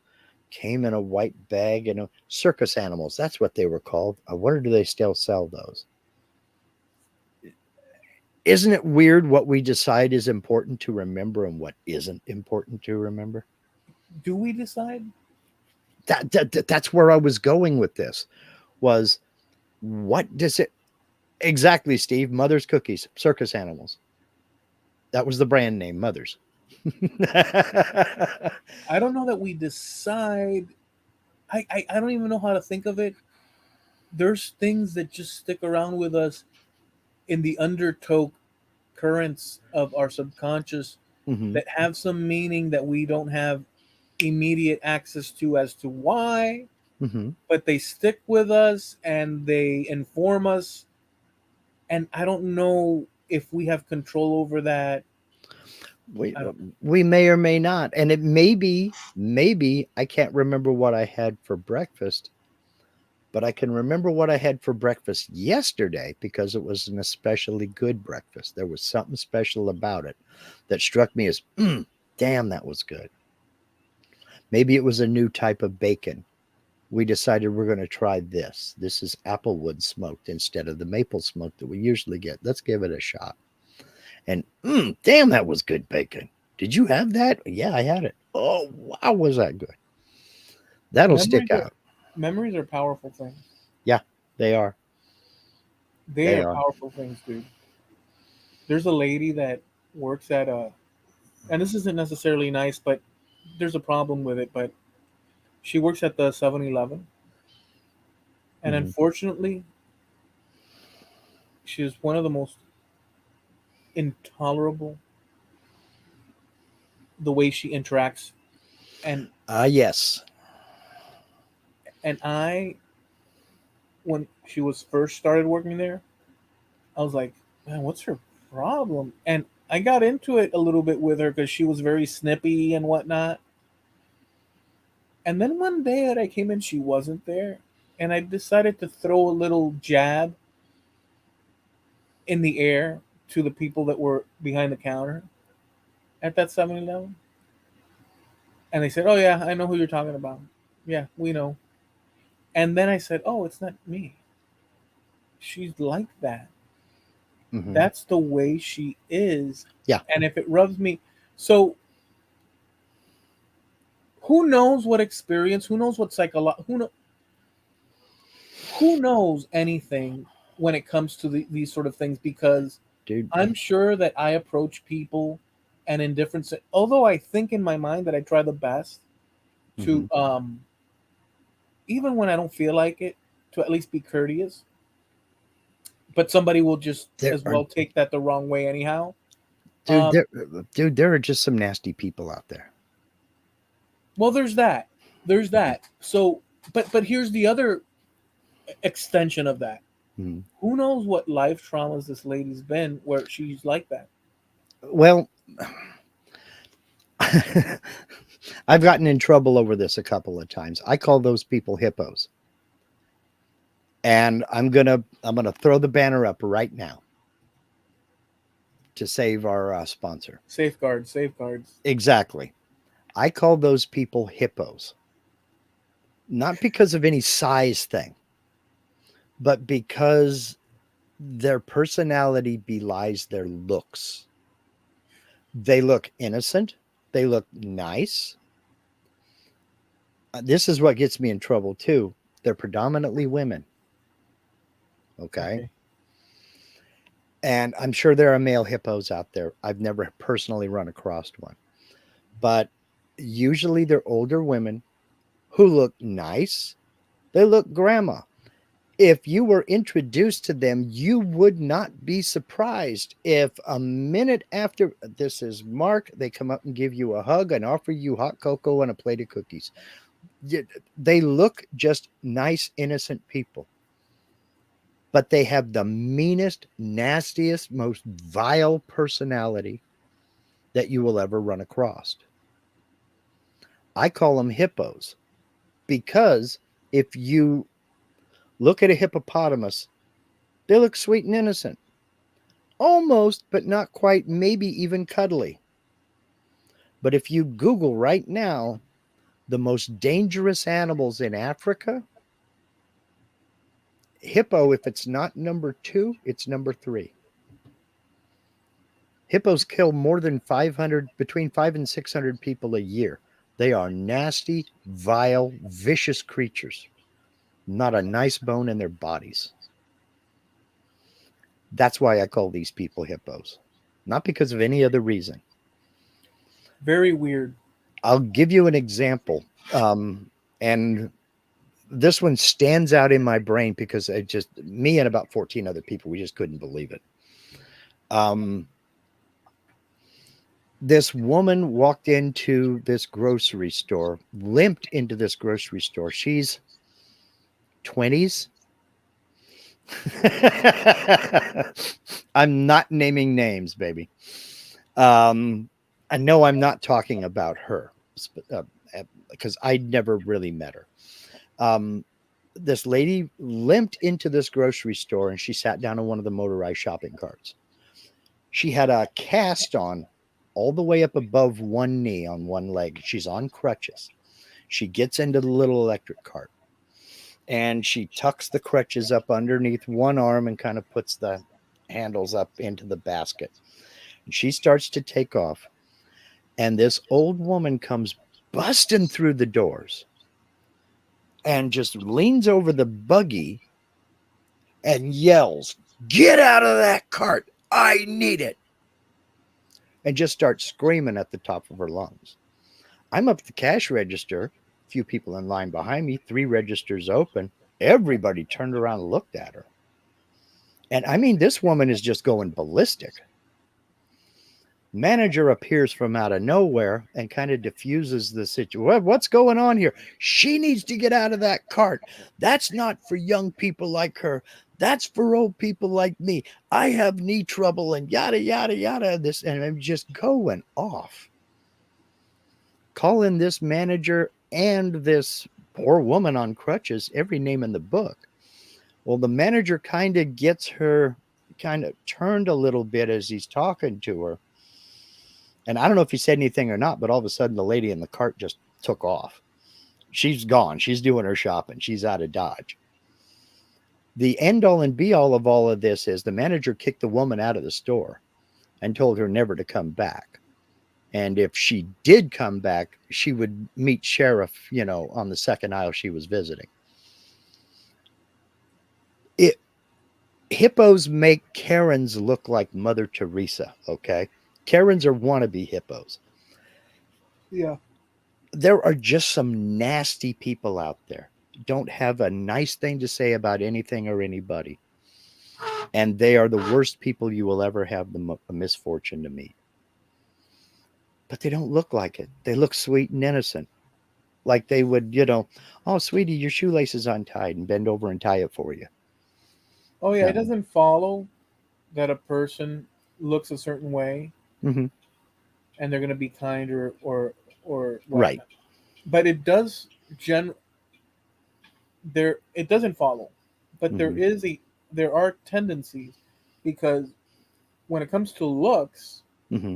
came in a white bag. Circus animals, that's what they were called. I wonder, do they still sell those? Isn't it weird what we decide is important to remember and what isn't important to remember? Do we decide? That's where I was going with this. Was what does it exactly, Steve? Mother's cookies, circus animals. That was the brand name, Mother's. I don't know that we decide. I don't even know how to think of it. There's things that just stick around with us in the undertow currents of our subconscious Hmm. that have some meaning that we don't have immediate access to as to why, Hmm. but they stick with us and they inform us. And I don't know if we have control over that. We I don't. we may or may not, and it maybe I can't remember what I had for breakfast, but I can remember what I had for breakfast yesterday because it was an especially good breakfast. There was something special about it that struck me as, damn, that was good. Maybe it was a new type of bacon. We decided we're going to try this. This is applewood smoked instead of the maple smoke that we usually get. Let's give it a shot. And damn, that was good bacon. Did you have that? Yeah, I had it. Oh, wow, was that good? That'll stick Memories are out. memories are powerful things. Yeah, they are. They They are are. powerful things, dude. There's a lady that works at a, and this isn't necessarily nice, but there's a problem with it. But she works at the 7-Eleven, and Hmm. unfortunately, she is one of the most intolerable the way she interacts. And Yes. I, when she was first started working there, I was like, man, what's her problem? And I got into it a little bit with her because she was very snippy and whatnot. And then one day that I came in, she wasn't there. And I decided to throw a little jab in the air to the people that were behind the counter at that 7-Eleven. And they said, oh, yeah, I know who you're talking about. Yeah, we know. And then I said, oh, it's not me. She's like that. Hmm. That's the way she is. Yeah. And if it rubs me, so who knows what experience, who knows what who knows anything when it comes to these sort of things, because Dude. I'm sure that I approach people and in different although I think in my mind that I try the best to Hmm. even when I don't feel like it, to at least be courteous, but somebody will just There as are, well take that the wrong way anyhow. dude, um there are just some nasty people out there. well, there's Mhm. that. So but here's the other extension of that. Mhm. Who knows what life traumas this lady's been where she's like that. Well, I've gotten in trouble over this a couple of times. I call those people hippos. And I'm gonna throw the banner up right now to save our sponsor. Safeguards, safeguards. Exactly. I call those people hippos, not because of any size thing, but because their personality belies their looks. They look innocent. They look nice. This is what gets me in trouble too. They're predominantly women. Okay. Okay. And I'm sure there are male hippos out there. I've never personally run across one, but usually they're older women who look nice. They look grandma. If you were introduced to them, you would not be surprised if a minute after this is Mark, they come up and give you a hug and offer you hot cocoa and a plate of cookies. They look just nice, innocent people, but they have the meanest, nastiest, most vile personality that you will ever run across. I call them hippos because if you look at a hippopotamus, they look sweet and innocent. Almost, but not quite, maybe even cuddly. But if you Google right now the most dangerous animals in Africa, hippo, if it's not number two, it's number three. Hippos kill more than 500, between 5 and 600 people a year. They are nasty, vile, vicious creatures. Not a nice bone in their bodies. That's why I call these people hippos, not because of any other reason. Very weird. I'll give you an example. And this one stands out in my brain because it just, me and about 14 other people, we just couldn't believe it. Um, this woman walked into this grocery store, limped into this grocery store. She's 20s. I'm not naming names, baby. Um, I know I'm not talking about her because I never really met her. Um, this lady limped into this grocery store and she sat down in one of the motorized shopping carts. She had a cast on all the way up above one knee on one leg. She's on crutches. She gets into the little electric cart and she tucks the crutches up underneath one arm and kind of puts the handles up into the basket. And she starts to take off. And this old woman comes busting through the doors and just leans over the buggy and yells, "Get out of that cart! I need it!" And just starts screaming at the top of her lungs. I'm up at the cash register, a few people in line behind me, three registers open. Everybody turned around and looked at her. And I mean, this woman is just going ballistic. Manager appears from out of nowhere and kind of diffuses the situation. What's going on here? She needs to get out of that cart. That's not for young people like her. That's for old people like me. I have knee trouble and yada yada yada. This, and I'm just going off. Calling this manager and this poor woman on crutches every name in the book. Well, the manager kind of gets her kind of turned a little bit as he's talking to her. And I don't know if he said anything or not, but all of a sudden the lady in the cart just took off. She's gone. She's doing her shopping. She's out of Dodge. The end all and be all of this is the manager kicked the woman out of the store and told her never to come back. And if she did come back, she would meet sheriff, on the second aisle she was visiting. It hippos make Karens look like Mother Teresa, okay? Karens are wannabe hippos. Yeah. There are just some nasty people out there. Don't have a nice thing to say about anything or anybody. And they are the worst people you will ever have the misfortune to meet. But they don't look like it. They look sweet and innocent. Like they would, "Oh, sweetie, your shoelace is untied," and bend over and tie it for you. Oh yeah, it No. doesn't follow that a person looks a certain way Hmm. and they're gonna be kind or Right. whatnot. But it does gen there it doesn't follow. But Hmm. there are tendencies because when it comes to looks, Hmm.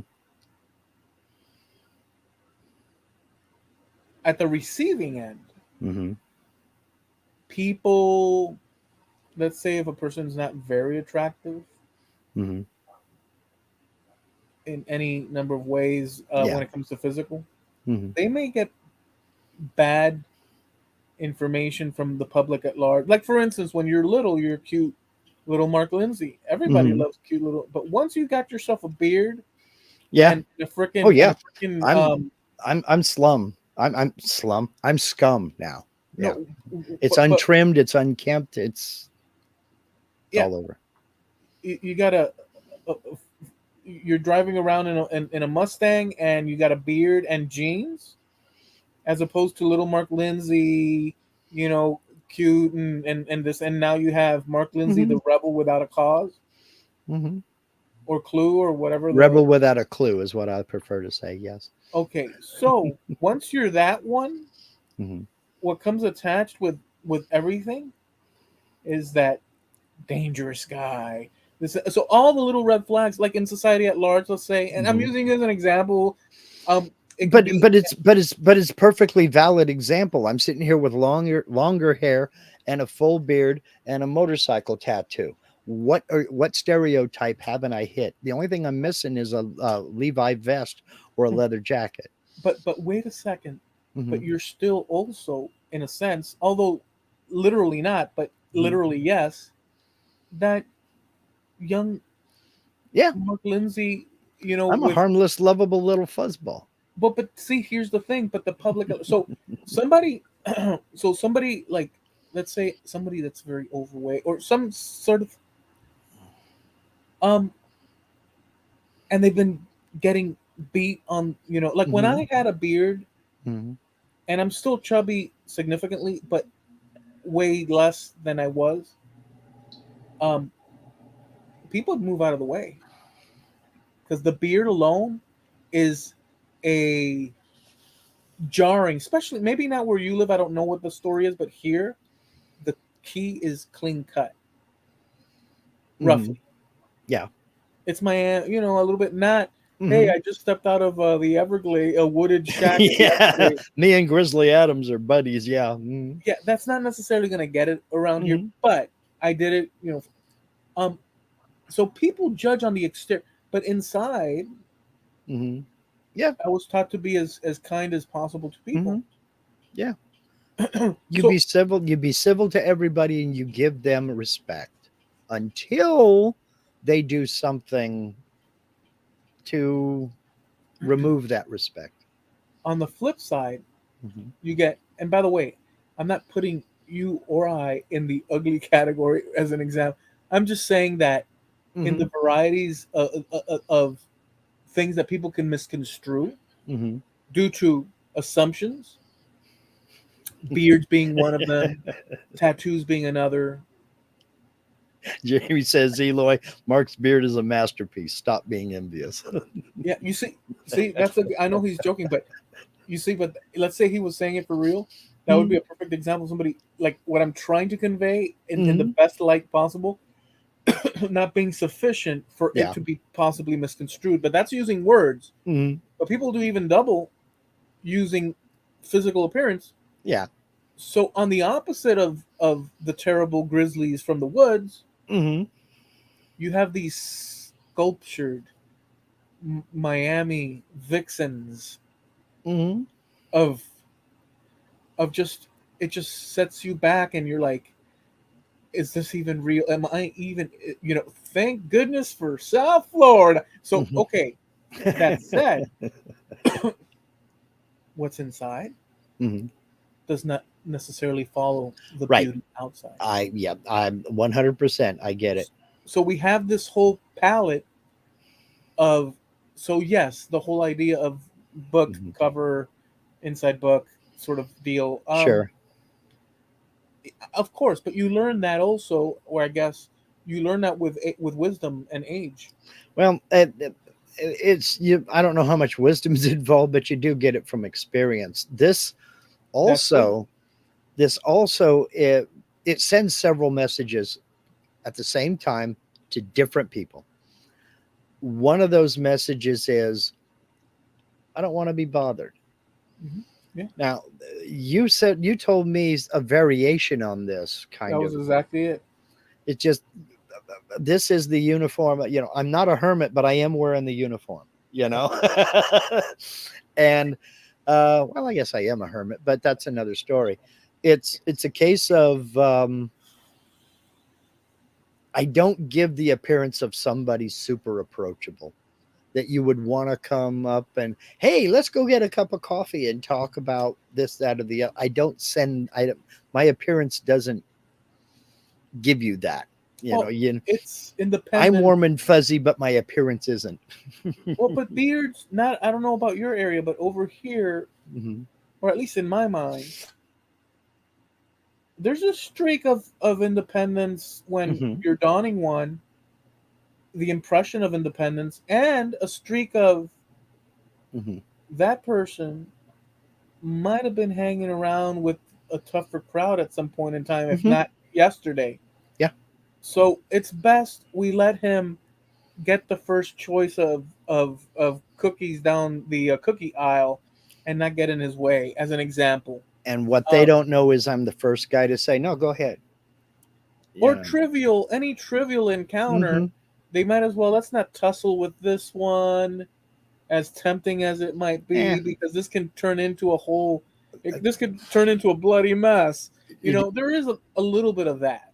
at the receiving end, Hmm. people, let's say if a person's not very attractive Hmm. in any number of ways Yeah. when it comes to physical, Hmm. they may get bad information from the public at large. Like for instance, when you're little, you're cute little Mark Lindsay. Everybody Hmm. loves cute little, but once you got yourself a beard Yeah. Oh and yeah. a freaking I'm I'm slum. I'm slum. I'm scum now. Yeah. no, It's but untrimmed. It's unkempt. It's yeah, all over. you gotta. Uh, you're driving around in a Mustang and you got a beard and jeans, as opposed to little Mark Lindsay, you know, cute and this, and now you have Mark Lindsay, Hmm. the rebel without a cause Hmm. or clue or whatever the. Rebel without a clue is what I prefer to say. Yes. Okay, so once you're that one, Hmm. what comes attached with everything is that dangerous guy. This, so all the little red flags, like in society at large, let's say, and I'm Hmm. using it as an example. It could but be but it's perfectly valid example. I'm sitting here with longer hair and a full beard and a motorcycle tattoo. What stereotype haven't I hit? The only thing I'm missing is a Levi vest or a leather jacket. but wait a second, Hmm. but you're still also in a sense, although literally not, but Hmm. literally yes, that young Yeah, Mark Lindsay, I'm a with harmless, lovable little fuzzball. but see, here's the thing, but the public, so somebody so somebody like, let's say somebody that's very overweight or some sort of um and they've been getting beat on, like when Hmm. I had a beard Hmm. and I'm still chubby significantly, but way less than I was, um, people would move out of the way because the beard alone is a jarring, especially maybe not where you live. I don't know what the story is, but here the key is clean cut, Hmm. roughly. Yeah. It's my, a little bit not. Hey, Hmm. I just stepped out of the Everglade, a wooded shack in the Yeah, Everglades. me and Grizzly Adams are buddies. Yeah. Hmm. Yeah, that's not necessarily gonna get it around here, Hmm. but I did it. Um. So people judge on the exterior, but inside, Hmm. Yeah. I was taught to be as kind as possible to people. Hmm. Yeah. So You be civil to everybody and you give them respect until they do something to remove that respect. on the flip side, Hmm. you get, and by the way, I'm not putting you or I in the ugly category as an example. I'm just saying that in Hmm. the varieties of things that people can misconstrue Hmm. due to assumptions, beards being one of them, tattoos being another. Jamie says, Eloy, Mark's beard is a masterpiece. Stop being envious. Yeah, see, that's a. I know he's joking, but you see, but let's say he was saying it for real. That would be Hmm. a perfect example of somebody like what I'm trying to convey in the Hmm. best light possible, not being sufficient for it Yeah. to be possibly misconstrued. But that's using words. Hmm. But people do even double using physical appearance. Yeah. So on the opposite of the terrible grizzlies from the woods, Hmm. you have these sculptured Miami vixens Hmm. of just, it just sets you back and you're like, is this even real? Am I even, thank goodness for South Florida. So Hmm. okay, that said, what's inside Hmm. does not necessarily follow the Right. beauty outside. Yeah, I'm 100%. I get it. So we have this whole palette of, so yes, the whole idea of book Hmm. cover, inside book sort of deal. Sure. Of course, but you learn that also, or I guess you learn that with wisdom and age. Well, it's you. I don't know how much wisdom is involved, but you do get it from experience. That's true. Also, this also it sends several messages at the same time to different people. One of those messages is, I don't want to be bothered. Hmm. Yeah, Now, you told me a variation on this that kind was of. exactly it. It just this is the uniform. I'm not a hermit, but I am wearing the uniform. You know, and well, I guess I am a hermit, but that's another story. It's a case of I don't give the appearance of somebody super approachable that you would want to come up and, hey, let's go get a cup of coffee and talk about this, that, or the other. I don't send. My appearance doesn't give you that. You know, Well, you it's I'm independent. warm and fuzzy, but my appearance isn't. Well, but beards, not, I don't know about your area, but over here, Hmm. or at least in my mind, there's a streak of independence when Hmm. you're donning one, the impression of independence, and a streak of Hmm. that person might have been hanging around with a tougher crowd at some point in time, if Hmm. not yesterday. Yeah. So it's best we let him get the first choice of cookies down the cookie aisle, and not get in his way. As an example, And what they uh, don't know is I'm the first guy to say, no, go ahead. or Yeah. trivial, any trivial encounter, Hmm. they might as well, let's not tussle with this one, as tempting as it might Yeah. be, because this can turn into this could turn into a bloody mess. There is a little bit of that.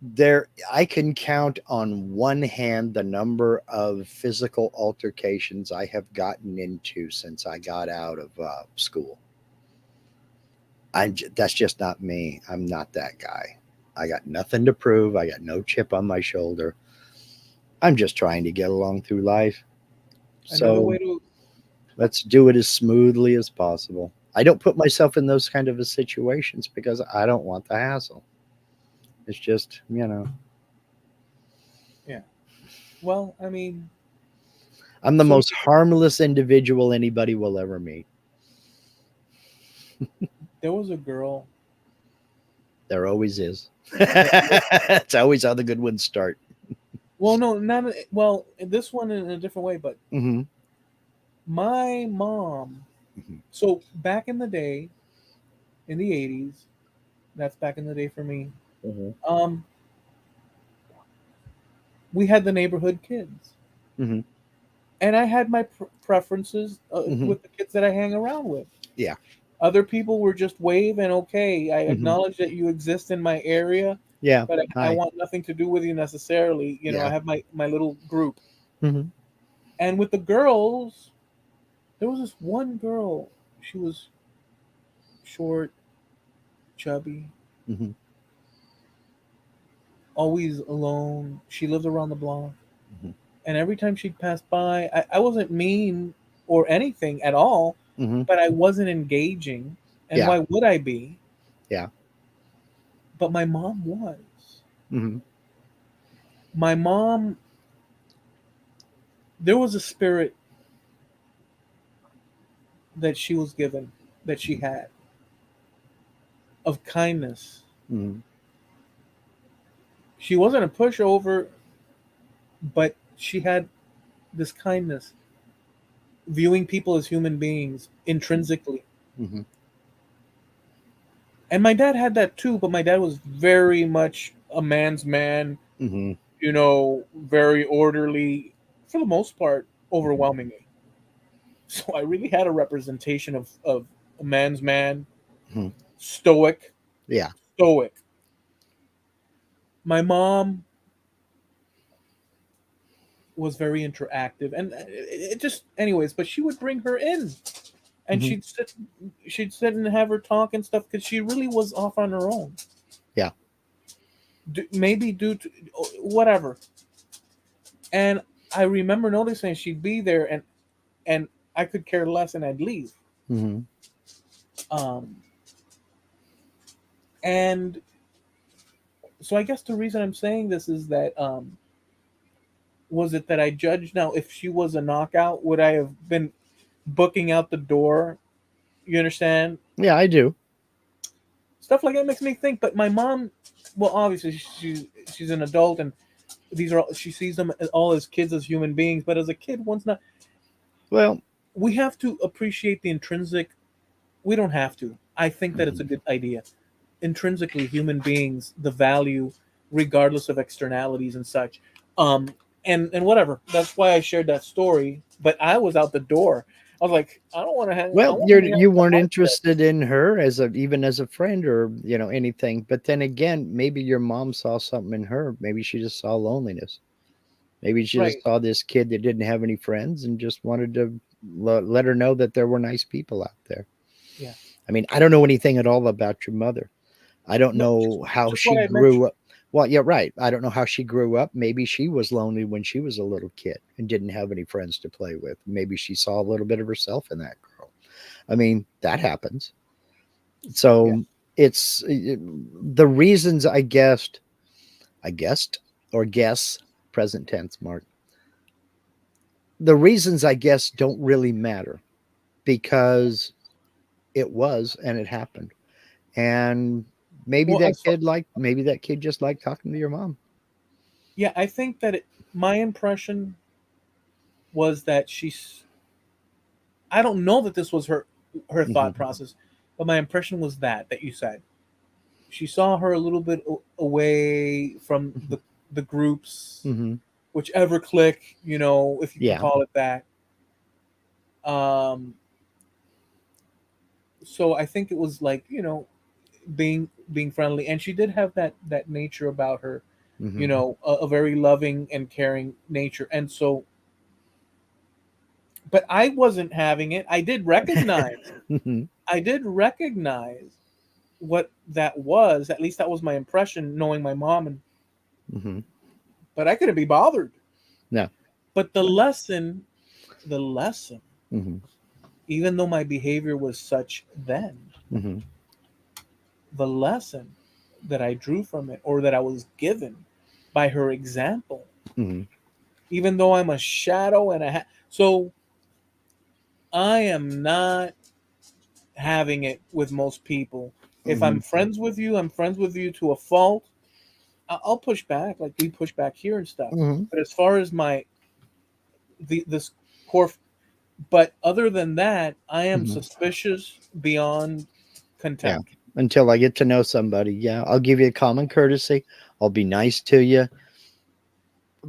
There, I can count on one hand the number of physical altercations I have gotten into since I got out of school. That's just not me. I'm not that guy. I got nothing to prove. I got no chip on my shoulder. I'm just trying to get along through life. Another So way to let's do it as smoothly as possible. I don't put myself in those kind of situations because I don't want the hassle. It's just, Yeah. Well, I mean, I'm the so most harmless individual anybody will ever meet. there was a girl There always is. that It's always how the good ones start. well, no, not well, this one in a different way, but Hmm. my mom. Hmm. So back in the day, in the 80s, that's back in the day for me. Hmm. Um, we had the neighborhood kids, Hmm. and I had my preferences Hmm. with the kids that I hang around with. Yeah. Other people were just wave and okay. I Hmm. acknowledge that you exist in my area, Yeah. but I Hi. want nothing to do with you necessarily. I Yeah. have my little group, Hmm. and with the girls, there was this one girl. She was short, chubby, Hmm. always alone. She lived around the block. Hmm. And every time she'd pass by, I wasn't mean or anything at all, Hmm. but I wasn't engaging. And Yeah. why would I be? Yeah. But my mom was. Hmm. My mom, there was a spirit that she was given, that she had, of kindness. Hmm. She wasn't a pushover, but she had this kindness, viewing people as human beings intrinsically. Hmm. And my dad had that too, but my dad was very much a man's man, Hmm. very orderly for the most part, Hmm. overwhelmingly. So I really had a representation of a man's man, Hmm. stoic, Yeah. stoic. My mom was very interactive, and it just, anyways, but she would bring her in, and Hmm. she'd sit and have her talk and stuff, because she really was off on her own. Yeah. Maybe due to whatever. And I remember noticing she'd be there, and I could care less, and I'd leave. Hmm. Um, and so I guess the reason I'm saying this is that Was it that I judged? Now, if she was a knockout, would I have been booking out the door? You understand? Yeah, I do. Stuff like that makes me think. But my mom, well, obviously she's an adult, and these are all, she sees them all as kids, as human beings. But as a kid, once not, Well, we have to appreciate the intrinsic. We don't have to. I think that it's mhm. a good idea. Intrinsically, human beings, the value, regardless of externalities and such. Um, and whatever. That's why I shared that story. But I was out the door. I was like, I don't want to hang. I Well, want to hang out you with weren't my mom today. interested in her as a even as a friend or anything. But then again, maybe your mom saw something in her. Maybe she just saw loneliness. Maybe she just Right. saw this kid that didn't have any friends and just wanted to let her know that there were nice people out there. Yeah. I mean, I don't know anything at all about your mother. I don't No, just know how just she what I mentioned. grew up. Well, yeah, right. I don't know how she grew up. Maybe she was lonely when she was a little kid and didn't have any friends to play with. Maybe she saw a little bit of herself in that girl. I mean, that happens. Yeah. So the reasons I guessed, or guess, present tense, Mark. The reasons I guess don't really matter because it was and it happened. And Well, as far, maybe that kid just liked talking to your mom. yeah, I think that my impression was that she's. I don't know that this was her thought Hmm. process, but my impression was that you said she saw her a little bit away from the groups, Hmm. whichever clique, if you can Yeah. call it that. Um, so I think it was like being friendly, and she did have that nature about her, Hmm. a very loving and caring nature, and so. But I wasn't having it. Hmm. I did recognize what that was. At least that was my impression, knowing my mom, and Hmm. but I couldn't be bothered. No. But the lesson, Hmm. even though my behavior was such then, Hmm. the lesson that I drew from it, or that I was given by her example, Hmm. even though I'm a shadow and so I am not having it with most people. If Hmm. I'm friends with you, I'm friends with you to a fault. I'll push back, like we push back here and stuff. Hmm. But as far as this core, but other than that, I am Hmm. suspicious beyond Yeah. contempt. Until I get to know somebody, yeah, I'll give you a common courtesy. I'll be nice to you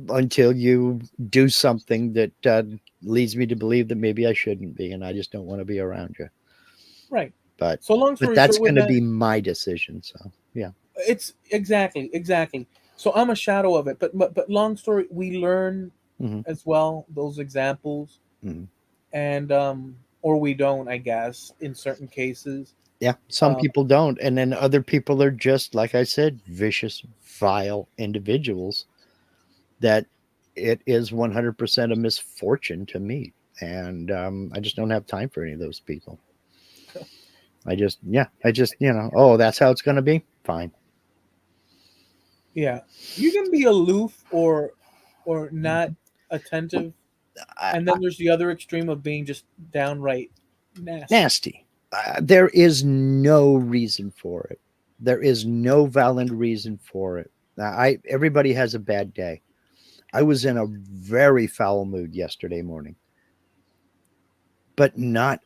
until you do something that leads me to believe that maybe I shouldn't be, and I just don't want to be around you. Right. But So long story that's short, with going to that, be my decision. So yeah. it's exactly. So I'm a shadow of it. But long story, we learn Hmm. as well those examples, Hmm. and or we don't, I guess, in certain cases. Yeah. Some Um, people don't, and then other people are just like I said, vicious, vile individuals that it is 100% a misfortune to meet. And I just don't have time for any of those people. I just, oh, that's how it's going to be. Fine. yeah, you can be aloof or not attentive, and I, then there's the other extreme of being just downright nasty. nasty. There is no reason for it. There is no valid reason for it. Everybody has a bad day. I was in a very foul mood yesterday morning, but not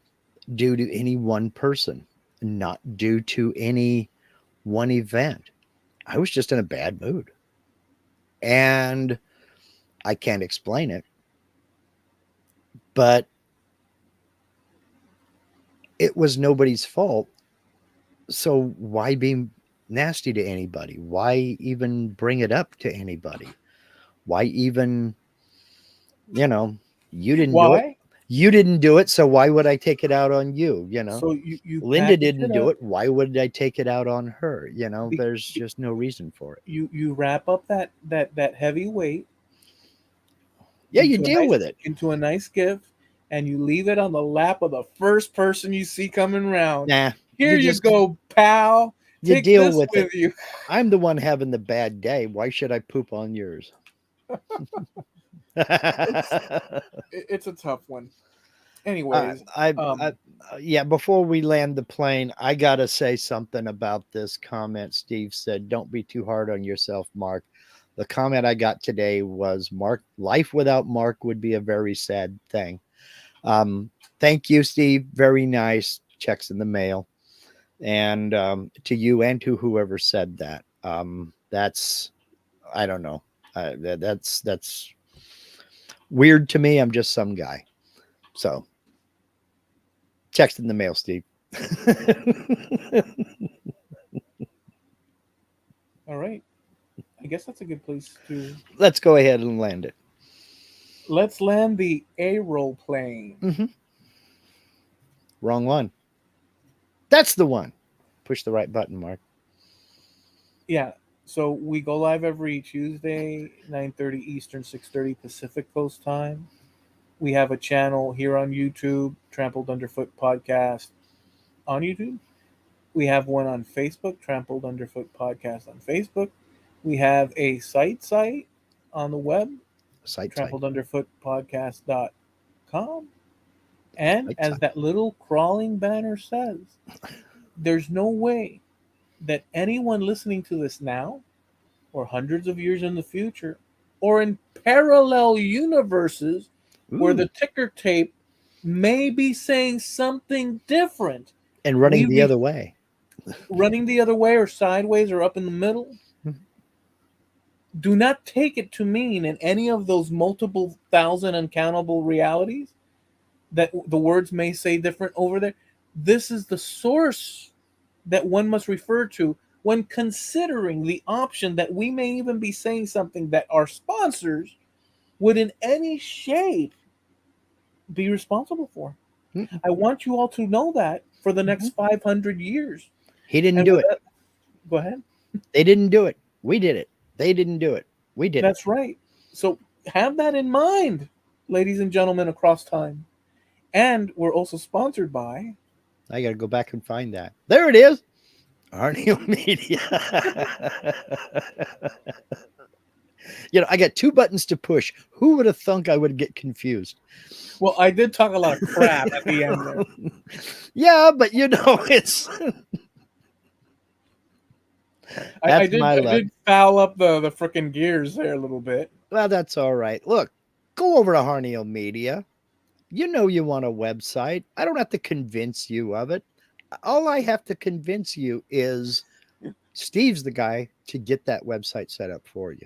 due to any one person, not due to any one event. I was just in a bad mood. And I can't explain it, but it was nobody's fault. So why be nasty to anybody? Why even bring it up to anybody? Why even, you know, you didn't do it. Why? You didn't do it, so why would I take it out on you? So you Linda package didn't it do up. it. Why would I take it out on her? Be, There's be, just no reason for it. you wrap up that heavy weight Yeah, you deal with it. into a nice gift, and you leave it on the lap of the first person you see coming around. Nah, Here you go, pal. you Take deal this with it. with you. I'm the one having the bad day. Why should I poop on yours? It's it's a tough one. I, Anyways, I, I, um, yeah. Before we land the plane, I gotta say something about this comment. Steve said, "Don't be too hard on yourself, Mark." The comment I got today was, "Mark, life without Mark would be a very sad thing." Um, thank you, Steve. Very nice. Checks in the mail, and to you and to whoever said that. That's I don't know. That's weird to me. I'm just some guy. So checks in the mail, Steve. all right. I guess that's a good place to Let's go ahead and land it. let's land the aeroplane. Hmm. Wrong one. That's the one. Push the right button, Mark. Yeah. So we go live every Tuesday, 9:30 Eastern, 6:30 Pacific Coast time. We have a channel here on YouTube, Trampled Underfoot Podcast on YouTube. We have one on Facebook, Trampled Underfoot Podcast on Facebook. We have a site on the web, Site. trampledunderfootpodcast.com. And as Site. that little crawling banner says, there's no way that anyone listening to this now, or hundreds of years in the future, or in parallel universes where Ooh. the ticker tape may be saying something different, And we running the other way. running the other way or sideways or up in the middle, do not take it to mean in any of those multiple thousand uncountable realities that the words may say different over there. This is the source that one must refer to when considering the option that we may even be saying something that our sponsors would in any shape be responsible for. Mhm. I want you all to know that for the next 500 years. He didn't And do with it. that, go ahead. They didn't do it. We did it. They didn't do it. We did it. That's right. So have that in mind, ladies and gentlemen across time. And we're also sponsored by. I got to go back and find that. There it is. Arneo Media. I got two buttons to push. Who would have thunk I would get confused? Well, I did talk a lot of crap at the end there. Yeah, but it's I that's did my I luck. did foul up the freaking gears there a little bit. Well, that's all right. Look, go over to Harneo Media. You know you want a website. I don't have to convince you of it. All I have to convince you is Steve's the guy to get that website set up for you.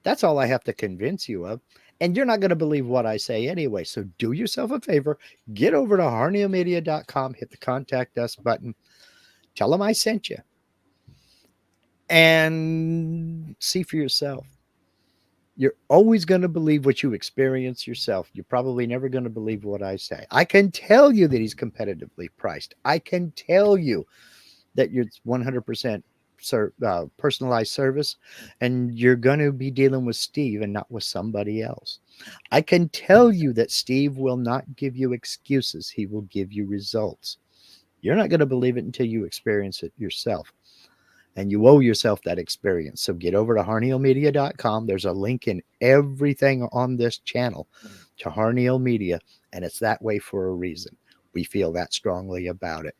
That's all I have to convince you of. And you're not going to believe what I say anyway. So do yourself a favor, get over to harneomedia.com, hit the contact us button, tell them I sent you, and see for yourself. You're always going to believe what you experience yourself. You're probably never going to believe what I say. I can tell you that he's competitively priced. I can tell you that you're 100% personalized service, and you're going to be dealing with Steve and not with somebody else. I can tell you that Steve will not give you excuses. He will give you results. You're not going to believe it until you experience it yourself. And you owe yourself that experience. So get over to harneomedia.com. There's a link in everything on this channel to Harneo Media, and it's that way for a reason. We feel that strongly about it.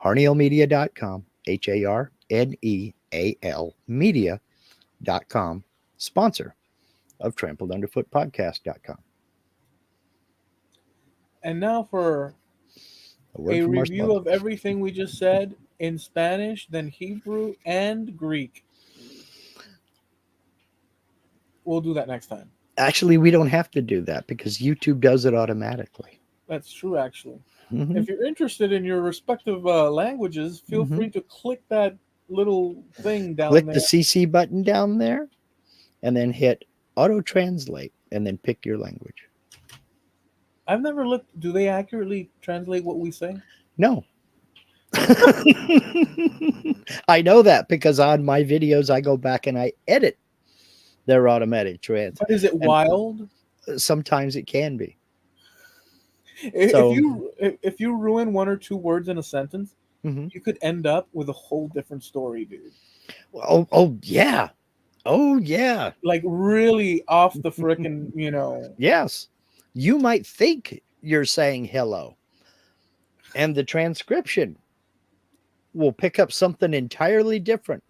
Harneomedia.com, HARNEAL media.com, sponsor of Trampled Underfoot Podcast.com. And now for A word a from our review sponsor. of everything we just said in Spanish, then Hebrew and Greek. We'll do that next time. Actually, we don't have to do that because YouTube does it automatically. That's true, actually. Mm-hmm. If you're interested in your respective languages, feel free to click that little thing down Click there. the CC button down there and then hit auto translate and then pick your language. I've never looked. Do they accurately translate what we say? No. I know that because on my videos, I go back and I edit their automatic trans. But is it And wild? sometimes it can be. If So, you ruin one or two words in a sentence, mhm. you could end up with a whole different story, dude. Oh, yeah. Oh, yeah. Like really off the frickin', you know. Yes. You might think you're saying hello, and the transcription will pick up something entirely different.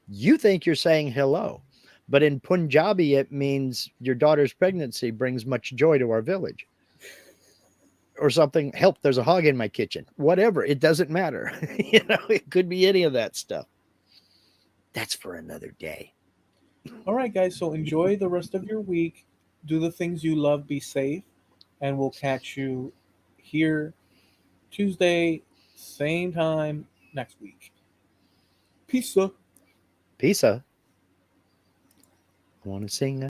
You think you're saying hello, but in Punjabi, it means your daughter's pregnancy brings much joy to our village. Or something, help, there's a hog in my kitchen. Whatever, it doesn't matter. It could be any of that stuff. That's for another day. All right, guys. So enjoy the rest of your week. Do the things you love. Be safe, and we'll catch you here Tuesday, same time next week. Peace. Peace. I want to sing